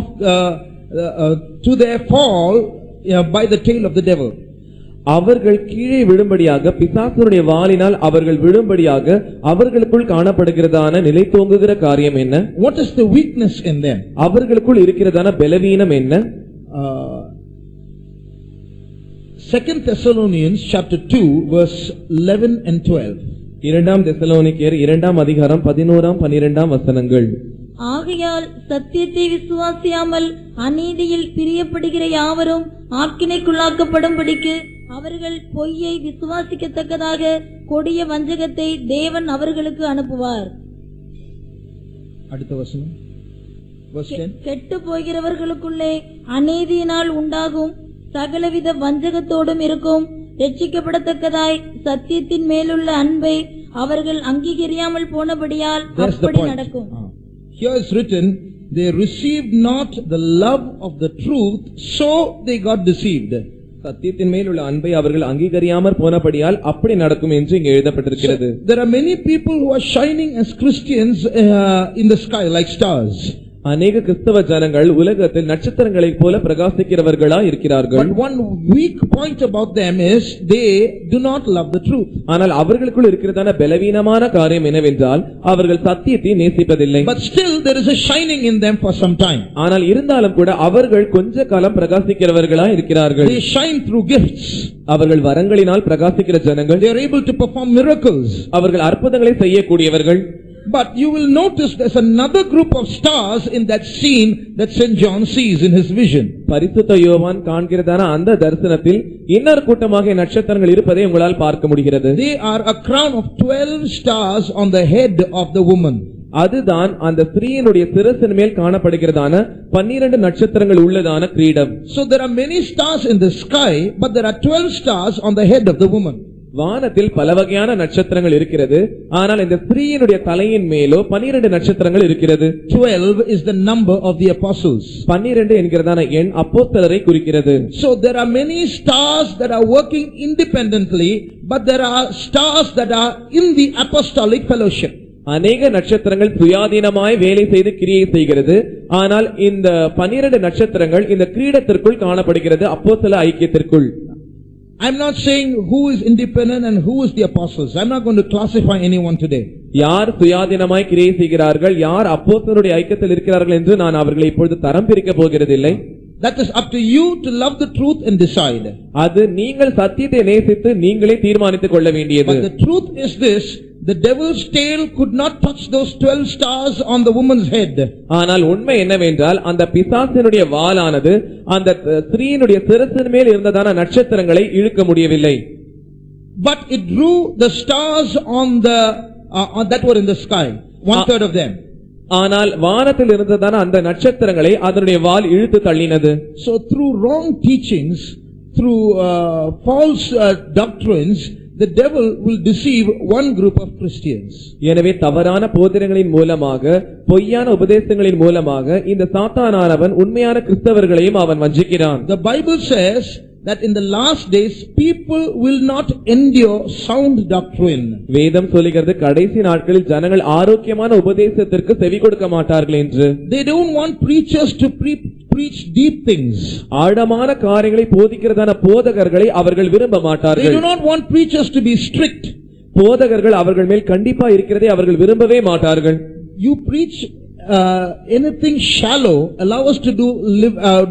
[SPEAKER 1] to their fall by the tail of the devil?
[SPEAKER 2] அவர்கள் கீழே விழும்படியாக பிசாசுடைய வாளினால் அவர்கள் விழும்படியாக அவர்களுக்குள் காணப்படுகிறதான நிலை தோங்குகிற காரியம் என்ன?
[SPEAKER 1] What is the weakness in them?
[SPEAKER 2] அவர்களுக்குள் இருக்கிறதான பலவீனம் என்ன?
[SPEAKER 1] 2 Thessalonians chapter 2 verse 11 and 12.
[SPEAKER 2] இரண்டாம் தெசலோனிக்கேயர் 2ஆம் அதிகாரம் 11ஆம் 12ஆம் வசனங்கள்.
[SPEAKER 3] ஆகையால் சத்தியத்தை விசுவாசியாமல் அநீதியில் பிரியப்படுகிற யாவரும் ஆக்கினைக்குள்ளாக்கப்படும்படிக்கு அவர்கள் பொய்யை விசுவாசிக்கத்தக்கதாக கொடிய வஞ்சகத்தை தேவன் அவர்களுக்கு அனுப்புவார்.
[SPEAKER 1] அடுத்த வசனம் verse 10.
[SPEAKER 3] கெட்டு போகிறவர்களுக்குள்ளே அநீதியினால் உண்டாகும் சகலவித வஞ்சகத்தோடும் இருக்கும் ரட்சிக்கப்படத்தக்கதாய் சத்தியத்தின் மேலுள்ள அன்பை அவர்கள் அங்கீகரியாமல் போனபடியால் அப்படி நடக்கும்.
[SPEAKER 1] Here is written, they received not the love of the truth, so they got deceived.
[SPEAKER 2] சத்தியத்தின் மேலுள்ள அன்பை அவர்கள் அங்கீகரியாமல் போனபடியால் அப்படி நடக்கும் என்று இங்கே எழுதப்பட்டிருக்கிறது.
[SPEAKER 1] There are many people who are shining as Christians in the sky like stars.
[SPEAKER 2] அநேக கிறிஸ்தவ ஜனங்கள் உலகத்தில் நட்சத்திரங்களைப் போல பிரகாசிக்கிறவர்களா இருக்கிறார்கள்.
[SPEAKER 1] But one weak point about them is they do not love the truth.
[SPEAKER 2] ஆனால் அவர்களுக்குள் இருக்கிறதான பலவீனமான காரியம் என்னவென்றால் அவர்கள் சத்தியத்தை நேசிப்பதில்லை.
[SPEAKER 1] But still there is a shining in them for some time.
[SPEAKER 2] ஆனால் இருந்தாலும் கூட அவர்கள் கொஞ்ச காலம் பிரகாசிக்கிறவர்களா இருக்கிறார்கள்.
[SPEAKER 1] They shine through gifts.
[SPEAKER 2] அவர்கள் வரங்களினால் பிரகாசிக்கிற ஜனங்கள்.
[SPEAKER 1] They are able to perform miracles.
[SPEAKER 2] அவர்கள் அற்புதங்களை செய்யக்கூடியவர்கள்.
[SPEAKER 1] But you will notice there's another group of stars in that scene that St. John sees in his vision.
[SPEAKER 2] பரிசுத்த யோவான் காண்கிறதான அந்த தரிசனத்தில் இன்னொரு கூட்டமாக நட்சத்திரங்கள் இருப்பதை உங்களால் பார்க்க முடிகிறது.
[SPEAKER 1] They are a crown of 12 stars on the head of the woman.
[SPEAKER 2] அதுதான் அந்த ஸ்திரீயினுடைய சிரசின் மேல் காணப்படுகிறதான 12 நட்சத்திரங்கள் உள்ளதான கிரீடம்.
[SPEAKER 1] So there are many stars in the sky, but there are 12 stars on the head of the woman.
[SPEAKER 2] வானத்தில் பல வகையான நட்சத்திரங்கள் இருக்கிறது, ஆனால் இந்த ஸ்திரீயினுடைய தலையின் மேலோ 12 நட்சத்திரங்கள் இருக்கிறது.
[SPEAKER 1] 12 is the number of the apostles.
[SPEAKER 2] 12 என்கிறதான எண் அப்போஸ்தலரை குறிக்கிறது.
[SPEAKER 1] So there are many stars that are working independently, but there are stars that are in the apostolic fellowship.
[SPEAKER 2] அநேக நட்சத்திரங்கள் சுயாதீனமாய் வேலை செய்து கிரியை செய்கிறது, ஆனால் இந்த 12 நட்சத்திரங்கள் இந்த கிரீடத்திற்குள் காணப்படுகிறது, அப்போஸ்தல ஐக்கியத்திற்குள்.
[SPEAKER 1] I'm not saying who is independent and who is the apostles. I'm not going to classify anyone today.
[SPEAKER 2] யார் சுயாதீனமாய் கிரியை செய்கிறார்கள், யார் அப்போஸ்தலருடைய ஐக்கியத்தில் இருக்கிறார்கள் என்று நான் அவர்களை இப்பொழுது தரம் பிரிக்க போகிறதில்லை.
[SPEAKER 1] That is up to you to love the truth and decide.
[SPEAKER 2] அது நீங்கள் சத்தியத்தை நேசித்து நீங்களே தீர்மானித்துக் கொள்ள வேண்டியது.
[SPEAKER 1] But the truth is this: the devil's tail could not touch those 12 stars on the woman's head.
[SPEAKER 2] ஆனால் உண்மை என்னவென்றால் அந்த பிசாசினுடைய வாளானது அந்த ஸ்திரீயினுடைய சிரசின் மேல் இருந்ததான நட்சத்திரங்களை இழுக்க முடியவில்லை.
[SPEAKER 1] But it drew the stars on the that were in the sky, 1/3 of them.
[SPEAKER 2] ஆனால் வானத்தில் இருந்ததான அந்த நட்சத்திரங்களை அதனுடைய வால் இழுத்து தள்ளினது.
[SPEAKER 1] So through wrong teachings, through false doctrines, the devil will deceive one group of Christians.
[SPEAKER 2] எனவே தவறான போதனைகளின் மூலமாக, பொய்யான உபதேசங்களின் மூலமாக இந்த சாத்தானானவன் உண்மையான கிறிஸ்தவர்களையும் அவன் வஞ்சிக்கிறான்.
[SPEAKER 1] The Bible says that in the last days people will not endure sound doctrine.
[SPEAKER 2] வேதம் சொல்லுகிறது கடைசி நாட்களில் ஜனங்கள் ஆரோக்கியமான உபதேசத்திற்கு செவி கொடுக்க மாட்டார்கள் என்று.
[SPEAKER 1] They don't want preachers to preach deep things.
[SPEAKER 2] ஆழமான காரியங்களை போதிக்கிறதான போதகர்களை அவர்கள் விரும்ப மாட்டார்கள்.
[SPEAKER 1] They do not want preachers to be strict.
[SPEAKER 2] போதகர்கள் அவர்கள் மேல் கண்டிப்பா இருக்கிறதை அவர்கள் விரும்பவே மாட்டார்கள்.
[SPEAKER 1] You preach anything shallow, allow us to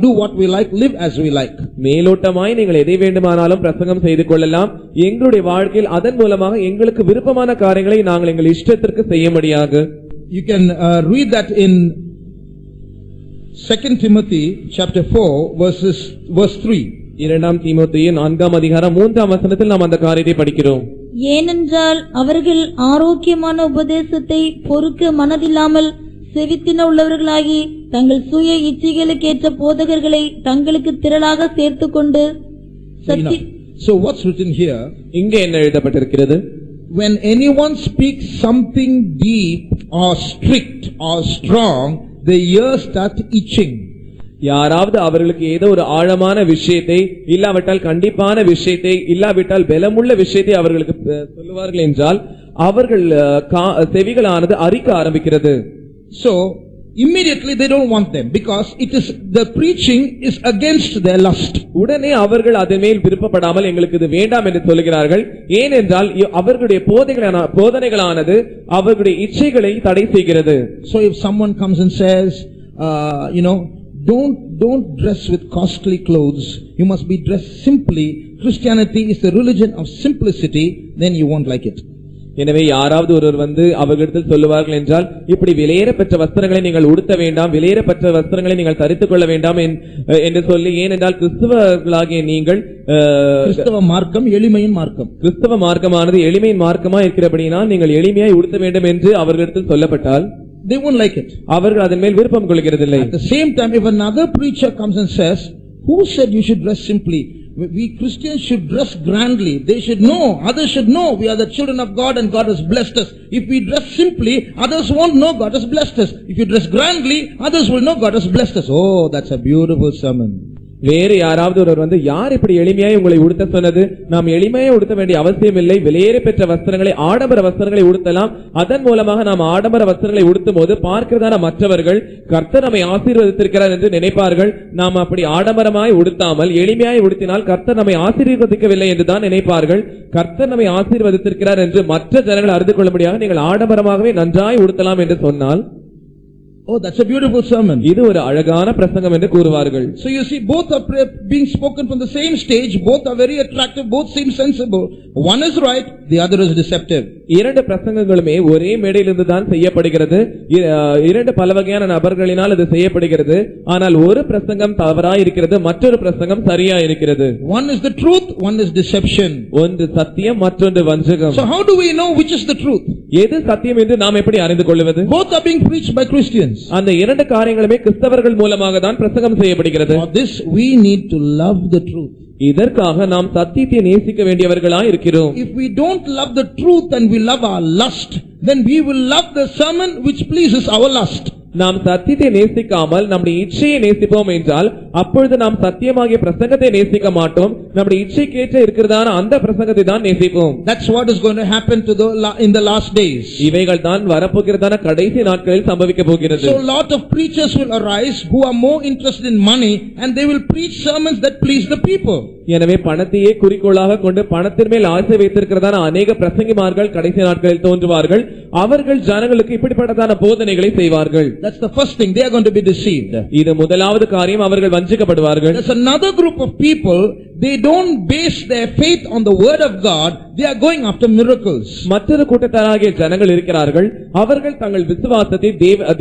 [SPEAKER 1] do what we like, live as we like.
[SPEAKER 2] மேலோட்டமாய் நீங்கள் எதை வேண்டுமானாலும் பிரசங்கம் செய்து கொள்ளலாம், எங்களுடைய வாழ்க்கையில் அதன் மூலமாக எங்களுக்கு விருப்பமான காரியங்களை நாங்கள் எங்கள் இஷ்டத்திற்கு செய்ய முடியாது.
[SPEAKER 1] You can read that in 2 Timothy chapter 4 verse 3.
[SPEAKER 2] 2 தீமோத்தேயு 4ஆம் அதிகாரம் 3ஆம் வசனத்தில் நாம் அந்த காரியத்தை படிக்கிறோம்.
[SPEAKER 3] ஏனென்றால் அவர்கள் ஆரோக்கியமான உபதேசத்தை பொறுக்க மனதில்லாமல் செவித்தின உள்ளவர்களாகி தங்கள் சுய இச்சைகளுக்கேற்ற போதகர்களை தங்களுக்கு திரளாக சேர்த்துக்கொண்டு
[SPEAKER 1] So what's written here?
[SPEAKER 2] இங்கே என்ன எழுதப்பட்டிருக்கிறது?
[SPEAKER 1] When anyone speaks something deep or strict or strong, the ears start itching.
[SPEAKER 2] யாராவது அவர்களுக்கு ஏதோ ஒரு ஆழமான விஷயத்தை, இல்லாவிட்டால் கண்டிப்பான விஷயத்தை, இல்லாவிட்டால் பலமுள்ள விஷயத்தை அவர்களுக்கு சொல்லுவார்கள் என்றால் அவர்கள் செவிகளானது அரிக்க ஆரம்பிக்கிறது.
[SPEAKER 1] So immediately they don't want them, because it is the preaching is against their lust.
[SPEAKER 2] உடனே அவர்கள் அதன் மேல் விருப்பப்படாமல் எங்களுக்கு இது வேண்டாம் என்று சொல்கிறார்கள். ஏனென்றால் அவர்களுடைய போதனைகளானது அவர்களுடைய இச்சைகளை தடை செய்கிறது.
[SPEAKER 1] So if someone comes and says, don't dress with costly clothes, you must be dressed simply, Christianity is the religion of simplicity, then you won't like it.
[SPEAKER 2] எனவே யாராவது ஒருவர் வந்து அவர்களிடத்தில் சொல்லுவார்கள் என்றால், இப்படி விலையேறப்பெற்ற வஸ்திரங்களை நீங்கள் உடுத்த வேண்டாம், விலையேறப்பெற்ற வஸ்திரங்களை நீங்கள் தரித்துக் கொள்ள வேண்டாம் என்று சொல்லி, ஏனென்றால் கிறிஸ்தவர்களாகிய நீங்கள்
[SPEAKER 1] கிறிஸ்தவ மார்க்கம் எளிமையின் மார்க்கம்,
[SPEAKER 2] கிறிஸ்தவ மார்க்கமானது எளிமையின் மார்க்கமா இருக்கிறபடினால் நீங்கள் எளிமையாய் உடுத்த வேண்டும் என்று அவர்களிடத்தில் சொல்லப்பட்டால்
[SPEAKER 1] they won't like it.
[SPEAKER 2] அவர்கள் அதன் மேல் விருப்பம் கொள்கிறதில்லை.
[SPEAKER 1] At the same time, if another preacher comes and says, who said you should dress simply? We Christians should dress grandly. They should know, others should know we are the children of God and God has blessed us. If we dress simply, others won't know God has blessed us. If you dress grandly, others will know God has blessed us. Oh, that's a beautiful sermon.
[SPEAKER 2] வேறு யாராவது ஒருவர் வந்து, யார் இப்படி எளிமையாய் உங்களை உடுத்த சொன்னது? நாம் எளிமையாய் உடுத்த வேண்டிய அவசியம் இல்லை, விலையேற பெற்ற வஸ்திரங்களை, ஆடம்பர வஸ்திரங்களை உடுத்தலாம். அதன் மூலமாக நாம் ஆடம்பர வஸ்திரங்களை உடுத்தும் போது பார்க்கிறதான மற்றவர்கள் கர்த்தர் நம்மை ஆசீர்வதித்திருக்கிறார் என்று நினைப்பார்கள். நாம் அப்படி ஆடம்பரமாய் உடுத்தாமல் எளிமையாய் உடுத்தினால் கர்த்தர் நம்மை ஆசீர்வதிக்கவில்லை என்றுதான் நினைப்பார்கள். கர்த்தர் நம்மை ஆசீர்வதித்திருக்கிறார் என்று மற்ற ஜனங்கள் அறிந்து கொள்ளும்படியாக நீங்கள் ஆடம்பரமாகவே நன்றாய் உடுத்தலாம் என்று சொன்னால்,
[SPEAKER 1] Oh, that's a beautiful sermon.
[SPEAKER 2] இது ஒரு அழகான பிரசங்கம் என்று கூறுவார்கள்.
[SPEAKER 1] So you see, both are being spoken from the same stage, both are very attractive, both seem sensible. One is right, the other is deceptive.
[SPEAKER 2] இரண்டு பிரசங்கங்களுமே ஒரே மேடையிலிருந்து தான் செய்யப்படுகிறது. இரண்டு பல வகையான நபர்களினால் இது செய்யப்படுகிறது. ஆனால் ஒரு பிரசங்கம் தவறாய் இருக்கிறது, மற்றொரு பிரசங்கம் சரியா இருக்கிறது.
[SPEAKER 1] One is the truth, one is deception.
[SPEAKER 2] ஒன்று சத்தியம், மற்றொன்று வஞ்சகம்.
[SPEAKER 1] So how do we know which is the truth?
[SPEAKER 2] எது சத்தியம் என்று நாம் எப்படி அறிந்து கொள்வது?
[SPEAKER 1] Both are being preached by Christians.
[SPEAKER 2] அந்த இரண்டு காரியங்களுமே கிறிஸ்தவர்கள் மூலமாக தான் பிரசங்கம் செய்யப்படுகிறது.
[SPEAKER 1] For this we need to love the truth.
[SPEAKER 2] இதற்காக நாம் சத்தியத்தை நேசிக்க வேண்டியவர்களாய் இருக்கிறோம்.
[SPEAKER 1] If we don't love the truth and we love our lust, then we will love the sermon which pleases our lust.
[SPEAKER 2] நாம் சத்தியத்தை நேசிக்காமல் நம்முடைய இச்சையை நேசிப்போம் என்றால் அப்பொழுது நாம் சத்தியமாகிய பிரசங்கத்தை நேசிக்க மாட்டோம். நம்முடைய இச்சைக்கேற்ற இருக்கிறதான அந்த பிரசங்கத்தை தான் நேசிப்போம்.
[SPEAKER 1] That's what is going to happen in the last days.
[SPEAKER 2] இவைகள் தான் வரப்போகிறதான கடைசி நாட்களில் சம்பவிக்க போகிறது.
[SPEAKER 1] So a lot of preachers will arise who are more interested in money and they will preach sermons that please the people.
[SPEAKER 2] எனவே பணத்தையே குறிக்கோளாக கொண்டு பணத்தின் மேல் ஆசை வைத்திருக்கிறதான அநேக பிரசங்கிமார்கள் கடைசி நாட்களில் தோன்றுவார்கள். அவர்கள் ஜனங்களுக்கு இப்படிப்பட்டதான போதனைகளை செய்வார்கள்.
[SPEAKER 1] That's the first thing, they are going to be deceived.
[SPEAKER 2] இது முதலாவது காரியம், அவர்கள் வஞ்சிக்கப்படுவார்கள்.
[SPEAKER 1] There's another group of people, they don't base their faith on the word of God, they are going after miracles.
[SPEAKER 2] மற்றொரு கூட்டத்தாராகிய ஜனங்கள் இருக்கிறார்கள். அவர்கள் தங்கள் விசுவாசத்தை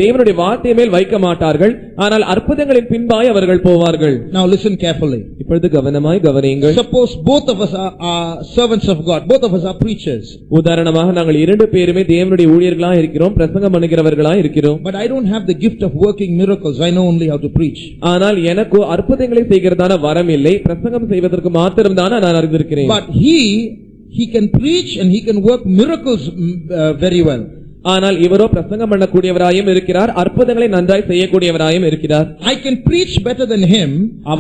[SPEAKER 2] தேவனுடைய வார்த்தை மேல் வைக்க மாட்டார்கள். ஆனால் அற்புதங்களின் பின்பாய் அவர்கள் போவார்கள்.
[SPEAKER 1] Now listen carefully.
[SPEAKER 2] இப்பொழுது கவனமாய் கவனியுங்கள்.
[SPEAKER 1] Suppose both of us are servants of God, both of us are preachers.
[SPEAKER 2] உதாரணமாக நாங்கள் இரண்டு பேருமே தேவனுடைய ஊழியர்களாய் இருக்கிறோம், பிரசங்கம் பண்ணுகிறவர்களாய் இருக்கிறோம்.
[SPEAKER 1] But I don't have the gift of working miracles, I know only how to preach.
[SPEAKER 2] ஆனால் எனக்கு அற்புதங்களை செய்கிறதான வரம் இல்லை, பிரசங்கம் செய்வதற்கு மாத்திரம் தான் நான் அறிந்திருக்கிறேன்.
[SPEAKER 1] But he can preach and he can work miracles very well.
[SPEAKER 2] ஆனால் இவரோ பிரசங்கம் பண்ணக்கூடியவராயும் இருக்கிறார், அற்புதங்களை நன்றாய் செய்யக்கூடியவராயும் இருக்கிறார்.
[SPEAKER 1] I can preach better than him,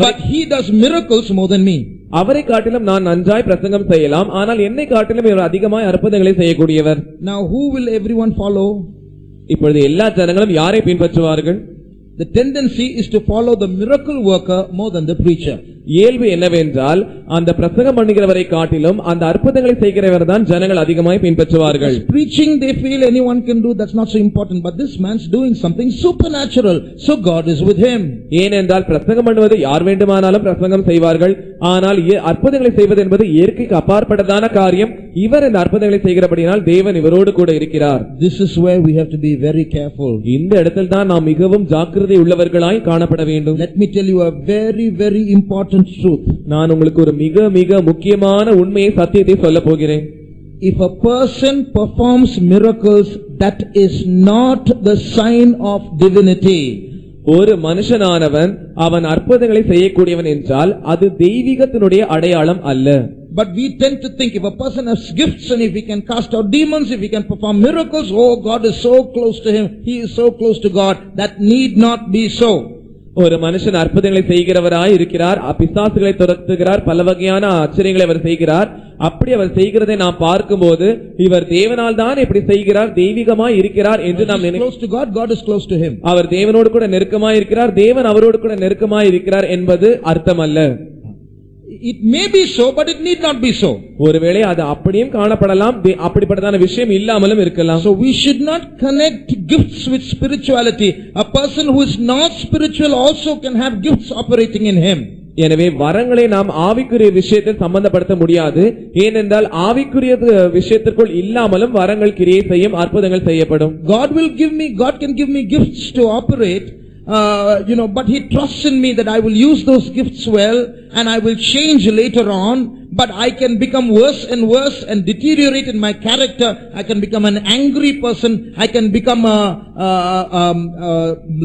[SPEAKER 1] but he does miracles more than me.
[SPEAKER 2] அவரை காட்டிலும் நான் நன்றாய் பிரசங்கம் செய்யலாம், ஆனால் என்னை காட்டிலும் இவர் அதிகமாய் அற்புதங்களை செய்யக்கூடியவர்.
[SPEAKER 1] Now who will everyone follow?
[SPEAKER 2] இப்பொழுது எல்லா ஜனங்களும் யாரை பின்பற்றுவார்கள்?
[SPEAKER 1] The tendency is to follow the miracle worker more than the preacher.
[SPEAKER 2] இயல்பு என்னவென்றால் அந்த பிரசங்கம் பண்ணுகிறவரை காட்டிலும் அந்த அற்புதங்களை செய்கிறவர் தான் ஜனங்கள் அதிகமாய் பின்பற்றுவார்கள்.
[SPEAKER 1] Preaching they feel anyone can do, that's not so important, but this man's doing something supernatural, so God is with him.
[SPEAKER 2] ஏனென்றால் பிரசங்கம் பண்ணுவது யார் வேண்டுமானாலும் பிரசங்கம் செய்வார்கள், ஆனால் அற்புதங்களை செய்வது என்பது இயற்கைக்கு அப்பாற்பட்டதான காரியம். இவர் இந்த அற்புதங்களை செய்கிறபடியால் தேவன் இவரோடு கூட இருக்கிறார்.
[SPEAKER 1] This is where we have to be very careful.
[SPEAKER 2] இந்த இடத்தில் தான் நாம் மிகவும் ஜாக்கிரதை உள்ளவர்களாய் காணப்பட வேண்டும்.
[SPEAKER 1] Let me tell you a very very important truth.
[SPEAKER 2] நான் உங்களுக்கு ஒரு மிக மிக முக்கியமான உண்மையை சத்தியத்தை சொல்ல போகிறேன்.
[SPEAKER 1] If a person performs miracles, that is not the sign of divinity.
[SPEAKER 2] ஒரு மனுஷனானவன் அவன் அற்புதங்களை செய்யக்கூடியவன் என்றால் அது தெய்வீகத்தினுடைய அடையாளம் அல்ல.
[SPEAKER 1] But we tend to think if a person has gifts and if he can cast out demons, if he can perform miracles, oh, God is so close to him, he is so close to God. That need not be so.
[SPEAKER 2] ஒரு மனுஷன் அற்புதங்களை செய்கிறவராய் இருக்கிறார், பிசாசுகளை துரத்துகிறார், பல வகையான ஆச்சரியங்களை அவர் செய்கிறார். அப்படி அவர் செய்கிறதை நாம் பார்க்கும்போது இவர் தேவனால் தான் இப்படி செய்கிறார், தெய்வீகமாய் இருக்கிறார் என்று நாம்
[SPEAKER 1] நினைக்கிறோம்.
[SPEAKER 2] அவர் தேவனோடு கூட நெருக்கமாய் இருக்கிறார், தேவன் அவரோடு கூட நெருக்கமாய் இருக்கிறார் என்பது அர்த்தம் அல்ல.
[SPEAKER 1] It may be so, but it need not be so.
[SPEAKER 2] ஒருவேளை அது அப்படியும் காணப்படலாம், அப்படிப்பட்டதான விஷயம் இல்லாமலும் இருக்கலாம்.
[SPEAKER 1] So we should not connect gifts with spirituality. A person who is not spiritual also can have gifts operating in him.
[SPEAKER 2] எனவே வரங்களை நாம் ஆவிக்குரிய விஷயத்தில் சம்பந்தப்படுத்த முடியாது. ஏனென்றால் ஆவிக்குரிய விஷயத்திற்குள் இல்லாமலும் வரங்கள் கிரியை செய்யும், அற்புதங்கள் செய்யப்படும்.
[SPEAKER 1] God can give me gifts to operate. But he trusts in me that I will use those gifts well and I will change later on, but I can become worse and worse and deteriorate in my character. I can become an angry person, I can become a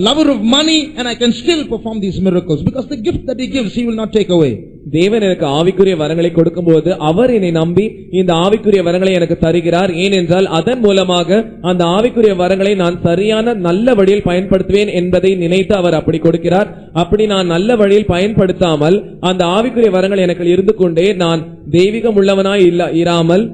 [SPEAKER 1] lover of money, and I can still perform these miracles because the gift that he gives he will not take away.
[SPEAKER 2] தேவன் எனக்கு ஆவிக்குரிய வரங்களை கொடுக்கும்போது அவர் என்னை நம்பி இந்த ஆவிக்குரிய வரங்களை எனக்கு தருகிறார். ஏனென்றால் அதன் மூலமாக அந்த ஆவிக்குரிய வரங்களை நான் சரியான நல்ல வழியில் பயன்படுத்துவேன் என்பதை நினைத்து அவர் அப்படி கொடுக்கிறார். அப்படி நான் நல்ல வழியில் பயன்படுத்தாமல் அந்த ஆவிக்குரிய வரங்கள் எனக்கு இருந்து கொண்டே நான் தெய்வீகம் உள்ளவனாய் இராமல்,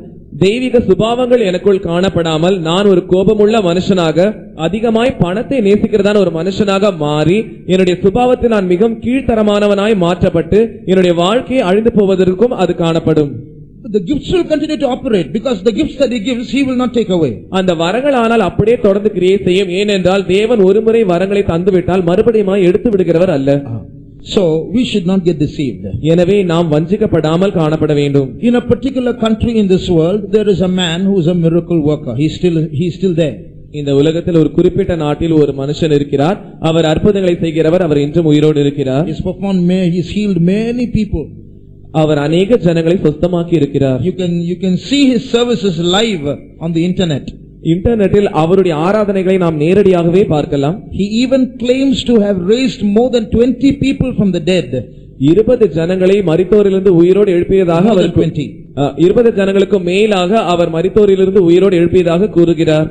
[SPEAKER 2] தெய்வீக சுபாவங்கள் எனக்குள் காணப்படாமல் நான் ஒரு கோபமுள்ள மனுஷனாக, அதிகமாய் பணத்தை நேசிக்கிறதான ஒரு மனுஷனாக மாறி என்னுடைய சுபாவத்தை நான் மிகவும் கீழ்த்தரமானவனாய் மாற்றப்பட்டு என்னுடைய வாழ்க்கையை அழிந்து போவதற்கும் அது காணப்படும்.
[SPEAKER 1] the gifts will continue to operate because the gifts that he gives, he will not take away.
[SPEAKER 2] அந்த வரங்கள் ஆனால் அப்படியே தொடர்ந்து கிரியை செய்யும். ஏனென்றால் தேவன் ஒருமுறை வரங்களை தந்துவிட்டால் மறுபடியும் எடுத்து விடுகிறவர் அல்ல.
[SPEAKER 1] So we should not get deceived.
[SPEAKER 2] எனவே நாம் வஞ்சிக்கப்படாமல் காணப்பட வேண்டும்.
[SPEAKER 1] In a particular country in this world, there is a man who is a miracle worker. He is still there.
[SPEAKER 2] இந்த உலகத்தில் ஒரு குறிப்பிட்ட நாட்டில் ஒரு மனுஷன் இருக்கிறார். அவர் அற்புதங்களை செய்கிறவர். அவர் இன்றும் உயிரோடு இருக்கிறார்.
[SPEAKER 1] He's healed many people.
[SPEAKER 2] அவர் अनेक ஜனங்களை சுத்தமாக்கி இருக்கிறார்.
[SPEAKER 1] You can see his services live on the internet.
[SPEAKER 2] இன்டர்நெட்டில் அவருடைய ஆராதனைகளை நாம் நேரடியாகவே பார்க்கலாம்.
[SPEAKER 1] He even claims to have raised more than 20 people from the dead.
[SPEAKER 2] 20 ஜனங்களை மரித்தோரிலிருந்து உயிரோடு எழுப்பியதாக அவர் 20 ஜனங்களுக்கு மேலாக அவர் மரித்தோரிலிருந்து உயிரோடு எழுப்பியதாக கூறுகிறார்.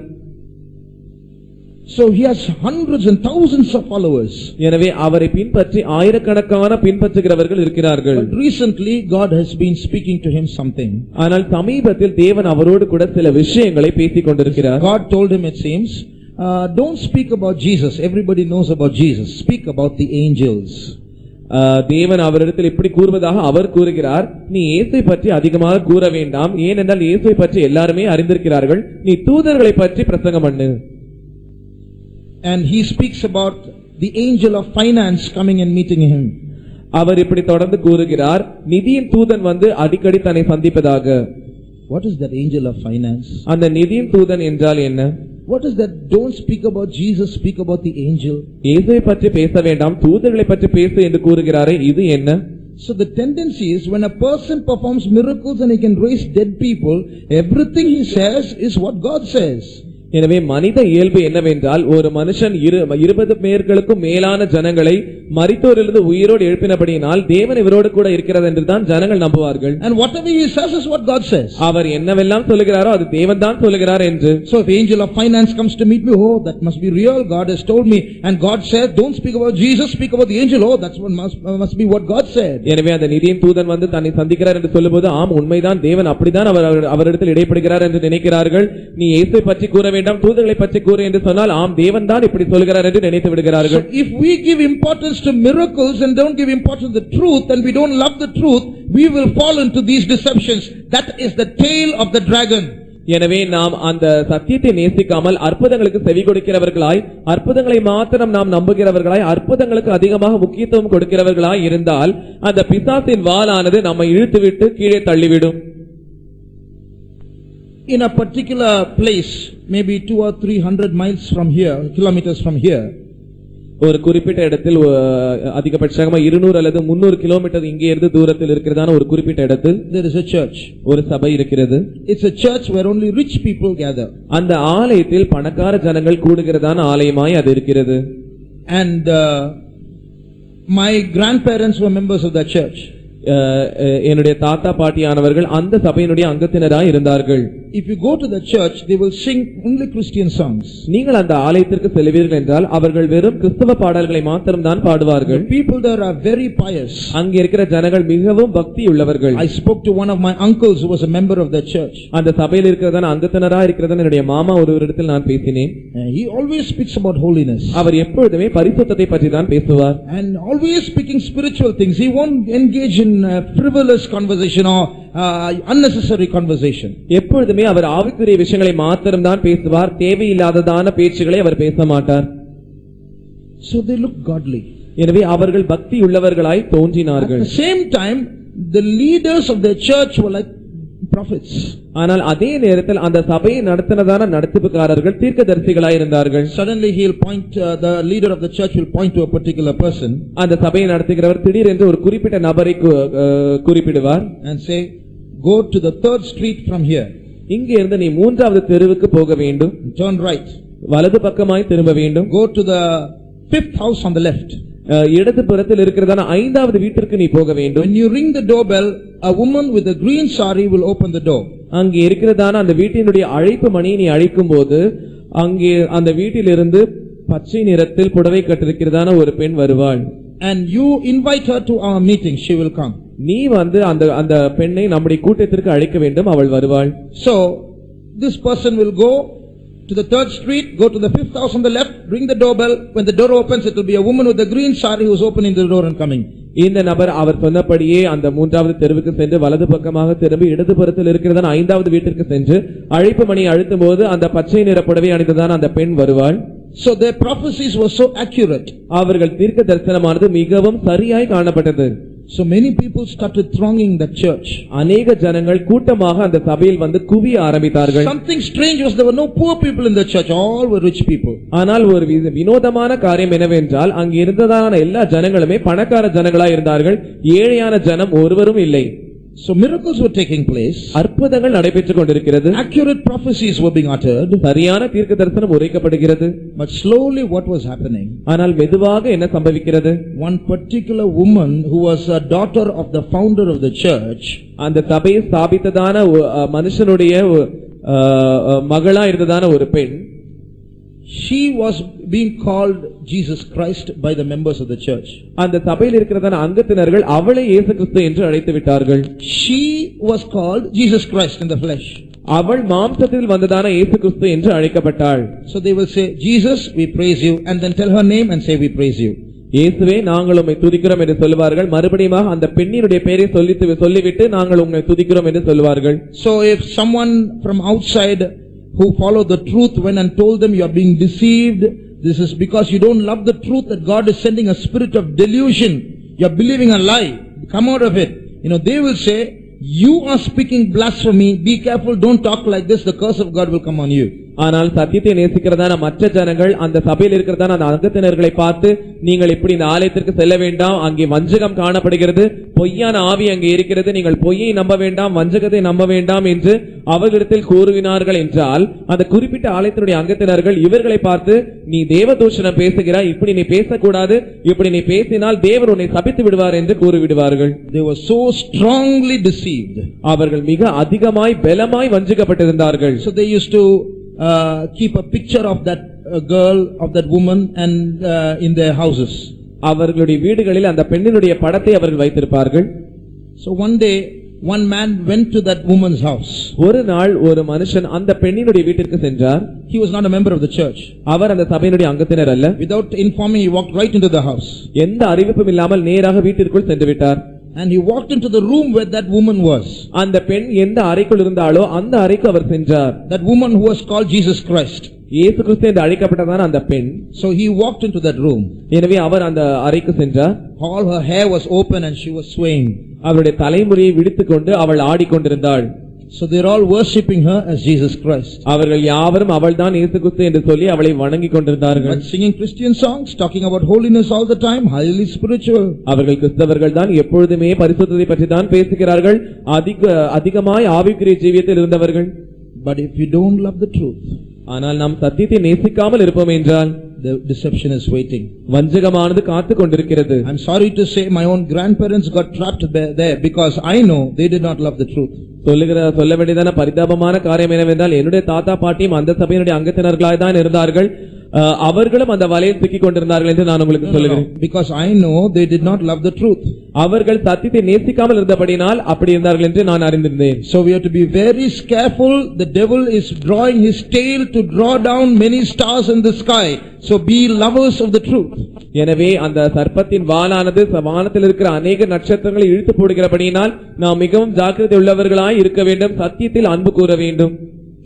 [SPEAKER 1] So he has hundreds and thousands of followers.
[SPEAKER 2] எனவே அவரை பின்பற்றி ஆயிரக்கணக்கான பின்பற்றுகிறவர்கள் இருக்கிறார்கள்.
[SPEAKER 1] But recently God has been speaking to him something.
[SPEAKER 2] ஆனால் சமீபத்தில் தேவன் அவரோடு கூட சில விஷயங்களை பேசிக் கொண்டிருக்கிறார்.
[SPEAKER 1] God told him, it seems, don't speak about Jesus. Everybody knows about Jesus. Speak about the angels.
[SPEAKER 2] தேவன் அவரிடத்தில் இப்படி கூறுவதாக அவர் கூறுகிறார், நீ இயேசுவை பற்றி அதிகமாக கூற வேண்டாம், ஏனென்றால் இயேசுவை பற்றி எல்லாருமே அறிந்திருக்கிறார்கள், நீ தூதர்களை பற்றி பிரசங்கம் பண்ணு.
[SPEAKER 1] And he speaks about the angel of finance coming and meeting him.
[SPEAKER 2] அவர் இப்படி தொடர்ந்து கூறுகிறார், நிதியின் தூதன் வந்து அடிக்கடி தன்னை சந்திப்பதாக.
[SPEAKER 1] What is that angel of finance?
[SPEAKER 2] அந்த நிதியின் தூதன் என்றால் என்ன?
[SPEAKER 1] What is that? Don't speak about Jesus, speak about the angel.
[SPEAKER 2] இயேசுவை பற்றி பேச வேண்டாம், தூதர்களை பற்றி பேசு என்று கூறுகிறாரே, இது என்ன?
[SPEAKER 1] So the tendency is, when a person performs miracles and he can raise dead people, everything he says is what God says.
[SPEAKER 2] எனவே மனித இயல்பு என்னவென்றால், ஒரு மனுஷன் 20 பேர்களுக்கும் மேலான ஜனங்களை மரித்தோரிலிருந்து உயிரோடு எழுப்பினபடியினால் தேவன் இவரோடு கூட இருக்கிறது என்று தான் ஜனங்கள் நம்புவார்கள்.
[SPEAKER 1] And whatever he says is what God says.
[SPEAKER 2] அவர் என்னவெல்லாம் சொல்லுகிறாரோ அது தேவன் தான் சொல்லுகிறார் என்று.
[SPEAKER 1] So if the angel of finance comes to meet me, oh, that must be real, God has told me. And God says, don't speak about Jesus, speak about the angel. Oh, that's what must be what God said.
[SPEAKER 2] எனவே அந்த நிதியின் தூதன் வந்து தன்னை சந்திக்கிறார் என்று சொல்லும்போது, ஆம் உண்மைதான், தேவன் அப்படிதான் அவரிடத்தில் இடைப்படுகிறார் என்று நினைக்கிறார்கள். நீ இயேசுவை பற்றி கூற வேண்டாம், தூதர்களை பற்றி கூறு என்று சொன்னால், ஆம் தேவன் தான் இப்படி சொல்கிறார் என்று நினைத்து விடுகிறார்கள்.
[SPEAKER 1] So if we give importance to miracles and don't give importance to the truth, and we don't love the truth, we will fall into these deceptions. That is the tail of the dragon.
[SPEAKER 2] எனவே நாம் அந்த சத்தியத்தை நேசிக்காமல் அற்புதங்களுக்கு செவி கொடுக்கிறவர்களாய், அற்புதங்களை மாத்திரம் நாம் நம்புகிறவர்களாய், அற்புதங்களுக்கு அதிகமாக முக்கியத்துவம் கொடுக்கிறவர்களாய் இருந்தால் அந்த பிசாசின் வாளானது நம்மை இழுத்துவிட்டு கீழே தள்ளிவிடும்.
[SPEAKER 1] In a particular place, maybe 200 or 300 miles from here, kilometers from here,
[SPEAKER 2] ஒரு குறிப்பிட்ட இடத்தில் அதிகபட்சமாக 200 அல்லது 300 கிலோமீட்டர் இங்கே இருந்து தூரத்தில் இருக்கிறதான ஒரு குறிப்பிட்ட இடத்தில்
[SPEAKER 1] there is a church.
[SPEAKER 2] ஒரு சபை இருக்கிறது.
[SPEAKER 1] It's a church where only rich people gather.
[SPEAKER 2] அந்த ஆலயத்தில் பணக்கார ஜனங்கள் கூடுகிறதான ஆலயமாய் அது இருக்கிறது.
[SPEAKER 1] And my grandparents were members of that church.
[SPEAKER 2] என்னுடைய தாத்தா பாட்டியானவர்கள் அந்த சபையினுடைய அங்கத்தினராய் இருந்தார்கள்.
[SPEAKER 1] If you go to the church, they will sing only Christian songs.
[SPEAKER 2] நீங்கள் அந்த ஆலயத்திற்கு செல்வீர்கள் என்றால் அவர்கள் வெறும் கிறிஸ்தவ பாடல்களை மாத்திரம் தான் பாடுவார்கள்.
[SPEAKER 1] People there are very pious.
[SPEAKER 2] அங்கே இருக்கிற ஜனங்கள் மிகவும் பக்தி உள்ளவர்கள்.
[SPEAKER 1] I spoke to one of my uncles who was a member of that church.
[SPEAKER 2] அந்த சபையில் இருக்கிறதான அங்கத்தினராய் இருக்கிறதான என்னுடைய மாமா ஒருவரிடத்தில் நான் பேசினேன்.
[SPEAKER 1] He always speaks about holiness.
[SPEAKER 2] அவர் எப்பொழுதுமே பரிசுத்தத்தை பற்றி தான் பேசுவார்.
[SPEAKER 1] And always speaking spiritual things. He won't engage in frivolous conversation or unnecessary conversation.
[SPEAKER 2] எப்பொழுதுமே அவர் ஆவிக்குரிய விஷயங்களை மாத்திரம் தான் பேசுவார், தேவையில்லாததான பேச்சுகளை அவர் பேச மாட்டார்.
[SPEAKER 1] So they look godly.
[SPEAKER 2] எனவே அவர்கள் பக்தி உள்ளவர்களாய் தோன்றினார்கள்.
[SPEAKER 1] At the same time, the leaders of the church were like prophets.
[SPEAKER 2] ஆனால் அதே நேரத்தில் அந்த சபையை நடத்தினதான நடத்திப்புக்காரர்கள் தீர்க்கதரிசிகளாய் இருந்தார்கள்.
[SPEAKER 1] Suddenly he'll point, the leader of the church will point to a particular person.
[SPEAKER 2] அந்த சபையை நடத்துகிறவர் திடீரென்று ஒரு குறிப்பிட்ட நபரை குறிப்பிடுவார்.
[SPEAKER 1] And say, go to the 3rd street from here.
[SPEAKER 2] இங்கே இருந்து நீ 3வது தெருவுக்கு போக வேண்டும்.
[SPEAKER 1] Turn right.
[SPEAKER 2] வலது பக்கமாய் திரும்ப வேண்டும்.
[SPEAKER 1] Go to the 5th house on the left.
[SPEAKER 2] இடது புறத்தில் இருக்கிறதான 5வது வீட்டிற்கு நீ போக வேண்டும்.
[SPEAKER 1] When you ring the doorbell, a woman with a green sari will open the door.
[SPEAKER 2] அங்கே இருக்கிறதான அந்த வீட்டினுடைய அழைப்பு மணியை நீ அழைக்கும் போது அங்கே அந்த வீட்டிலிருந்து பச்சை நிறத்தில் புடவை கட்டிருக்கிறதான ஒரு பெண் வருவாள்.
[SPEAKER 1] And you invite her to our meeting, she will come.
[SPEAKER 2] நீ வந்து அந்த பெண்ணை நம்முடைய கூட்டத்திற்கு அழைக்க வேண்டும், அவள் வருவாள்.
[SPEAKER 1] So this person will go to the 3rd street, go to the 5th house on the left, ring the doorbell. When the door opens, it will be a woman with a green sari who is opening the door and coming.
[SPEAKER 2] இந்த நபர் அவர் சொன்னபடியே அந்த மூன்றாவது தெருவுக்கு சென்று வலது பக்கமாக திரும்பி இடதுபுறத்தில் இருக்கிறதான ஐந்தாவது வீட்டிற்கு சென்று அழைப்பு மணி அழுத்தும் போது அந்த பச்சை நிற புடவை அணிந்ததான அந்த பெண் வருவாள்.
[SPEAKER 1] So their prophecies were so accurate.
[SPEAKER 2] அவர்கள் தீர்க்க தரிசனமானது மிகவும் சரியாய் காணப்பட்டது.
[SPEAKER 1] So many people started thronging the church.
[SPEAKER 2] அநேக ஜனங்கள் கூட்டமாக அந்த சபையில் வந்து குவிய ஆரம்பித்தார்கள்.
[SPEAKER 1] Something strange was there were no poor people in the church, all were rich people.
[SPEAKER 2] ஆனால் ஒரு வினோதமான காரியம் என்னவென்றால் அங்கு இருந்ததான எல்லா ஜனங்களுமே பணக்கார ஜனங்களாய் இருந்தார்கள். ஏழையான ஜனம் ஒருவரும் இல்லை.
[SPEAKER 1] So miracles were taking place.
[SPEAKER 2] அற்புதங்கள் நடைபெற்றுக் கொண்டிருக்கிறது.
[SPEAKER 1] Accurate prophecies were being uttered.
[SPEAKER 2] சரியான தீர்க்க தரிசனம் உரைக்கப்படுகிறது.
[SPEAKER 1] But slowly what was happening?
[SPEAKER 2] ஆனால் மெதுவாக என்ன சம்பவிக்கிறது?
[SPEAKER 1] One particular woman who was a daughter of the founder of the church,
[SPEAKER 2] அந்த சபையை ஸ்தாபித்ததான மனுஷனுடைய மகளா இருந்ததான ஒரு பெண்,
[SPEAKER 1] she was being called Jesus Christ by the members of the church.
[SPEAKER 2] அந்த சபையில் இருக்கிறதான அங்கத்தினர்கள் அவளை இயேசு கிறிஸ்து என்று அழைத்து விட்டார்கள்.
[SPEAKER 1] She was called Jesus Christ in the flesh.
[SPEAKER 2] அவள் மாம்சத்தில் வந்ததான இயேசு கிறிஸ்து என்று அழைக்கப்பட்டாள்.
[SPEAKER 1] So they will say, Jesus, we praise you, and then tell her name and say, we praise you.
[SPEAKER 2] இயேசுவே நாங்கள் உம்மை துதிக்கிறோம் என்று சொல்வார்கள். மறுபடியும் அந்த பெண்ணினுடைய பெயரை சொல்லிவிட்டு நாங்கள் உம்மை துதிக்கிறோம் என்று சொல்வார்கள்.
[SPEAKER 1] So if someone from outside who followed the truth went and told them you are being deceived, this is because you don't love the truth, that God is sending a spirit of delusion, you are believing a lie, come out of it. They will say, you are speaking blasphemy, be careful, don't talk like this, the curse of God will come on you.
[SPEAKER 2] ஆனால் சத்தியத்தை நேசிக்கிறதான மற்ற ஜனங்கள் அந்த சபையில் இருக்கிறதான அந்த அங்கத்தினர்களை பார்த்து, நீங்கள் இப்படி இந்த ஆலயத்திற்கு செல்ல வேண்டாம், அங்கே வஞ்சகம் காணப்படுகிறது, பொய்யான ஆவி அங்கே இருக்கிறது, நீங்கள் பொய்யை நம்ப வேண்டாம், வஞ்சகத்தை நம்ப வேண்டாம் என்று அவர்களிடத்தில் கூறுவினார்கள் என்றால், அந்த குறிப்பிட்ட ஆலயத்தினுடைய அங்கத்தினர்கள் இவர்களை பார்த்து, நீ தேவதூஷணம் பேசுகிறாய், இப்படி நீ பேசக்கூடாது, இப்படி நீ பேசினால் தேவன் உன்னை சபித்து விடுவார் என்று கூறிவிடுவார்கள்.
[SPEAKER 1] They were so strongly deceived.
[SPEAKER 2] அவர்கள் மிக அதிகமாய் பலமாய் வஞ்சிக்கப்பட்டிருந்தார்கள்.
[SPEAKER 1] So they used to keep a picture of that girl, of that woman, and in their houses.
[SPEAKER 2] அவர்களுடைய வீடுகளில் அந்த பெண்ணினுடைய படத்தை அவர்கள் வைத்திருப்பார்கள்.
[SPEAKER 1] So one day one man went to that woman's house.
[SPEAKER 2] ஒரு நாள் ஒரு மனுஷன் அந்த பெண்ணினுடைய வீட்டிற்கு சென்றார்.
[SPEAKER 1] He was not a member of the church.
[SPEAKER 2] அவர் அந்த சபையினுடைய அங்கத்தினர் அல்ல.
[SPEAKER 1] Without informing, he walked right into the house.
[SPEAKER 2] எந்த அறிவிப்பும் இல்லாமல் நேராக வீட்டிற்குள் சென்று விட்டார்.
[SPEAKER 1] And he walked into the room where that woman was.
[SPEAKER 2] அந்த பெண் எந்த அறைக்குள் இருந்தாலோ அந்த அறைக்கு அவர் சென்றார்.
[SPEAKER 1] That woman who was called Jesus Christ.
[SPEAKER 2] இயேசு கிறிஸ்து என்று அழைக்கப்பட்டதான அந்த பெண்.
[SPEAKER 1] So he walked into that room.
[SPEAKER 2] எனவே அவர் அந்த அறைக்கு சென்றார்.
[SPEAKER 1] All her hair was open and she was swaying.
[SPEAKER 2] அவருடைய தலைமுடியை விடுத்துக்கொண்டு அவள் ஆடிக்கொண்டிருந்தாள்.
[SPEAKER 1] So they are all worshipping her as Jesus Christ.
[SPEAKER 2] அவர்கள் யாவரும் அவள்தான் இயேசு கிறிஸ்து என்று சொல்லி அவளை வணங்கிக் கொண்டிருந்தார்கள்.
[SPEAKER 1] But singing Christian songs, talking about holiness all the time, highly spiritual.
[SPEAKER 2] அவர்கள் கிறிஸ்தவர்கள் தான் எப்பொழுதுமே பரிசுத்தத்தை பற்றி தான் பேசுகிறார்கள், அதிகமாய் ஆவிக்குரிய ஜீவியத்தில் இருந்தவர்கள்.
[SPEAKER 1] But if you don't love the truth,
[SPEAKER 2] ஆனால் நாம் சத்தியத்தை நேசிக்காமல் இருப்போம் என்றால்
[SPEAKER 1] the deception is waiting.
[SPEAKER 2] வஞ்சகமானது காத்துக் கொண்டிருக்கிறது.
[SPEAKER 1] I'm sorry to say my own grandparents got trapped there because I know they did not love the truth.
[SPEAKER 2] சொல்ல வேண்டியதான பரிதாபமான காரியம் என்னவென்றால் என்னுடைய தாத்தா பாட்டியும் அந்த சபையினுடைய அங்கத்தினர்களாய் தான் இருந்தார்கள். அவர்களும் அந்த வலையில் சிக்கிக் கொண்டிருந்தார்கள் என்று நான் உங்களுக்கு சொல்லுகிறேன்.
[SPEAKER 1] Because I know they did not love the truth.
[SPEAKER 2] அவர்கள் சத்தியத்தை நேசிக்காமல் இருந்தபடினால் அப்படி இருந்தார்கள் என்று நான் அறிந்திருந்தேன்.
[SPEAKER 1] So we have to be very careful. The devil is drawing his tail to draw down many stars in the sky. So be lovers of the truth.
[SPEAKER 2] எனவே அந்த சர்ப்பத்தின் வாளானது வானத்தில் இருக்கிற அநேக நட்சத்திரங்களை இழுத்து போடுகிறபடியினால் நாம் மிகவும் ஜாக்கிரதை உள்ளவர்களாய் இருக்க வேண்டும், சத்தியத்தில் அன்பு கூற வேண்டும்.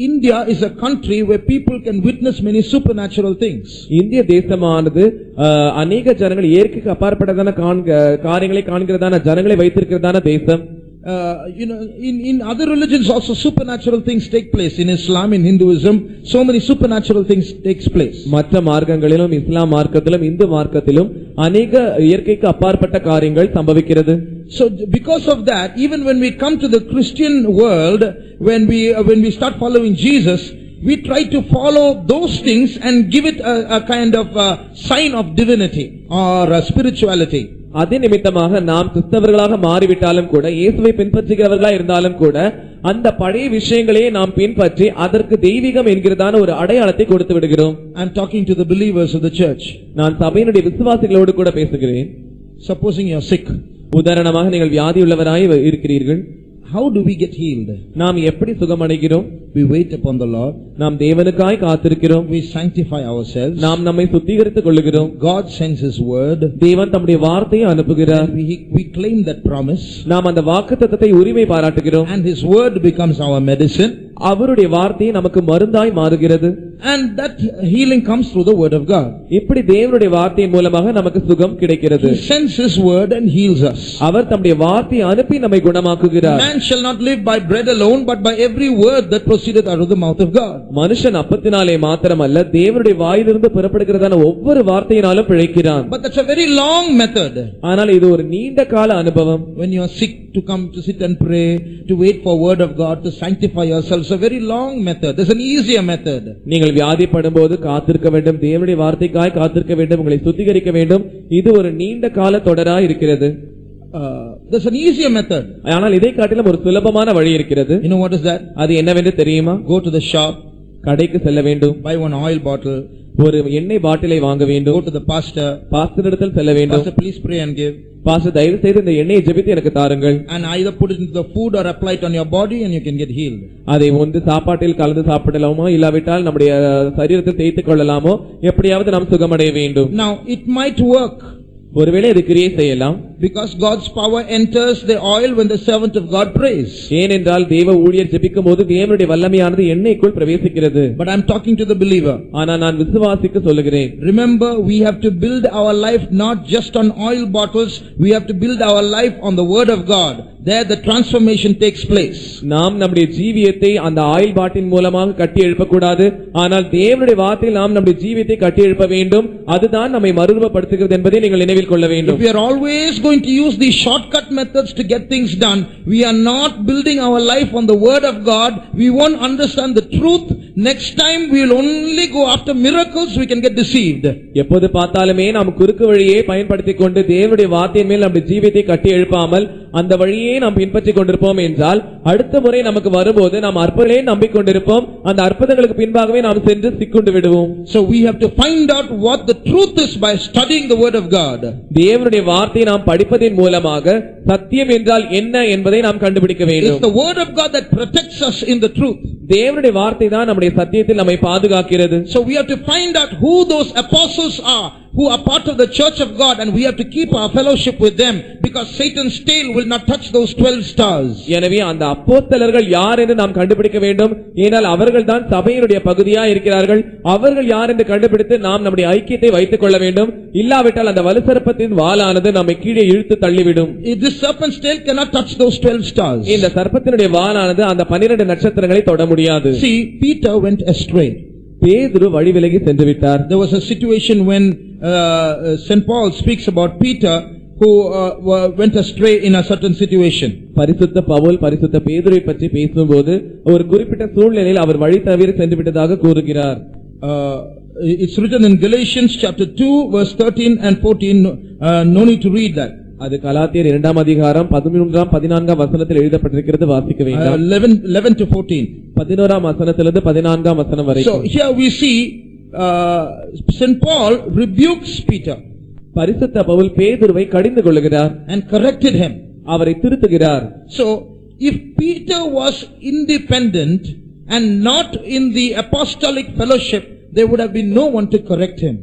[SPEAKER 1] India is a country where people can witness many supernatural things.
[SPEAKER 2] இந்திய தேசமானது அநேக ஜனங்கள் இயற்கைக்கு அப்பாற்பட்டதான காரியங்களை காண்கிறதான ஜனங்களை வைத்திருக்கிறதான தேசம்.
[SPEAKER 1] In other religions also supernatural things take place. In Islam, in Hinduism, so many supernatural things takes place.
[SPEAKER 2] மற்ற மார்க்கங்களிலும் இஸ்லாம் மார்க்கத்திலும் இந்து மார்க்கத்திலும் அநேக இயற்கைக்கு அப்பாற்பட்ட காரியங்கள் சம்பவிக்கிறது.
[SPEAKER 1] So because of that, even when we come to the Christian world, when we start following Jesus, we try to follow those things and give it a kind of a sign of divinity or spirituality.
[SPEAKER 2] அதே நிமித்தமாக நாம் கிறிஸ்தவர்களாக மாறிவிட்டாலும் கூட, இயேசுவை பின்பற்றுகிறவர்களா இருந்தாலும் கூட, அந்த பழைய விஷயங்களையே நாம் பின்பற்றி அதற்கு தெய்வீகம் என்கிறதான ஒரு அடையாளத்தை கொடுத்து விடுகிறோம்.
[SPEAKER 1] I am talking to the believers of the church.
[SPEAKER 2] நான் சபையினுடைய விசுவாசிகளோடு கூட பேசுகிறேன்.
[SPEAKER 1] Supposing you are sick,
[SPEAKER 2] உதாரணமாக நீங்கள் வியாதி உள்ளவராய் இருக்கிறீர்கள்.
[SPEAKER 1] how do we get healed?
[SPEAKER 2] நாம் எப்படி சுகமடைகிறோம்?
[SPEAKER 1] We wait upon the Lord.
[SPEAKER 2] நாம் தேவனுக்காய் காத்திருக்கிறோம்.
[SPEAKER 1] We sanctify ourselves.
[SPEAKER 2] நாம் நம்மை சுத்திகரித்துக் கொள்ளுகிறோம்.
[SPEAKER 1] God sends His word.
[SPEAKER 2] தேவன் தம்முடைய வார்த்தையை அனுப்புகிறார்.
[SPEAKER 1] We claim that promise.
[SPEAKER 2] நாம் அந்த வாக்குத்தத்தத்தை உரிமை பாராட்டுகிறோம்.
[SPEAKER 1] And His word becomes our medicine.
[SPEAKER 2] அவருடைய வார்த்தை நமக்கு மருந்தாய் மாறுகிறது.
[SPEAKER 1] And that healing comes through the word of God.
[SPEAKER 2] இப்படி தேவனுடைய வார்த்தையின் மூலமாக நமக்கு சுகம் கிடைக்கிறது.
[SPEAKER 1] He sends His word and heals us.
[SPEAKER 2] அவர் தம்முடைய வார்த்தையை அனுப்பி நம்மை குணமாக்குகிறார்.
[SPEAKER 1] Man shall not live by bread alone, but by every word that proceedeth out of the mouth of God.
[SPEAKER 2] மனுஷன் அப்பத்தினாலே மாத்திரமல்ல, தேவனுடைய வாயிலிருந்து புறப்படுகிறதான ஒவ்வொரு வார்த்தையினாலும் பிழைக்கிறான்.
[SPEAKER 1] But that's a very long method.
[SPEAKER 2] ஆனால் இது ஒரு நீண்ட கால அனுபவம்.
[SPEAKER 1] When you are sick, to come to sit and pray, to wait for word of God, to sanctify yourself, it's a very long method. There's an easier method.
[SPEAKER 2] நீங்கள் வியாதிப்படும்போது காத்திருக்க வேண்டும், தேவனுடைய வார்த்தைக்காய் காத்திருக்க வேண்டும், உங்களை சுத்திகரிக்க வேண்டும். இது ஒரு நீண்ட கால தொடராய் இருக்கிறது.
[SPEAKER 1] There's an easier method.
[SPEAKER 2] ஆனால் இதை காட்டிலும் ஒரு சுலபமான வழி இருக்கிறது.
[SPEAKER 1] You know what is that?
[SPEAKER 2] அது என்னவென்று தெரியுமா?
[SPEAKER 1] Go to the shop,
[SPEAKER 2] கடைக்கு செல்ல வேண்டும்,
[SPEAKER 1] buy one oil bottle,
[SPEAKER 2] ஒரு எண்ணெய் பாட்டிலை வாங்க வேண்டும்,
[SPEAKER 1] go to the pastor,
[SPEAKER 2] பாஸ்டரிடத்தில் செல்ல வேண்டும்.
[SPEAKER 1] pastor please pray and give.
[SPEAKER 2] Pastor தயவு செய்து இந்த எண்ணெயை ஜெபித்து எனக்கு தாருங்கள்.
[SPEAKER 1] And either put it into the food or apply it on your body and you can get healed.
[SPEAKER 2] அதை வந்து சாப்பாட்டில் கலந்து சாப்பிடலாமோ, இல்லாவிட்டால் நம்முடைய சரீரத்தை தேய்த்துக் கொள்ளலாமோ, எப்படியாவது நாம் சுகமடைய வேண்டும்.
[SPEAKER 1] Now it might work.
[SPEAKER 2] ஒருவேளை இது கிரியை செய்யலாம்.
[SPEAKER 1] Because God's power enters the oil when the servant of God prays.
[SPEAKER 2] ஏனென்றால் தேவ ஊழியர் ஜெபிக்கும்போது தேவனுடைய வல்லமையானது எண்ணெய்க்குள் பிரவேசிக்கிறது.
[SPEAKER 1] But I'm talking to the believer.
[SPEAKER 2] ஆனால் நான் விசுவாசிக்கு சொல்லுகிறேன்.
[SPEAKER 1] Remember, we have to build our life not just on oil bottles, we have to build our life on the word of God. There the transformation takes place.
[SPEAKER 2] நாம் நம்முடைய ஜீவியத்தை அந்த oil பாட்டில் மூலமாக கட்டி எழுப்பக்கூடாது. ஆனால் தேவனுடைய வார்த்தையில் நாம் நம்முடைய ஜீவியத்தை கட்டி எழுப்ப வேண்டும். அதுதான் நம்மை மறுரூபப்படுத்துகிறது என்பதை நீங்கள் நினைவில் கொள்ள வேண்டும்.
[SPEAKER 1] If we are always going to use these shortcut methods to get things done, we are not building our life on the word of God. We won't understand the truth. Next time we will only go after miracles, we can get deceived.
[SPEAKER 2] எப்போது பார்த்தாலுமே நாம் குறுக்கு வழியை பயன்படுத்திக் கொண்டு தேவனுடைய வார்த்தையின் மேல் நம்முடைய ஜீவியத்தை கட்டி எழுப்பாமல் அந்த வழியை நாம் பின்பற்றிக் கொண்டிருப்போம் என்றால் அடுத்த முறை நமக்கு வரும்போது நாம் அற்புதங்களை நம்பிக்கொண்டிருப்போம். அந்த அற்புதங்களுக்கு பின்பாகவே நாம் சென்று சிக்குண்டு விடுவோம்.
[SPEAKER 1] So we have to find out what the truth is by studying the word of God.
[SPEAKER 2] தேவனுடைய வார்த்தையை நாம் படிப்பதின் மூலமாக சத்தியம் என்றால் என்ன என்பதை நாம் கண்டுபிடிக்க வேண்டும்.
[SPEAKER 1] It's the word of God that protects us in the truth.
[SPEAKER 2] தேவனுடைய வார்த்தை தான் நம்முடைய சத்தியத்தில் நம்மை பாதுகாக்கிறது.
[SPEAKER 1] So we have to find out who those apostles are who are part of the church of God, and we have to keep our fellowship with them, because Satan's tail will not touch those 12 stars.
[SPEAKER 2] எனவே அந்த அப்போஸ்தலர்கள் யார் என்று நாம் கண்டுபிடிக்க வேண்டும். ஏனால் அவர்கள் தான் சபையினுடைய பகுதியாக இருக்கிறார்கள். அவர்கள் யார் என்று கண்டுபிடித்து நாம் நம்முடைய ஐக்கியத்தை வைத்துக் கொள்ள வேண்டும். இல்லாவிட்டால் அந்த வலுசர்ப்பத்தின் வாளானது நம்மை கீழே இழுத்து தள்ளிவிடும்.
[SPEAKER 1] This serpent's tail cannot touch those 12 stars.
[SPEAKER 2] இந்த சர்ப்பத்தினுடைய வாளானது அந்த 12 நட்சத்திரங்களை தொட முடியாது.
[SPEAKER 1] See, Peter went astray.
[SPEAKER 2] பேதுரு வழி விலகி சென்று விட்டார்.
[SPEAKER 1] There was a situation when St. Paul speaks about Peter who went astray in a certain situation.
[SPEAKER 2] பரிசுத்த பவுல் பரிசுத்த பேதுருவை பற்றி பேசும்போது ஒரு குறிப்பிட்ட சூழ்நிலையில் அவர் வழி தவறி சென்று விட்டதாக கூறுகிறார்.
[SPEAKER 1] It's written in Galatians chapter 2 verse 13 and 14. No need to read that.
[SPEAKER 2] அது கலாத்தியர் 2ஆம் அதிகாரம் 13ஆம் 14ஆம் வசனத்தில் எழுதப்பட்டிருக்கிறது, வாசிக்க வேண்டாம்.
[SPEAKER 1] 11 to 14.
[SPEAKER 2] 11ஆம் வசனத்திலிருந்து 14ஆம் வசனம் வரை.
[SPEAKER 1] So here we see St. Paul rebukes Peter.
[SPEAKER 2] பரிசுத்த பவுல் பேதுருவை கடிந்து கொள்ளுகிறார்
[SPEAKER 1] and corrected him.
[SPEAKER 2] அவரை திருத்துகிறார்.
[SPEAKER 1] So if Peter was independent and not in the apostolic fellowship, there would have been no one to correct him.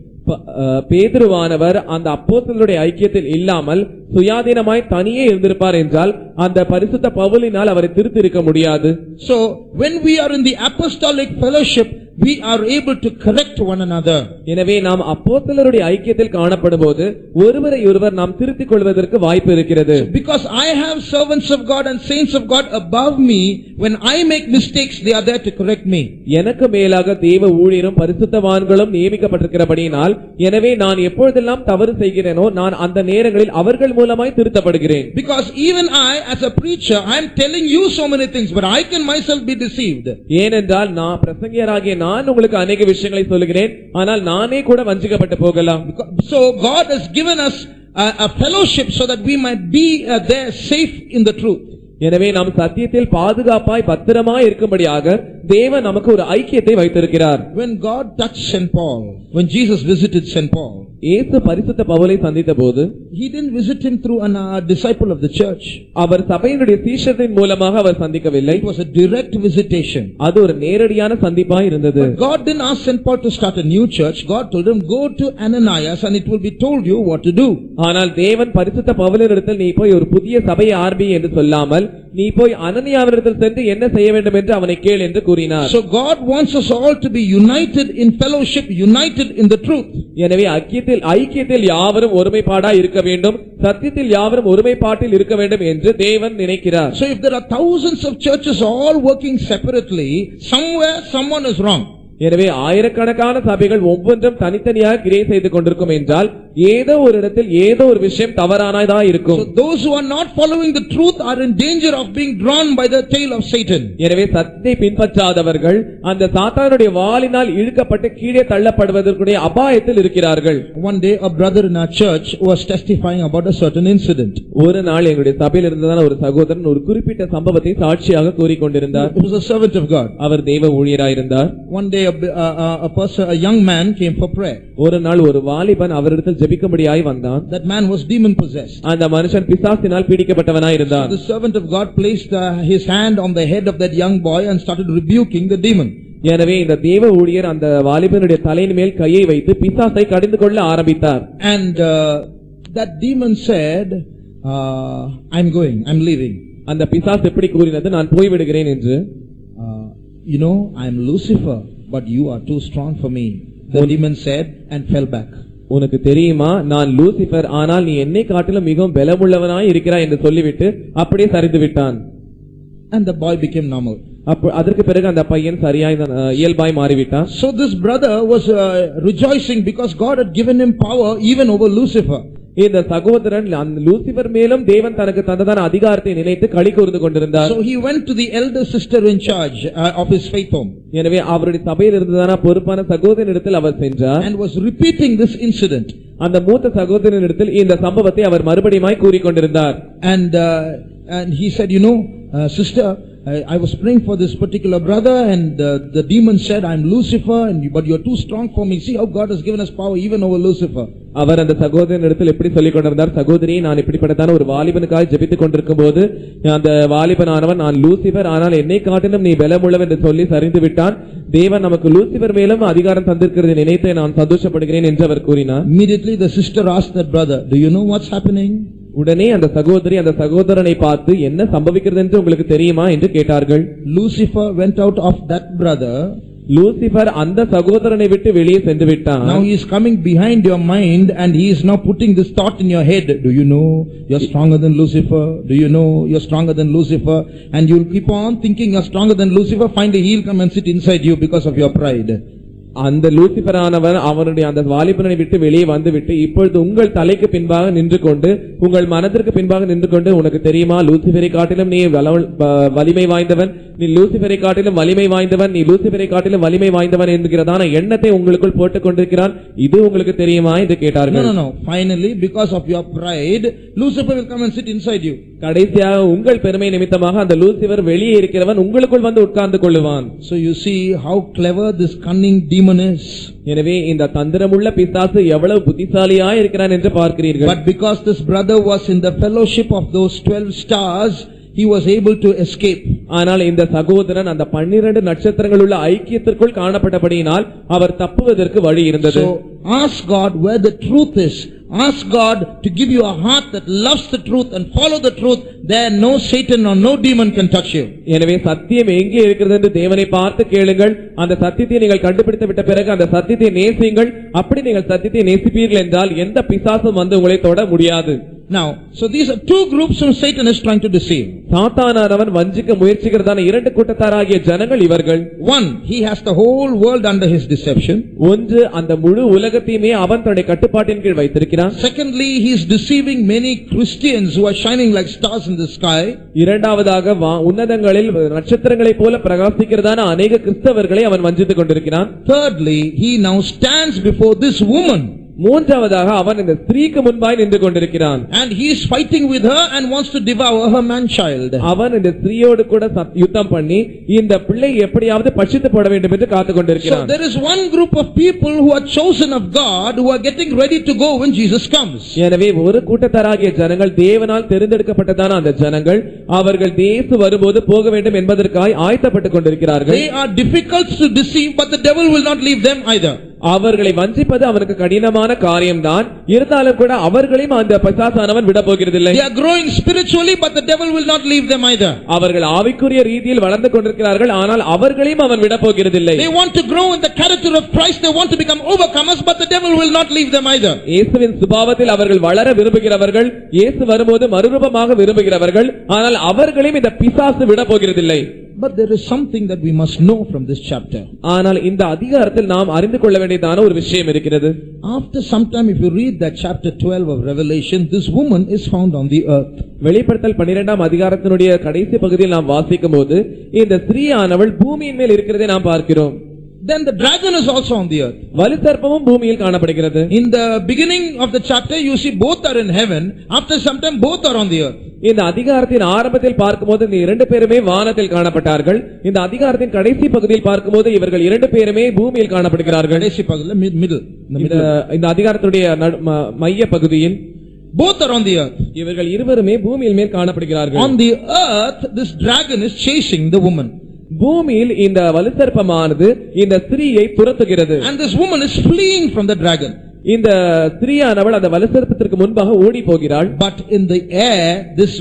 [SPEAKER 2] பேதுருவானவர் அந்த அப்போஸ்தலருடைய ஐக்கியத்தில் இல்லாமல் சுயாதீனமாய் தனியே இருந்திருப்பார் என்றால் அந்த பரிசுத்த பவுலினால் அவரை திருத்தி இருக்க முடியாது.
[SPEAKER 1] So when we are in the apostolic fellowship, we are able to correct one another.
[SPEAKER 2] எனவே நாம் அப்போஸ்தலருடைய ஐக்கியத்தில் காணப்படும்போது ஒருவரை ஒருவர் நாம் திருத்திக் கொள்வதற்கு வாய்ப்பு இருக்கிறது.
[SPEAKER 1] Because I have servants of God and saints of God above me, when I make mistakes, they are there to correct me.
[SPEAKER 2] எனக்கு மேலாக தேவ ஊழியரும் பரிசுத்தவான்களும் நியமிக்கப்பட்டிருக்கிறபடியினால், எனவே நான் எப்பொழுதெல்லாம் தவறு செய்கிறேனோ நான் அந்த நேரங்களில் அவர்கள் மூலமாய் திருத்தப்படுகிறேன்.
[SPEAKER 1] Because even I as a preacher, I am telling you so many things, but I can myself be deceived.
[SPEAKER 2] ஏனென்றால் நான் பிரசங்கியராகிய நான் உங்களுக்கு அநேக விஷயங்களை சொல்லுகிறேன், ஆனால் நானே கூட வஞ்சிக்கப்பட்டு போகலாம்.
[SPEAKER 1] So God has given us a fellowship so that we might be there safe in the truth.
[SPEAKER 2] எனவே நாம் சத்தியத்தில் பாதுகாப்பாய் பத்திரமாய் இருக்கும்படியாக தேவன் நமக்கு ஒரு ஐக்கியத்தை வைத்திருக்கிறார்.
[SPEAKER 1] When God touched St. Paul, when Jesus visited St. Paul,
[SPEAKER 2] இயேசு பரிசுத்த பவுலை சந்தித்த போது
[SPEAKER 1] he didn't visit him through a disciple of the church.
[SPEAKER 2] அவர் சபையினுடைய சீஷரின் மூலமாக அவர் சந்திக்கவில்லை.
[SPEAKER 1] It was a direct visitation.
[SPEAKER 2] அது ஒரு நேரடியான சந்திப்பாய் இருந்தது.
[SPEAKER 1] But God didn't ask St. Paul to start a new church. God told him, go to Ananias and it will be told you what to do.
[SPEAKER 2] ஆனால் தேவன் பரிசுத்த பவுலினிடத்தில் நீ போய் ஒரு புதிய சபையை ஆரம்பி என்று சொல்லாமல் நீ போய் அனனியாவினிடத்தில் சென்று என்ன செய்ய வேண்டும் என்று அவனை கேள் என்று கூறினார்.
[SPEAKER 1] So God wants us all to be united in fellowship, united in the truth.
[SPEAKER 2] எனவே ஐக்கியத்தில் யாவரும் ஒருமைப்பாடாய் இருக்க வேண்டும், சத்தியத்தில் யாவரும் ஒருமைப்பாட்டில் இருக்க வேண்டும் என்று தேவன் நினைக்கிறார்.
[SPEAKER 1] So if there are thousands of churches all working separately, somewhere someone is wrong.
[SPEAKER 2] எனவே ஆயிரக்கணக்கான சபைகள் ஒவ்வொன்றும் தனித்தனியாக கிரியை செய்து கொண்டிருக்கும் என்றால் ஏதோ ஒரு இடத்தில் ஏதோ ஒரு விஷயம் தவறானதா இருக்கும்.
[SPEAKER 1] So those who are not following the truth are in danger of being drawn by the tail of Satan.
[SPEAKER 2] எனவே சத்தியத்தை பின்பற்றாதவர்கள் அந்த சாத்தானுடைய வாளினால் இழுக்கப்பட்டு கீழே தள்ளப்படுவதற்குரிய அபாயத்தில் இருக்கிறார்கள்.
[SPEAKER 1] One day a brother in our church was testifying about a certain incident.
[SPEAKER 2] ஒரு நாள் எங்களுடைய சபையில் இருந்ததான ஒரு சகோதரன் ஒரு குறிப்பிட்ட சம்பவத்தை சாட்சியாக கூறிக்கொண்டிருந்தார்.
[SPEAKER 1] He was a servant of God.
[SPEAKER 2] அவர் தேவ ஊழியராயிருந்தார்.
[SPEAKER 1] One day a young man came for prayer.
[SPEAKER 2] ஒரு நாள் ஒரு வாலிபன் அவரிடத்தில் ஜெபிக்கும்படியாய் வந்தான்.
[SPEAKER 1] That man was demon possessed.
[SPEAKER 2] அந்த மனுஷன் பிசாசினால் பீடிக்கப்பட்டவனாய் இருந்தான்.
[SPEAKER 1] The servant of God placed his hand on the head of that young boy and started rebuking the demon.
[SPEAKER 2] எனவே இந்த தேவ ஊழியர் அந்த வாலிபனுடைய தலையின் மேல் கையை வைத்து பிசாசை கடிந்து கொள்ள ஆரம்பித்தார்.
[SPEAKER 1] And that demon said, I'm leaving.
[SPEAKER 2] அந்த பிசாசு எப்படி கூறினது, நான் போய் விடுகிறேன் என்று.
[SPEAKER 1] You know, I'm Lucifer, but you are too strong for me. The demon said and fell back.
[SPEAKER 2] உனக்கு தெரியுமா, நான் லூசிபர், ஆனால் நீ என்னை காட்டிலும் மிகவும் பலமுள்ளவனாய் இருக்கிறாய் என்று சொல்லிவிட்டு அப்படியே சரிந்து விட்டான்.
[SPEAKER 1] And the boy became normal.
[SPEAKER 2] அதற்கு பிறகு அந்த பையன் சரியாய் இயல்பாய் மாறிவிட்டான்.
[SPEAKER 1] So this brother was rejoicing because God had given him power even over Lucifer.
[SPEAKER 2] இந்த சகோதரன் லூசிபர் மேலும் தேவன் தனக்கு தந்ததான அதிகாரத்தை நினைத்து களி கூர்ந்து கொண்டிருந்தார்.
[SPEAKER 1] So he went to the elder sister in charge of his faith home.
[SPEAKER 2] எனவே அவருடைய சபையில் இருந்ததான பொறுப்பான சகோதரனிடத்தில் அவர் சென்றார்.
[SPEAKER 1] And was repeating this incident.
[SPEAKER 2] அந்த மூத்த சகோதரனிடத்தில் இந்த சம்பவத்தை அவர் மறுபடியும் கூறிக்கொண்டிருந்தார்.
[SPEAKER 1] And he said, you know, sister, I was praying for this particular brother and the demon said, I'm Lucifer, but you're too strong for me. See how God has given us power even over Lucifer.
[SPEAKER 2] அவர் அந்த சகோதரனிடத்தில் எப்படி சொல்லிக் கொண்டிருந்தார், சகோதரி, நான் இப்படிப்பட்டதான ஒரு வாலிபனுக்காக ஜெபித்துக் கொண்டிருக்கும் போது அந்த வாலிபனானவன், நான் லூசிபர், ஆனால் என்னை காட்டிலும் நீ பலமுள்ளவன் என்று சொல்லி சரிந்து விட்டான். தேவன் நமக்கு லூசிபர் மேலும் அதிகாரம் தந்திருக்கிறது நினைத்து நான் சந்தோஷப்படுகிறேன் என்று அவர் கூறினார்.
[SPEAKER 1] Immediately the sister asked that brother, do you know what's happening?
[SPEAKER 2] உடனே அந்த சகோதரி அந்த சகோதரனை பார்த்து என்ன சம்பவிக்கிறது என்று உங்களுக்கு தெரியுமா என்று கேட்டார்கள்.
[SPEAKER 1] Lucifer went out of that brother.
[SPEAKER 2] Lucifer அந்த சகோதரனை விட்டு வெளியே சென்று விட்டான்.
[SPEAKER 1] Now he is coming behind your mind and he is now putting this thought in your head. Do you know you're stronger than Lucifer? Do you know you're stronger than Lucifer? And you'll keep on thinking you're stronger than Lucifer. Finally he'll come and sit inside you because of your pride.
[SPEAKER 2] அந்த லூசிபரானவர் அவனுடைய அந்த வாலிபனை விட்டு வெளியே வந்துவிட்டு இப்பொழுது உங்கள் தலைக்கு பின்பாக நின்று கொண்டு உங்கள் மனதிற்கு பின்பாக நின்று கொண்டு, உனக்கு தெரியுமா, லூசிபரை காட்டிலும் நீ வலிமை வாய்ந்தவன், நீ லூசிபரை காட்டிலும் வலிமை வாய்ந்தவன், நீ லூசிபரை காட்டிலும் வலிமை வாய்ந்தவன் என்கிறதான எண்ணத்தை உங்களுக்குள் போட்டுக் கொண்டிருக்கிறான். இது உங்களுக்கு தெரியுமா என்று கேட்டார்கள்.
[SPEAKER 1] No. Finally, because of your pride, Lucifer will come and sit inside you.
[SPEAKER 2] கடைசியாக உங்கள் பெருமை நிமித்தமாக அந்த லூசிபர் வெளியே இருக்கிறவன் உங்களுக்குள் வந்து உட்கார்ந்து கொள்ளுவான்.
[SPEAKER 1] So you see how clever this cunning demon is.
[SPEAKER 2] எனவே இந்த தந்திரமுள்ள பிசாசு எவ்வளவு புத்திசாலியாய் இருக்கிறான் என்று பார்க்கிறீர்கள்.
[SPEAKER 1] But because this brother was in the fellowship of those 12 stars, he was able to escape.
[SPEAKER 2] ஆனால் இந்த சகோதரன் அந்த 12 நட்சத்திரங்கள் உள்ள ஐக்கியத்திற்குள் காணப்பட்டபடியினால் அவர் தப்புவதற்கு வழி இருந்தது.
[SPEAKER 1] So ask God where the truth is. Ask God to give you a heart that loves the truth and follow the truth. There no Satan or no demon can touch you.
[SPEAKER 2] எனவே சத்தியம் எங்கே இருக்கிறது என்று தேவனை பார்த்து கேளுங்கள். அந்த சத்தியத்தை நீங்கள் கண்டுபிடித்து விட்ட பிறகு அந்த சத்தியத்தை நேசியுங்கள். அப்படி நீங்கள் சத்தியத்தை நேசிப்பீர்கள் என்றால் எந்த பிசாசும் வந்து உங்களை தொட முடியாது.
[SPEAKER 1] Now, so these are two groups whom Satan is trying to deceive.
[SPEAKER 2] சாத்தானானவன் வஞ்சிக்க முயற்சிக்கிறதான இரண்டு கூட்டத்தாராகிய ஜனங்கள் இவர்கள்.
[SPEAKER 1] One, he has the whole world under his deception.
[SPEAKER 2] ஒன்று, அந்த முழு உலகத்தையுமே அவன் தன்னுடைய கட்டுப்பாட்டின் கீழ் வைத்திருக்கிறான்.
[SPEAKER 1] Secondly, he is deceiving many Christians who are shining like stars in the sky.
[SPEAKER 2] இரண்டாவதாக உன்னதங்களில் நட்சத்திரங்களைப் போல பிரகாசிக்கிறதான அநேக கிறிஸ்தவர்களை அவன் வஞ்சித்துக் கொண்டிருக்கிறான்.
[SPEAKER 1] Thirdly, he now stands before this woman
[SPEAKER 2] மூன்றாவதாக அவன் இந்த ஸ்திரீக்கு முன்பாய் நின்று கொண்டிருக்கிறான்.
[SPEAKER 1] And he is fighting with her and wants to devour her man child.
[SPEAKER 2] அவன் இந்த ஸ்திரீயோடு கூட யுத்தம் பண்ணி இந்த பிள்ளை எப்படியாவது பட்சித்து போட வேண்டும் என்று காத்துக் கொண்டிருக்கிறான்.
[SPEAKER 1] So there is one group of people who are chosen of God who are getting ready to go when Jesus comes.
[SPEAKER 2] எனவே ஒரு கூட்டத்தாராகிய ஜனங்கள் தேவனால் தெரிந்தெடுக்கப்பட்டதான அந்த ஜனங்கள் அவர்கள் இயேசு வரும்போது போக வேண்டும் என்பதற்காக ஆயத்தப்பட்டுக் கொண்டிருக்கிறார்கள்.
[SPEAKER 1] They are difficult to deceive, but the devil will not leave them either.
[SPEAKER 2] அவர்களை வஞ்சிப்பது அவனுக்கு கடினமான காரியம்தான். இருந்தாலும் கூட அவர்களையும் அந்த பிசாசானவன் விட போகிறதில்லை.
[SPEAKER 1] They are growing spiritually, but the devil will not leave them either.
[SPEAKER 2] அவர்கள் ஆவிக்குரிய ரீதியில் வளர்ந்து கொண்டிருக்கிறார்கள், ஆனால் அவர்களையும் அவன் விட போகிறதில்லை.
[SPEAKER 1] They want to grow in the character of Christ, they want to become overcomers, but the devil will not leave them either.
[SPEAKER 2] இயேசுவின் சுபாவத்தில் அவர்கள் வளர விரும்புகிறவர்கள், இயேசு வரும்போது மறுரூபமாக விரும்புகிறவர்கள், ஆனால் அவர்களையும் இந்த பிசாசு விட போகிறதில்லை.
[SPEAKER 1] But there is something that we must know from this chapter.
[SPEAKER 2] ஆனால் இந்த அதிகாரத்தில் நாம் அறிந்து கொள்ள வேண்டியதான ஒரு விஷயம் இருக்கிறது.
[SPEAKER 1] After some time, if you read that chapter 12 of Revelation, this woman is found on the earth.
[SPEAKER 2] வெளிப்படுத்தல் 12ஆம் அதிகாரத்தினுடைய கடைசி பகுதியில் நாம் வாசிக்கும்போது இந்த ஸ்திரீயானவள் பூமியின் மேல் இருக்கிறதை நாம் பார்க்கிறோம்.
[SPEAKER 1] Then the dragon is also on the earth.
[SPEAKER 2] வலுசர்ப்பமும் பூமியில் காணப்படுகிறது.
[SPEAKER 1] In the beginning of the chapter, you see both are in heaven. After some time, both are on the earth.
[SPEAKER 2] இந்த அதிகாரத்தின் ஆரம்பத்தில் பார்க்கும்போது இந்த இரண்டு பேருமே வானத்தில் காணப்பட்டார்கள். இந்த அதிகாரத்தின் கடைசி பகுதியில் பார்க்கும்போது இவர்கள் இரண்டு பேருமே பூமியில் காணப்படுகிறார்கள்.
[SPEAKER 1] கடைசி பகுதியில் middle.
[SPEAKER 2] இந்த அதிகாரத்துடைய மைய பகுதியில்
[SPEAKER 1] both are on the earth.
[SPEAKER 2] இவர்கள் இருவருமே பூமியில் மேல் காணப்படுகிறார்கள்.
[SPEAKER 1] On the earth, this dragon is chasing the woman.
[SPEAKER 2] பூமியில் இந்த வலுசர்ப்பமானது இந்த ஸ்திரீயை துரத்துகிறது.
[SPEAKER 1] And this woman is fleeing from the dragon.
[SPEAKER 2] இந்த ஸ்திரீயானவள் அந்த வலுசர்ப்பத்திற்கு முன்பாக ஓடி போகிறாள்.
[SPEAKER 1] But in the air, this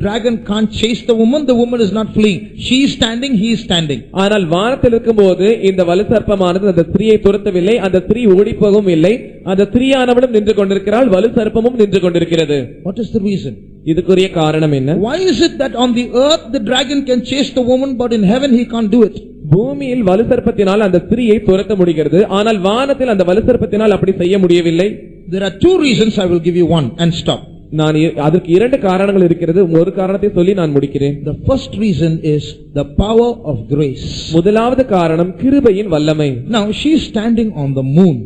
[SPEAKER 1] dragon can't chase the woman is not fleeing. She is standing, he is standing.
[SPEAKER 2] ஆனால் வானத்தில் இருக்கும்போது இந்த வலுசர்ப்பமானது அந்த ஸ்திரீயை துரத்தவில்லை, அந்த ஸ்திரீ ஓடி போகவும் இல்லை. அந்த ஸ்திரீயானவளும் நின்று கொண்டிருக்கிறாள், வலுசர்ப்பமும் நின்று கொண்டிருக்கிறது.
[SPEAKER 1] What is the reason?
[SPEAKER 2] இதுக்குரிய காரணம் என்ன?
[SPEAKER 1] Why is it that on the earth the dragon can chase the woman, but in heaven he can't do it?
[SPEAKER 2] பூமியில் வலுசர்ப்பத்தினால் அந்த ஸ்திரீயை துரத்த முடிகிறது, ஆனால் வானத்தில் அந்த வலுசர்ப்பத்தினால் அப்படி செய்ய முடியவில்லை.
[SPEAKER 1] There are two reasons. I will give you one and stop.
[SPEAKER 2] நான் அதற்கு இரண்டு காரணங்கள் இருக்கிறது. ஒரு காரணத்தை சொல்லி நான் முடிக்கிறேன்.
[SPEAKER 1] The first reason is the power of grace.
[SPEAKER 2] முதலாவது காரணம் கிருபையின் வல்லமை.
[SPEAKER 1] Now she is standing on the moon.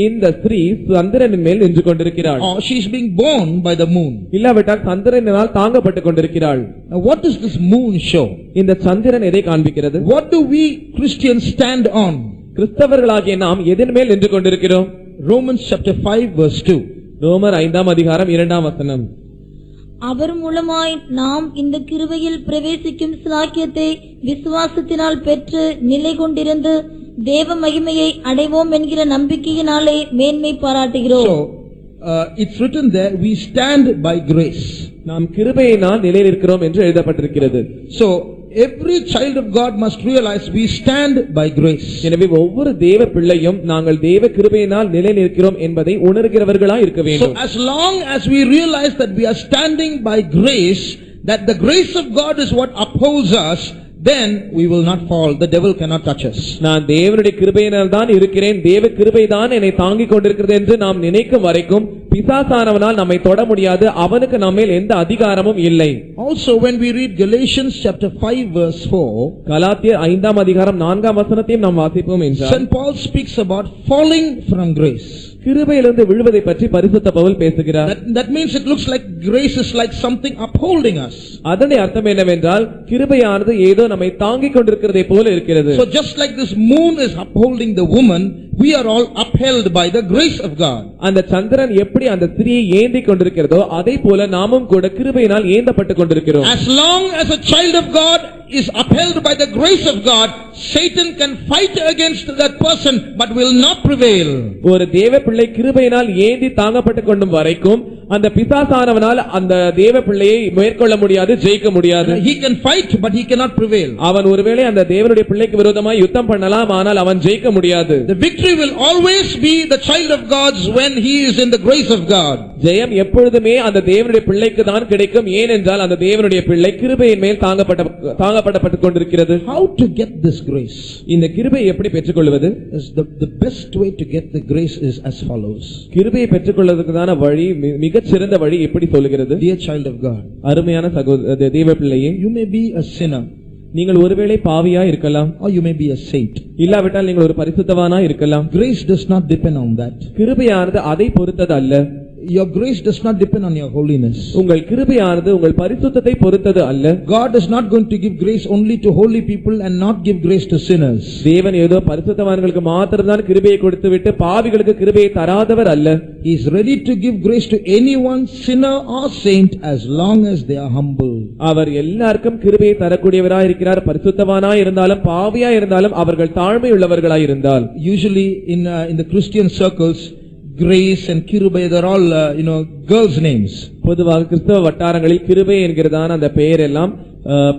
[SPEAKER 2] இந்த ஸ்திரீ சந்திரனின் மேல் நின்று கொண்டிருக்கிறாள்.
[SPEAKER 1] Or she is being borne by the moon.
[SPEAKER 2] இல்லாவிட்டால் சந்திரனால் தாங்கப்பட்டுக் கொண்டிருக்கிறாள்.
[SPEAKER 1] Now what does this moon show?
[SPEAKER 2] இந்த சந்திரன் எதை காண்பிக்கிறது?
[SPEAKER 1] What do we Christians stand on?
[SPEAKER 2] கிறிஸ்தவர்களாகிய நாம் எதன் மேல் நின்று கொண்டிருக்கிறோம்?
[SPEAKER 1] Romans chapter 5 verse 2.
[SPEAKER 2] ரோமர் 5ஆம் அதிகாரம் 2ஆம் வசனம்.
[SPEAKER 3] அவர் மூலமாய் நாம் இந்த கிருபையில் பிரவேசிக்கும் சிலாக்கியத்தை விசுவாசத்தினால் பெற்று நிலை கொண்டிருந்து தேவ மகிமையை அடைவோம் என்கிற நம்பிக்கையினாலே மேன்மை பாராட்டுகிறோம்.
[SPEAKER 1] So it's written there, we stand by grace.
[SPEAKER 2] நாம் கிருபையினால் நிலையில் இருக்கிறோம் என்று எழுதப்பட்டிருக்கிறது.
[SPEAKER 1] So every child of God must realize we stand by grace.
[SPEAKER 2] எனவே ஒவ்வொரு தேவ பிள்ளையும் நாங்கள் தேவ கிருபையினால் நிலையில் இருக்கிறோம் என்பதை உணர்கிறவர்களாய் இருக்க வேண்டும்.
[SPEAKER 1] So as long as we realize that we are standing by grace, that the grace of God is what upholds us, then we will not fall. The devil cannot touch us.
[SPEAKER 2] நான் தேவனுடைய கிருபையினால் தான் இருக்கிறேன், தேவ கிருபை தான் என்னை தாங்கிக் கொண்டிருக்கிறது என்று நாம் நினைக்கும் வரைக்கும் பிசாசானவனால் நம்மை தொட முடியாது. அவனுக்கு நம்மேல் எந்த அதிகாரமும் இல்லை.
[SPEAKER 1] Also when we read Galatians chapter 5 verse 4,
[SPEAKER 2] கலாத்தியர் 5ஆம் அதிகாரம் 4ஆம் வசனத்தையும் நாம் வாசிப்போம் என்றால்
[SPEAKER 1] St. Paul speaks about falling from grace.
[SPEAKER 2] கிருபையிலிருந்து விழுவதை பற்றி பரிசுத்த பவுல் பேசுகிறார்.
[SPEAKER 1] That means it looks like grace is like something upholding us.
[SPEAKER 2] அதனுடைய அர்த்தம் என்னவென்றால் கிருபையானது ஏதோ நம்மை தாங்கிக் கொண்டிருக்கிறதை போல இருக்கிறது.
[SPEAKER 1] So just like this moon is upholding the woman, we are all upheld by the grace of God.
[SPEAKER 2] அந்த சந்திரன் எப்படி அந்த ஸ்திரீயை ஏந்தி கொண்டிருக்கிறதோ அதே போல நாமும் கூட கிருபையினால் ஏந்தப்பட்டு கொண்டிருக்கிறோம்.
[SPEAKER 1] As long as a child of God is upheld by the grace of God, Satan can fight against that person but will not prevail.
[SPEAKER 2] ஒரு தேவ பிள்ளை கிருபையினால் ஏந்தி தாங்கப்பட்டு கொண்டும் வரைக்கும் அந்த பிசாசானவனால் அந்த தேவ பிள்ளையை மேற்கொள்ள முடியாது, ஜெயிக்க முடியாது.
[SPEAKER 1] He can fight but he cannot prevail.
[SPEAKER 2] அவன் ஒருவேளை அந்த தேவனுடைய பிள்ளைக்கு விரோதமாய் யுத்தம் பண்ணலாம், ஆனால் அவன் ஜெயிக்க முடியாது.
[SPEAKER 1] The victory will always be the child of God's when he is in the grace of God.
[SPEAKER 2] ஜெயம் எப்பொழுதுமே அந்த தேவனுடைய பிள்ளைக்கு தான் கிடைக்கும். ஏனென்றால் அந்த தேவனுடைய பிள்ளை கிருபையின் மேல் தாங்கப்பட்டு கொண்டிருக்கிறது.
[SPEAKER 1] How to get this grace?
[SPEAKER 2] இந்த கிருபையை எப்படி பெற்றுக்கொள்வது?
[SPEAKER 1] The best way to get the grace is as follows.
[SPEAKER 2] கிருபையை பெற்றுக்கொள்வதற்கான வழி மிகச் சிறந்த வழி எப்படி சொல்கிறது?
[SPEAKER 1] Dear child of God,
[SPEAKER 2] அருமையான தேவ பிள்ளையே,
[SPEAKER 1] you may be a sinner.
[SPEAKER 2] நீங்கள் ஒருவேளை பாவியா இருக்கலாம்,
[SPEAKER 1] or you may be a saint.
[SPEAKER 2] இல்லாவிட்டால் நீங்கள் ஒரு பரிசுத்தவானா இருக்கலாம்.
[SPEAKER 1] Grace does not depend on that.
[SPEAKER 2] கிருபையானது அதை பொறுத்தது அல்ல.
[SPEAKER 1] Your grace does not depend on your holiness.
[SPEAKER 2] உங்கள் கிருபையானது உங்கள் பரிசுத்தத்தை பொறுத்தது அல்ல.
[SPEAKER 1] God is not going to give grace only to holy people and not give grace to sinners.
[SPEAKER 2] தேவன் ஏதோ பரிசுத்தவான்களுக்கு மாத்திரம்தான் கிருபையை கொடுத்துவிட்டு பாவிகளுக்கு கிருபையை தராதவர் அல்ல.
[SPEAKER 1] He is ready to give grace to anyone, sinner or saint, as long as they are humble.
[SPEAKER 2] அவர் எல்லாருக்கும் கிருபையை தரக்கூடியவராய் இருக்கிறார். பரிசுத்தவானாய் இருந்தாலும் பாவியாய் இருந்தாலும் அவர்கள் தாழ்மை உள்ளவர்களாய் இருந்தால்.
[SPEAKER 1] Usually in the Christian circles, grace and kirubai, they're all girls names.
[SPEAKER 2] பொதுவாக கிறிஸ்தவ வட்டாரங்களில் கிருபை என்கிறதான அந்த பெயர் எல்லாம்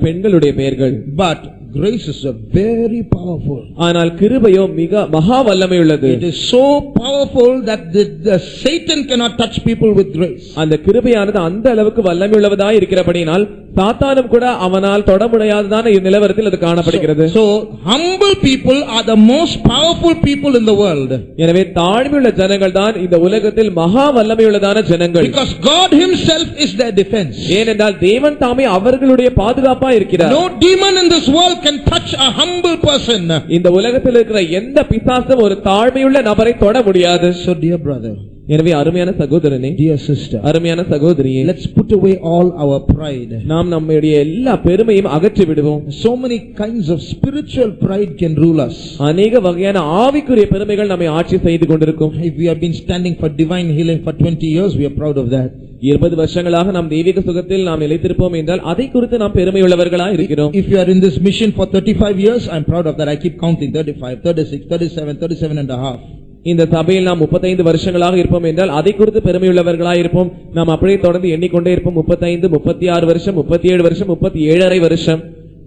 [SPEAKER 2] பெண்களுடைய பெயர்கள்.
[SPEAKER 1] But grace is very powerful.
[SPEAKER 2] ஆனால் கிருபையோ மிக மகா வல்லமை உள்ளது.
[SPEAKER 1] It is so powerful that the Satan cannot touch people with grace.
[SPEAKER 2] அந்த கிருபையானது அந்த அளவுக்கு வல்லமை உள்ளவதாய் இருக்கிறபடியால் சாத்தானும் கூட அவனால் தொட முடியாததான நிலவரத்தில் அது காணப்படுகிறது.
[SPEAKER 1] So humble people are the most powerful people in the world.
[SPEAKER 2] எனவே தாழ்மையுள்ள ஜனங்கள் தான் இந்த உலகத்தில் மகா வல்லமை உள்ளதான ஜனங்கள்.
[SPEAKER 1] Because God himself is their defense.
[SPEAKER 2] ஏனென்றால் தேவன் தாமே அவர்களுடைய பாதுகாப்பா இருக்கிறார்.
[SPEAKER 1] No demon in this world can touch a humble person.
[SPEAKER 2] இந்த உலகத்தில் இருக்கிற எந்த பிசாசும் ஒரு தாழ்மையுள்ள நபரை தொட முடியாது.
[SPEAKER 1] So dear brother,
[SPEAKER 2] எனவே அருமையான சகோதரனே,
[SPEAKER 1] dear sister,
[SPEAKER 2] அருமையான சகோதரியே,
[SPEAKER 1] let's put away all our pride.
[SPEAKER 2] நாம் நம்முடைய எல்லா பெருமையும் அகற்றி விடுவோம்.
[SPEAKER 1] So many kinds of spiritual pride can rule us.
[SPEAKER 2] அநேக வகையான ஆவிக்குரிய பெருமைகள் நம்மை ஆட்சி செய்து கொண்டிருக்கும்.
[SPEAKER 1] If we have been standing for divine healing for 20 years, we are proud of that.
[SPEAKER 2] 20 வருஷங்களாக நாம் தெய்வீக சுகத்தில் நாம் நிலைத்திருப்போம் என்றால் அதை குறித்து நாம் பெருமை உள்ளவர்களாக இருக்கிறோம்.
[SPEAKER 1] If you are in this mission for 35 years, I am proud of that. I keep counting 35, 36, 37, 37 and a half.
[SPEAKER 2] இந்த சபையில் நாம் 35 வருஷங்களாக இருப்போம் என்றால் அதை குறித்து பெருமை உள்ளவர்களாக இருப்போம். நாம் அப்படியே தொடர்ந்து எண்ணிக்கொண்டே இருப்போம். 35, 36 வருஷம், 37 வருஷம், 37.5 வருஷம்.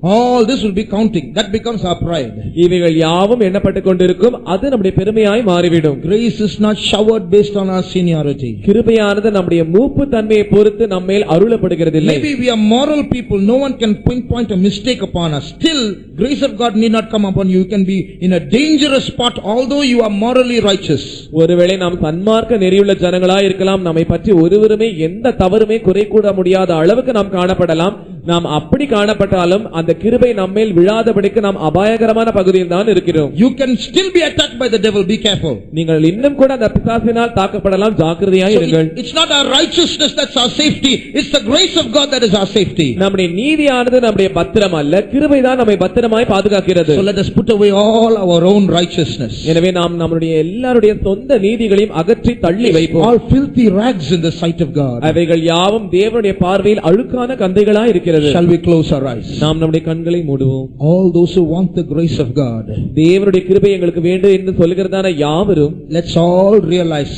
[SPEAKER 1] All this will be counting. That becomes our pride.
[SPEAKER 2] இவைகள் யாவும் எண்ணப்பட்டுக் கொண்டிருக்கும். அது நம்முடைய பெருமையாய் மாறிவிடும்.
[SPEAKER 1] Grace is not showered based on our seniority.
[SPEAKER 2] கிருபையானது நம்முடைய மூப்பு தன்மையை பொறுத்து நம்மேல் அருளப்படுகிறது இல்லை.
[SPEAKER 1] Maybe we are moral people. No one can pinpoint a mistake upon us. Still, grace of God need not come upon you. You can be in a dangerous spot although you are morally righteous.
[SPEAKER 2] ஒருவேளை நாம் சன்மார்க்க நெறியுள்ள ஜனங்களாய் இருக்கலாம். நம்மை பற்றி ஒருவருமே எந்த தவறுமே குறை கூட முடியாத அளவுக்கு நாம் காணப்படலாம். நாம் அப்படி காணப்பட்டாலும் அந்த கிருபை நம்மேல் விழாதபடிக்கு நாம் அபாயகரமான பகுதியில் தான் இருக்கிறோம்.
[SPEAKER 1] You can still be attacked by the devil. Be careful.
[SPEAKER 2] நீங்கள் இன்னும் கூட அந்த பிசாசினால் தாக்கப்படலாம். ஜாக்கிரதையாய் இருங்கள்.
[SPEAKER 1] It's not our righteousness that's our safety. It's the grace of God that is our safety.
[SPEAKER 2] நம்முடைய நீதியானது நம்முடைய பத்திரம் அல்ல, கிருபை தான் நம்மை பத்திரமாய் பாதுகாக்கிறது.
[SPEAKER 1] So let us put away all our own righteousness.
[SPEAKER 2] எனவே நாம் நம்முடைய எல்லாருடைய சொந்த நீதிகளையும் அகற்றி தள்ளி வைப்போம்.
[SPEAKER 1] All filthy rags in the sight of God.
[SPEAKER 2] அவைகள் யாவும் தேவனுடைய பார்வையில் அழுக்கான கந்தைகளாய் இருக்கிறது.
[SPEAKER 1] Shall we close our eyes?
[SPEAKER 2] நாம் நம்முடைய கண்களை மூடுவோம்.
[SPEAKER 1] All those who want the grace of God,
[SPEAKER 2] தேவனுடைய கிருபை எங்களுக்கு வேண்டும் என்று சொல்லுகிறதான யாவரும்,
[SPEAKER 1] let's all realize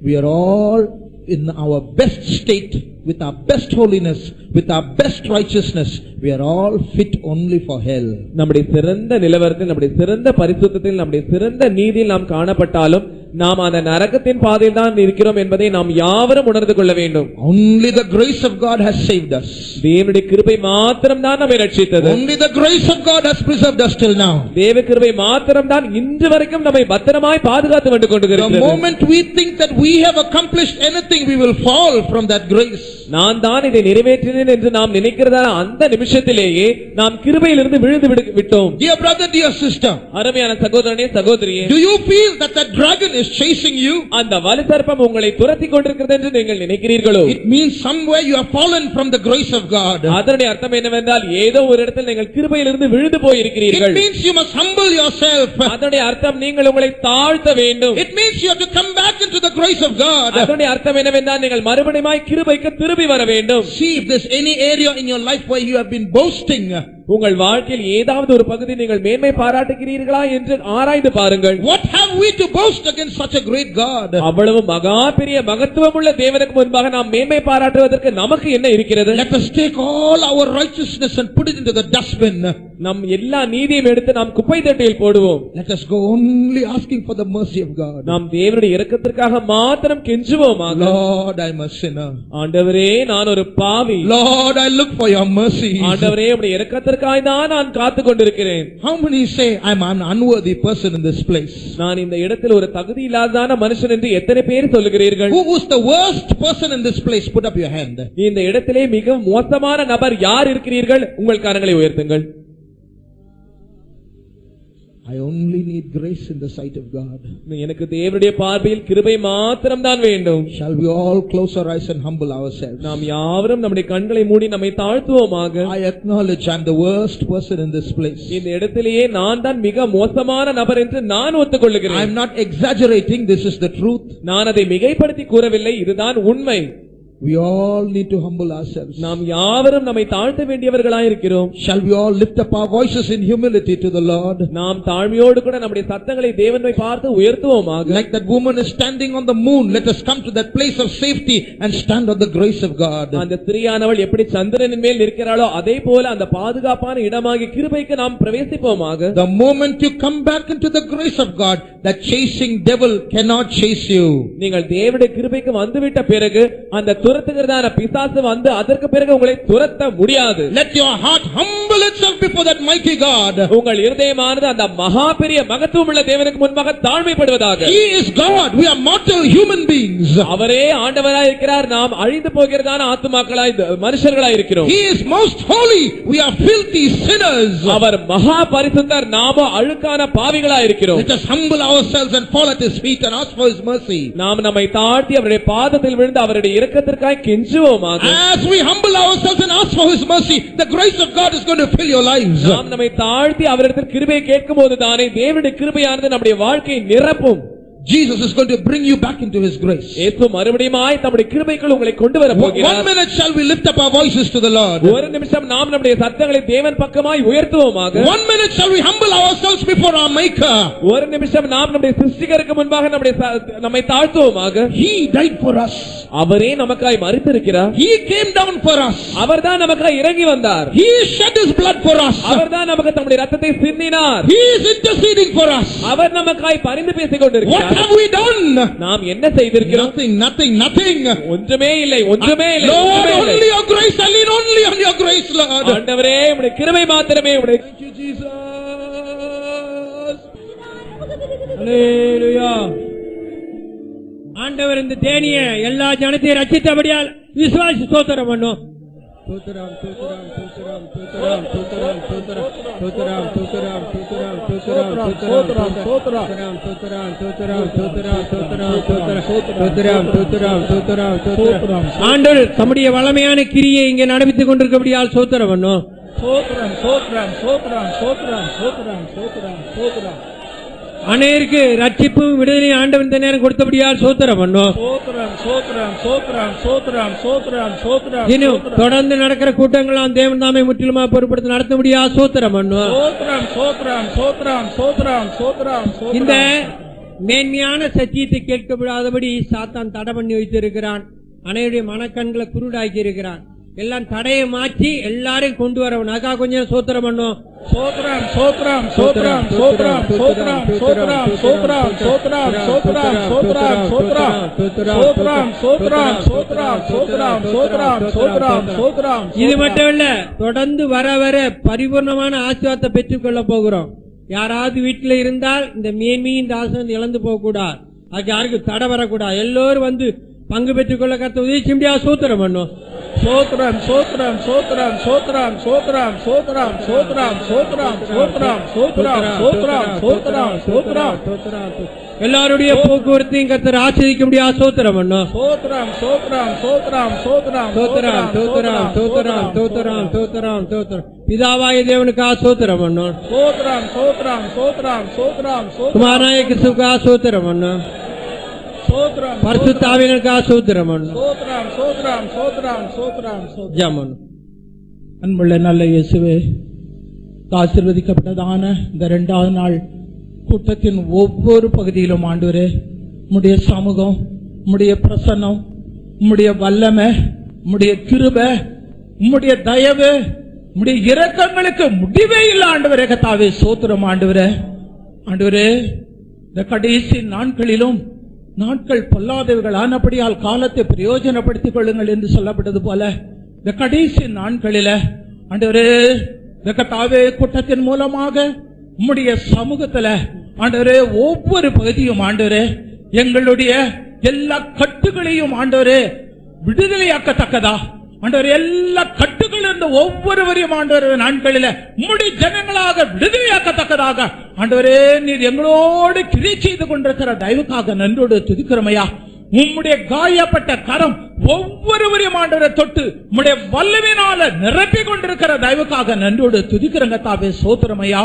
[SPEAKER 1] we are all in our best state, with our best holiness, with our best righteousness. We are all fit only for hell.
[SPEAKER 2] நம்முடைய சிறந்த நிலவரத்தில், நம்முடைய சிறந்த பரிசுத்தத்தில், நம்முடைய சிறந்த நீதியில் நாம் காணப்பட்டாலும் நாம் அந்த நரகத்தின் பாதையில் தான் இருக்கிறோம் என்பதை நாம் யாவரும் உணர்ந்து கொள்ள வேண்டும்.
[SPEAKER 1] Only the grace of God has saved us.
[SPEAKER 2] தேவனுடைய கிருபை மாத்திரம் தான் நம்மை ரட்சித்தது.
[SPEAKER 1] Only the grace of God has preserved us till now.
[SPEAKER 2] தேவ கிருபை மாத்திரம் தான் இன்று வரைக்கும் நம்மை பத்திரமாய் பாதுகாத்து வந்து கொண்டிருக்கிறது.
[SPEAKER 1] The moment we think that we have accomplished anything, we will fall from that grace.
[SPEAKER 2] நான் தான் இதை நிறைவேற்றினேன் என்று நாம் நினைக்கிறதா அந்த நிமிஷத்திலேயே நாம் கிருபையிலிருந்து விழுந்து விட்டோம்.
[SPEAKER 1] Dear brother, dear sister,
[SPEAKER 2] அருமையான சகோதரனே, சகோதரியே,
[SPEAKER 1] do you feel that that dragon is chasing you?
[SPEAKER 2] அந்த வலுசர்ப்பம் உங்களை துரத்திக் கொண்டிருக்கிறது என்று நீங்கள் நினைக்கிறீர்களோ?
[SPEAKER 1] It means somewhere you have fallen from the grace of God.
[SPEAKER 2] அதனுடைய அர்த்தம் என்னவென்றால் ஏதோ ஒரு இடத்தில் நீங்கள் கிருபையிலிருந்து விழுந்து போய் இருக்கிறீர்கள்.
[SPEAKER 1] It means you must humble yourself.
[SPEAKER 2] அதனுடைய அர்த்தம் நீங்கள் உங்களை தாழ்த்த வேண்டும்.
[SPEAKER 1] It means you have to come back into the grace of God.
[SPEAKER 2] அதனுடைய அர்த்தம் என்னவென்றால் நீங்கள் மறுபடியும் கிருபைக்கு திரும்பி வர வேண்டும்.
[SPEAKER 1] See if there's any area in your life where you have been boasting.
[SPEAKER 2] உங்கள் வாழ்க்கையில் ஏதாவது ஒரு பகுதி நீங்கள் மேன்மை பாராட்டுகிறீர்களா என்று ஆராய்ந்து பாருங்கள்.
[SPEAKER 1] What have we to boast against such a great God?
[SPEAKER 2] அவ்வளவு மகா பெரிய மகத்துவமுள்ள தேவனுக்கு முன்பாக நாம் மேன்மை பாராட்டுவதற்கு நமக்கு என்ன இருக்கிறது?
[SPEAKER 1] Let us take all our righteousness and put it into the dustbin.
[SPEAKER 2] நம் எல்லா நீதியையும் எடுத்து நாம் குப்பை தொட்டியில் போடுவோம்.
[SPEAKER 1] Let us go only asking for the mercy of God.
[SPEAKER 2] நாம் தேவனுடைய இரக்கத்திற்காக மாத்திரம் கெஞ்சுவோமாக.
[SPEAKER 1] Lord, I am a sinner.
[SPEAKER 2] ஆண்டவரே, நான் ஒரு பாவி.
[SPEAKER 1] Lord, I look for your mercy.
[SPEAKER 2] ஆண்டவரே, உம்முடைய இரக்கத்திற்காக தான் நான் காத்துக் கொண்டிருக்கிறேன்.
[SPEAKER 1] How many say I am an unworthy person in this place?
[SPEAKER 2] நான் இந்த இடத்தில் ஒரு தகுதி இல்லாத மனுஷன் என்று எத்தனை பேர் சொல்லுகிறீர்கள்?
[SPEAKER 1] Who was the worst person in this place? Put up your hand.
[SPEAKER 2] இந்த இடத்திலே மிக மோசமான நபர் யார் இருக்கிறீர்கள்? உங்கள் கரங்களை உயர்த்துங்கள்.
[SPEAKER 1] I only need grace in the sight of God.
[SPEAKER 2] எனக்கு தேவனுடைய பார்வையில் கிருபை மாத்திரம் தான் வேண்டும்.
[SPEAKER 1] Shall we all close our eyes and humble ourselves?
[SPEAKER 2] நாம் யாவரும் நம்முடைய கண்களை மூடி நம்மை தாழ்த்துவோமாக.
[SPEAKER 1] I acknowledge I am the worst person in this place.
[SPEAKER 2] இந்த இடத்திலேயே நான் தான் மிக மோசமான நபர் என்று நான் ஒத்துக்கொள்கிறேன்.
[SPEAKER 1] I am not exaggerating, this is the truth.
[SPEAKER 2] நான் அதை மிகைப்படுத்தி கூறவில்லை, இதுதான் உண்மை.
[SPEAKER 1] We all need to humble ourselves.
[SPEAKER 2] நாம் யாவரும் நம்மை தாழ்த்த வேண்டியவர்களாய் இருக்கிறோம்.
[SPEAKER 1] Shall we all lift up our voices in humility to the Lord?
[SPEAKER 2] நாம் தாழ்மையோடு கூட நம்முடைய சத்தங்களை தேவனை பார்த்து உயர்த்துவோமாக.
[SPEAKER 1] Like that woman is standing on the moon, let us come to that place of safety and stand on the grace of God.
[SPEAKER 2] அந்த ஸ்திரீயானவள் எப்படி சந்திரனின் மேல் நிற்கிறாளோ அதே போல அந்த பாதுகாப்பான இடமாகிய கிருபைக்கு நாம் பிரவேசிப்போமாக.
[SPEAKER 1] The moment you come back into the grace of God, that chasing devil cannot chase you.
[SPEAKER 2] நீங்கள் தேவனுடைய கிருபைக்கு வந்துவிட்ட பிறகு அந்த துரத்துகிறதான பிசாசு வந்து அதற்கு பிறகு உங்களை துரத்த முடியாது.
[SPEAKER 1] Let your heart humble itself before that mighty God.
[SPEAKER 2] உங்கள் இருதயமானது அந்த மகா பெரிய மகத்துவமுள்ள தேவனுக்கு முன்பாக தாழ்மைப்படுவதாக.
[SPEAKER 1] He is God, we are mortal human beings.
[SPEAKER 2] அவரே ஆண்டவராய் இருக்கிறார், நாம் அழிந்து போகிறதான ஆத்துமாக்களாய் மனுஷர்களாய் இருக்கிறோம்.
[SPEAKER 1] He is most holy, we are filthy sinners.
[SPEAKER 2] அவர் மகா பரிசுத்தர், நாமோ அழுக்கான பாவிகளாய் இருக்கிறோம்.
[SPEAKER 1] Let us humble ourselves and fall at his feet and ask for his mercy.
[SPEAKER 2] நாம் நம்மை தாழ்த்தி அவருடைய பாதத்தில் விழுந்து அவருடைய இரக்கத்திற்காக கெஞ்சுவோமாக.
[SPEAKER 1] As we humble ourselves and ask for his mercy, the grace of God is going to fill your lives.
[SPEAKER 2] நாம் நம்மை தாழ்த்தி அவரிடத்தில் கிருபையை கேட்கும்போது தானே தேவனுடைய கிருபையானது நம்முடைய வாழ்க்கையை நிரப்பும்.
[SPEAKER 1] Jesus is going to bring you back into his grace.
[SPEAKER 2] இயேசு மறுபடியுமாய் தம்முடைய கிருபைக்குள் உங்களை கொண்டு வர போகிறார்.
[SPEAKER 1] 1 minute shall we lift up our voices to the Lord.
[SPEAKER 2] ஒரு நிமிஷம் நாம் நம்முடைய சத்தங்களை தேவன் பக்கமாய் உயர்த்துவோமாக.
[SPEAKER 1] 1 minute shall we humble ourselves before our maker.
[SPEAKER 2] ஒரு நிமிஷம் நாம் நம்முடைய சிருஷ்டிகருக்கு முன்பாக நம்மை தாழ்த்துவோமாக.
[SPEAKER 1] He died for us.
[SPEAKER 2] அவரே நமக்காய் மரித்திருக்கிறார்.
[SPEAKER 1] He came down for us.
[SPEAKER 2] அவர்தான் நமக்காய் இறங்கி வந்தார்.
[SPEAKER 1] He shed his blood for us.
[SPEAKER 2] அவர்தான் நமக்கு தம்முடைய இரத்தத்தை சிந்தினார்.
[SPEAKER 1] He is interceding for us.
[SPEAKER 2] அவர் நமக்காய் பரிந்து பேசிக் கொண்டிருக்கிறார்.
[SPEAKER 1] What have we done?
[SPEAKER 2] நாம் என்ன செய்திருக்கிறோம்?
[SPEAKER 1] Nothing.
[SPEAKER 2] ஒன்றுமே இல்லை.
[SPEAKER 1] Lord, only your grace, I lean only on your grace, Lord.
[SPEAKER 2] ஆண்டவரே உம்முடைய கிருபை மாத்திரமே.
[SPEAKER 1] Thank you, Jesus.
[SPEAKER 5] Hallelujah. ஆண்டவர் இந்த தேனிய எல்லா ஜனத்தையும் ரட்சித்தபடியால் விசுவாசி ஸ்தோத்திரம் பண்ணும். ஸ்தோத்திரம் ஸ்தோத்திரம் ஸ்தோத்திரம் ஸ்தோத்திரம் ஸ்தோத்திரம் ஸ்தோத்திரம் ஸ்தோத்திரம் ஸ்தோத்திரம் ஸ்தோத்திரம் ஸ்தோத்திரம் ஸ்தோத்திரம் ஸ்தோத்திரம் ஸ்தோத்திரம் ஸ்தோத்திரம் ஸ்தோத்திரம். ஆண்டவர் தம்முடைய வல்லமையான கிரியை இங்கே நடப்பித்துக் கொண்டிருக்கபடியால் ஸ்தோத்திரம் பண்ணும். ஸ்தோத்திரம் ஸ்தோத்திரம் ஸ்தோத்திரம் ஸ்தோத்திரம் ஸ்தோத்திரம் ஸ்தோத்திரம் ஸ்தோத்திரம். அநேருக்கு ரட்சிப்பும் விடுதலை ஆண்டவன் இந்த நேரம் கொடுத்தபடியால் சோத்திரம் பண்ணோம். இன்னும் தொடர்ந்து நடக்கிற கூட்டங்களாம் தேவன் தாமே முற்றிலுமா பொறுப்படுத்த நடத்த முடியாது சோத்திரம் பண்ணோம். இந்த மேன்மையான சத்தியத்தை கேட்கப்படாதபடி சாத்தான் தடை பண்ணி வைத்திருக்கிறான். அனைவருடைய மனக்கண்களை குருடாக்கி இருக்கிறான். எல்லாம் தடையை மாற்றி எல்லாரையும் கொண்டு வரவன். அதுக்காக கொஞ்சம் சோத்திரம் பண்ணோம். சோத்திரம் சோத்திரம் சோத்திரம் சோத்திரம் சோத்திரம் சோத்திரம் சோத்திரம் சோத்திரம் சோத்திரம் சோத்திரம் சோத்திரம் சோத்திரம் சோத்திரம் சோத்திரம் சோத்திரம் சோத்திரம் சோத்திரம் சோத்திரம். இது மட்டும் இல்ல, தொடர்ந்து வர வர பரிபூர்ணமான ஆசீர்வாதத்தை பெற்றுக் கொள்ள போகிறோம். யாராவது வீட்டில் இருந்தால் இந்த மேன்மையின் இந்த ஆசீர்வாதம் இழந்து போக கூடாது. அதுக்கு யாருக்கும் தடை வரக்கூடாது. எல்லோரும் வந்து பங்கு பெற்றுக் கொள்ள கத்த உதவி செய்ய சோத்திரம் பண்ணும். சோத்திரம் சோத்திரம் சோத்திரம் சோத்திரம் சோத்திரம் சோத்திரம் சோத்திரம் சோத்திரம் சோத்திரம் சோத்திரம் சோத்திரம் சோத்திரம் சோத்திரம் சோத்திரம். எல்லாருடைய போக்குவரத்தையும் கத்தர் ஆச்சரிக்க முடியாது சோத்திரம் பண்ணும். சோத்திரம் சோத்திரம் சோத்திரம் சோத்திரம் சோத்திரம் சோத்திரம் சோத்திரம் சோத்திரம் சோத்திரம் சோத்திரம். பிதாவாய தேவனுக்கு சோத்திரம் பண்ணும். சோத்திரம் சோத்திரம் சோத்திரம் சோத்திரம். குமாரனாய கிறிஸ்துவுக்கு சோத்திரம் பண்ணும். பரிசுத்தாவியனுக்காக சோத்திரம் பண்ணும்.
[SPEAKER 6] அன்புள்ள நல்ல இயேசுவே, ஆசீர்வதிக்கப்பட்டதான இந்த 2வது நாள் கூட்டத்தின் ஒவ்வொரு பகுதியிலும் ஆண்டவரே உம்முடைய சமூகம், உம்முடைய பிரசன்னம், உம்முடைய வல்லமை, உம்முடைய கிருபை, உம்முடைய தயவு, உம்முடைய இரக்கங்களுக்கு முடிவே இல்லை ஆண்டவரே. கர்த்தாவே சோத்திரம் ஆண்டவரே. ஆண்டவரே, இந்த கடைசி நாட்களிலும் நாட்கள் பொல்லாதவர்கள் ஆனபடியால் காலத்தை பிரயோஜனப்படுத்திக் கொள்ளுங்கள் என்று சொல்லப்பட்டது போல இந்த கடைசி நாட்களில ஆண்டவரே இந்த கர்த்தாவே கூட்டத்தின் மூலமாக உம்முடைய சமூகத்துல ஆண்டவரே ஒவ்வொரு பகுதியும் ஆண்டவரே எங்களுடைய எல்லா கட்டுகளையும் ஆண்டவரே விடுதலையாக்கத்தக்கதா ஆண்டவரே எல்லா கட்டுகளும் இருந்த ஒவ்வொருவரையும் ஆண்டவரே நாட்களில உம்முடைய ஜனங்களாக விடுதலையாக்கத்தக்கதாக ஆண்டவரே நீர் எங்களோடு கிரியை செய்து கொண்டிருக்கிற தயவுக்காக நன்றோடு துதிக்கிறோமையா. உம்முடைய காயப்பட்ட கரம் ஒவ்வொருவரையும் ஆண்டவரை தொட்டு உம்முடைய வல்லமையினால நிரப்பி கொண்டிருக்கிற தயவுக்காக நன்றோடு துதிக்கிறங்க தாவே. சோத்திரமையா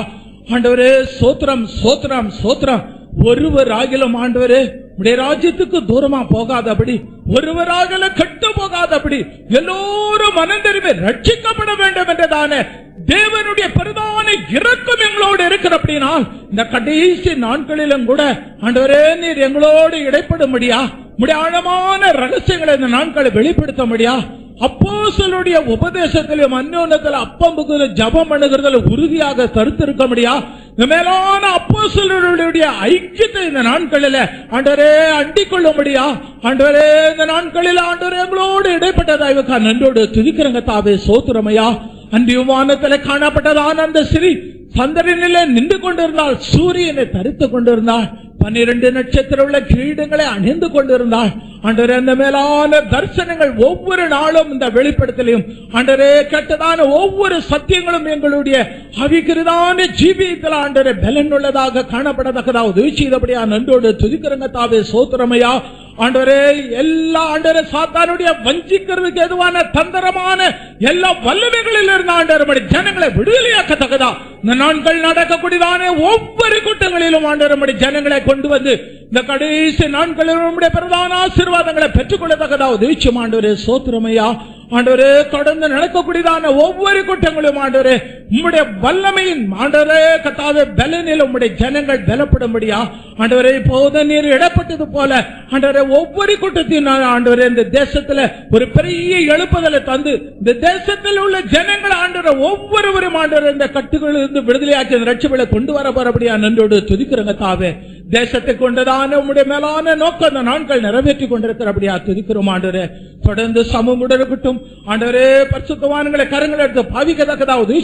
[SPEAKER 6] ஆண்டவரே, சோத்திரம் சோத்திரம் சோத்திரம். ஒருவராகிலும் ஆண்டவரே உடைய ராஜ்யத்துக்கு தூரமா போகாதபடி, ஒருவராகல கெட்டு போகாதபடி, எல்லோரும் மனம் திரும்பி ரட்சிக்கப்பட வேண்டும் என்றதானே தேவனுடைய பிரதான இரக்கம் எங்களோடு இருக்கிறபடினால் இந்த கடைசி நாட்களிலும் கூட ஆண்டவரே நீர் எங்களோடு இடைப்படும்படியா, உடைய ஆழமான ரகசியங்களை இந்த நாட்களை வெளிப்படுத்த முடியா. அப்போஸ்தலருடைய உபதேசத்திலும் அந்யோன்யத்தில் அப்பம் ஜபம் பண்ணுகிறதுல உறுதியாக கருத்திருக்க முடியா. இந்த மேலான அப்போஸ்தலருடைய ஐக்கியத்தை இந்த நாட்களில் ஆண்டவரே அண்டிக் கொள்ள முடியா. ஆண்டவரே இந்த நாட்களில் ஆண்டவரே எங்களோடு இடைப்பட்டதாய்வுக்கா நன்றோடு துதிக்கிறங்க தாவே. சோத்திரமையா. அன்றியும் வானத்தில் காணப்பட்டதான அந்த ஸ்ரீ சந்திரனிலே நின்று கொண்டிருந்தாள், சூரியனை தரித்துக் கொண்டிருந்தாள், 12 நட்சத்திர உள்ள கிரீடங்களை அணிந்து கொண்டிருந்தாள். ஆண்டவரே அந்த மேலான தரிசனங்கள் ஒவ்வொரு நாளும் இந்த வெளிப்படுத்தலையும் ஆண்டவரே கேட்டதான ஒவ்வொரு சத்தியங்களும் எங்களுடைய அவிகிருதான ஜீவியத்தில் ஆண்டவரே பலன் உள்ளதாக காணப்படத்தக்கதா உதவி செய்தபடியா நன்றோடு துதிக்கிறங்க தாவே. சோத்திரமையா. ஆண்டவரே எல்லா ஆண்டவரே சாத்தானுடைய வஞ்சிக்கிறதுக்கு எதுவான தந்திரமான எல்லா வல்லமைகளில் இருந்த ஆண்டவரை ஜனங்களை விடுதலையாக்கத்தக்கதா இந்த நாட்கள் நடக்கக்கூடியதான ஒவ்வொரு கூட்டங்களிலும் ஆண்டவரை ஜனங்களை கொண்டு வந்து இந்த கடைசி நாட்களில் நம்முடைய பிரதான ஆசீர்வாதங்களை பெற்றுக் கொள்ளத்தக்கதா உதவி ஆண்டவரே. சோத்திரமையா. ஆண்டவரே தொடர்ந்து நடக்கக்கூடியதான ஒவ்வொரு கூட்டங்களும் ஆண்டவரே உம்முடைய வல்லமையின் ஆண்டவரே கர்த்தாவே பலனில் உம்முடைய ஜனங்கள் பலப்படும்படியா ஆண்டவரே இப்போது நீர் இடப்பட்டது போல ஆண்டவரே ஒவ்வொரு கூட்டத்தையும் ஆண்டவரே இந்த தேசத்துல ஒரு பெரிய எழுப்புதலை தந்து இந்த தேசத்தில் உள்ள ஜனங்கள் ஆண்டவரே ஒவ்வொருவரும் ஆண்டவரே இந்த கட்டுகளிலிருந்து விடுதலையாக்கி ரட்சிப்பை கொண்டு வர போறபடியா நன்றோடு துதிக்கிறங்க தாவே. தேசத்தை கொண்டதான உம்முடைய மேலான நோக்கம் அந்த நாட்கள் நிறைவேற்றி கொண்டிருக்கிறபடியா துதிக்கிறோம் ஆண்டவரே. தொடர்ந்து சமூகம் இருக்கட்டும் ஆண்டவரே. பரிசுத்தவான்களை கரங்களை எடுத்து பாவிக்கத்தக்கதா உதவி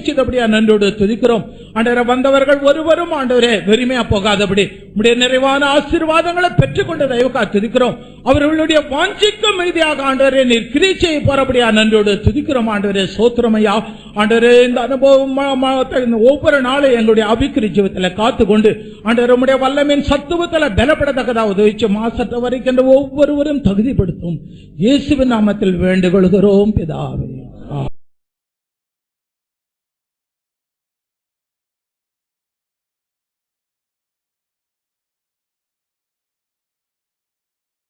[SPEAKER 6] செய்தபடியா நன்றோடு துதிக்கிறோம் ஆண்டவரே. வந்தவர்கள் ஒருவரும் ஆண்டவரே வெறுமையா போகாதபடி உடைய நிறைவான ஆசீர்வாதங்களை பெற்றுக் கொண்ட தயவுக்கா துதிக்கிறோம். அவர்களுடைய வாஞ்சிக்கு மீதியாக ஆண்டவரே நீர் கிரியை செய்ய போறபடியா நன்றோடு துதிக்கிறோம் ஆண்டவரே. சோத்திரமையா. ஆண்டவரே இந்த அனுபவம் ஒவ்வொரு நாளும் எங்களுடைய அபிக்கிரி ஜீவத்தில் காத்துக்கொண்டு ஆண்டவரே உம்முடைய வல்லமையின் சத்துவத்தில் பலப்படத்தக்கதா உதவிச்சு மாசற்ற வரைக்கின்ற ஒவ்வொருவரும் தகுதிப்படுத்தும் இயேசுவின் நாமத்தில் வேண்டுகொள்கிறோம் பிதாவே.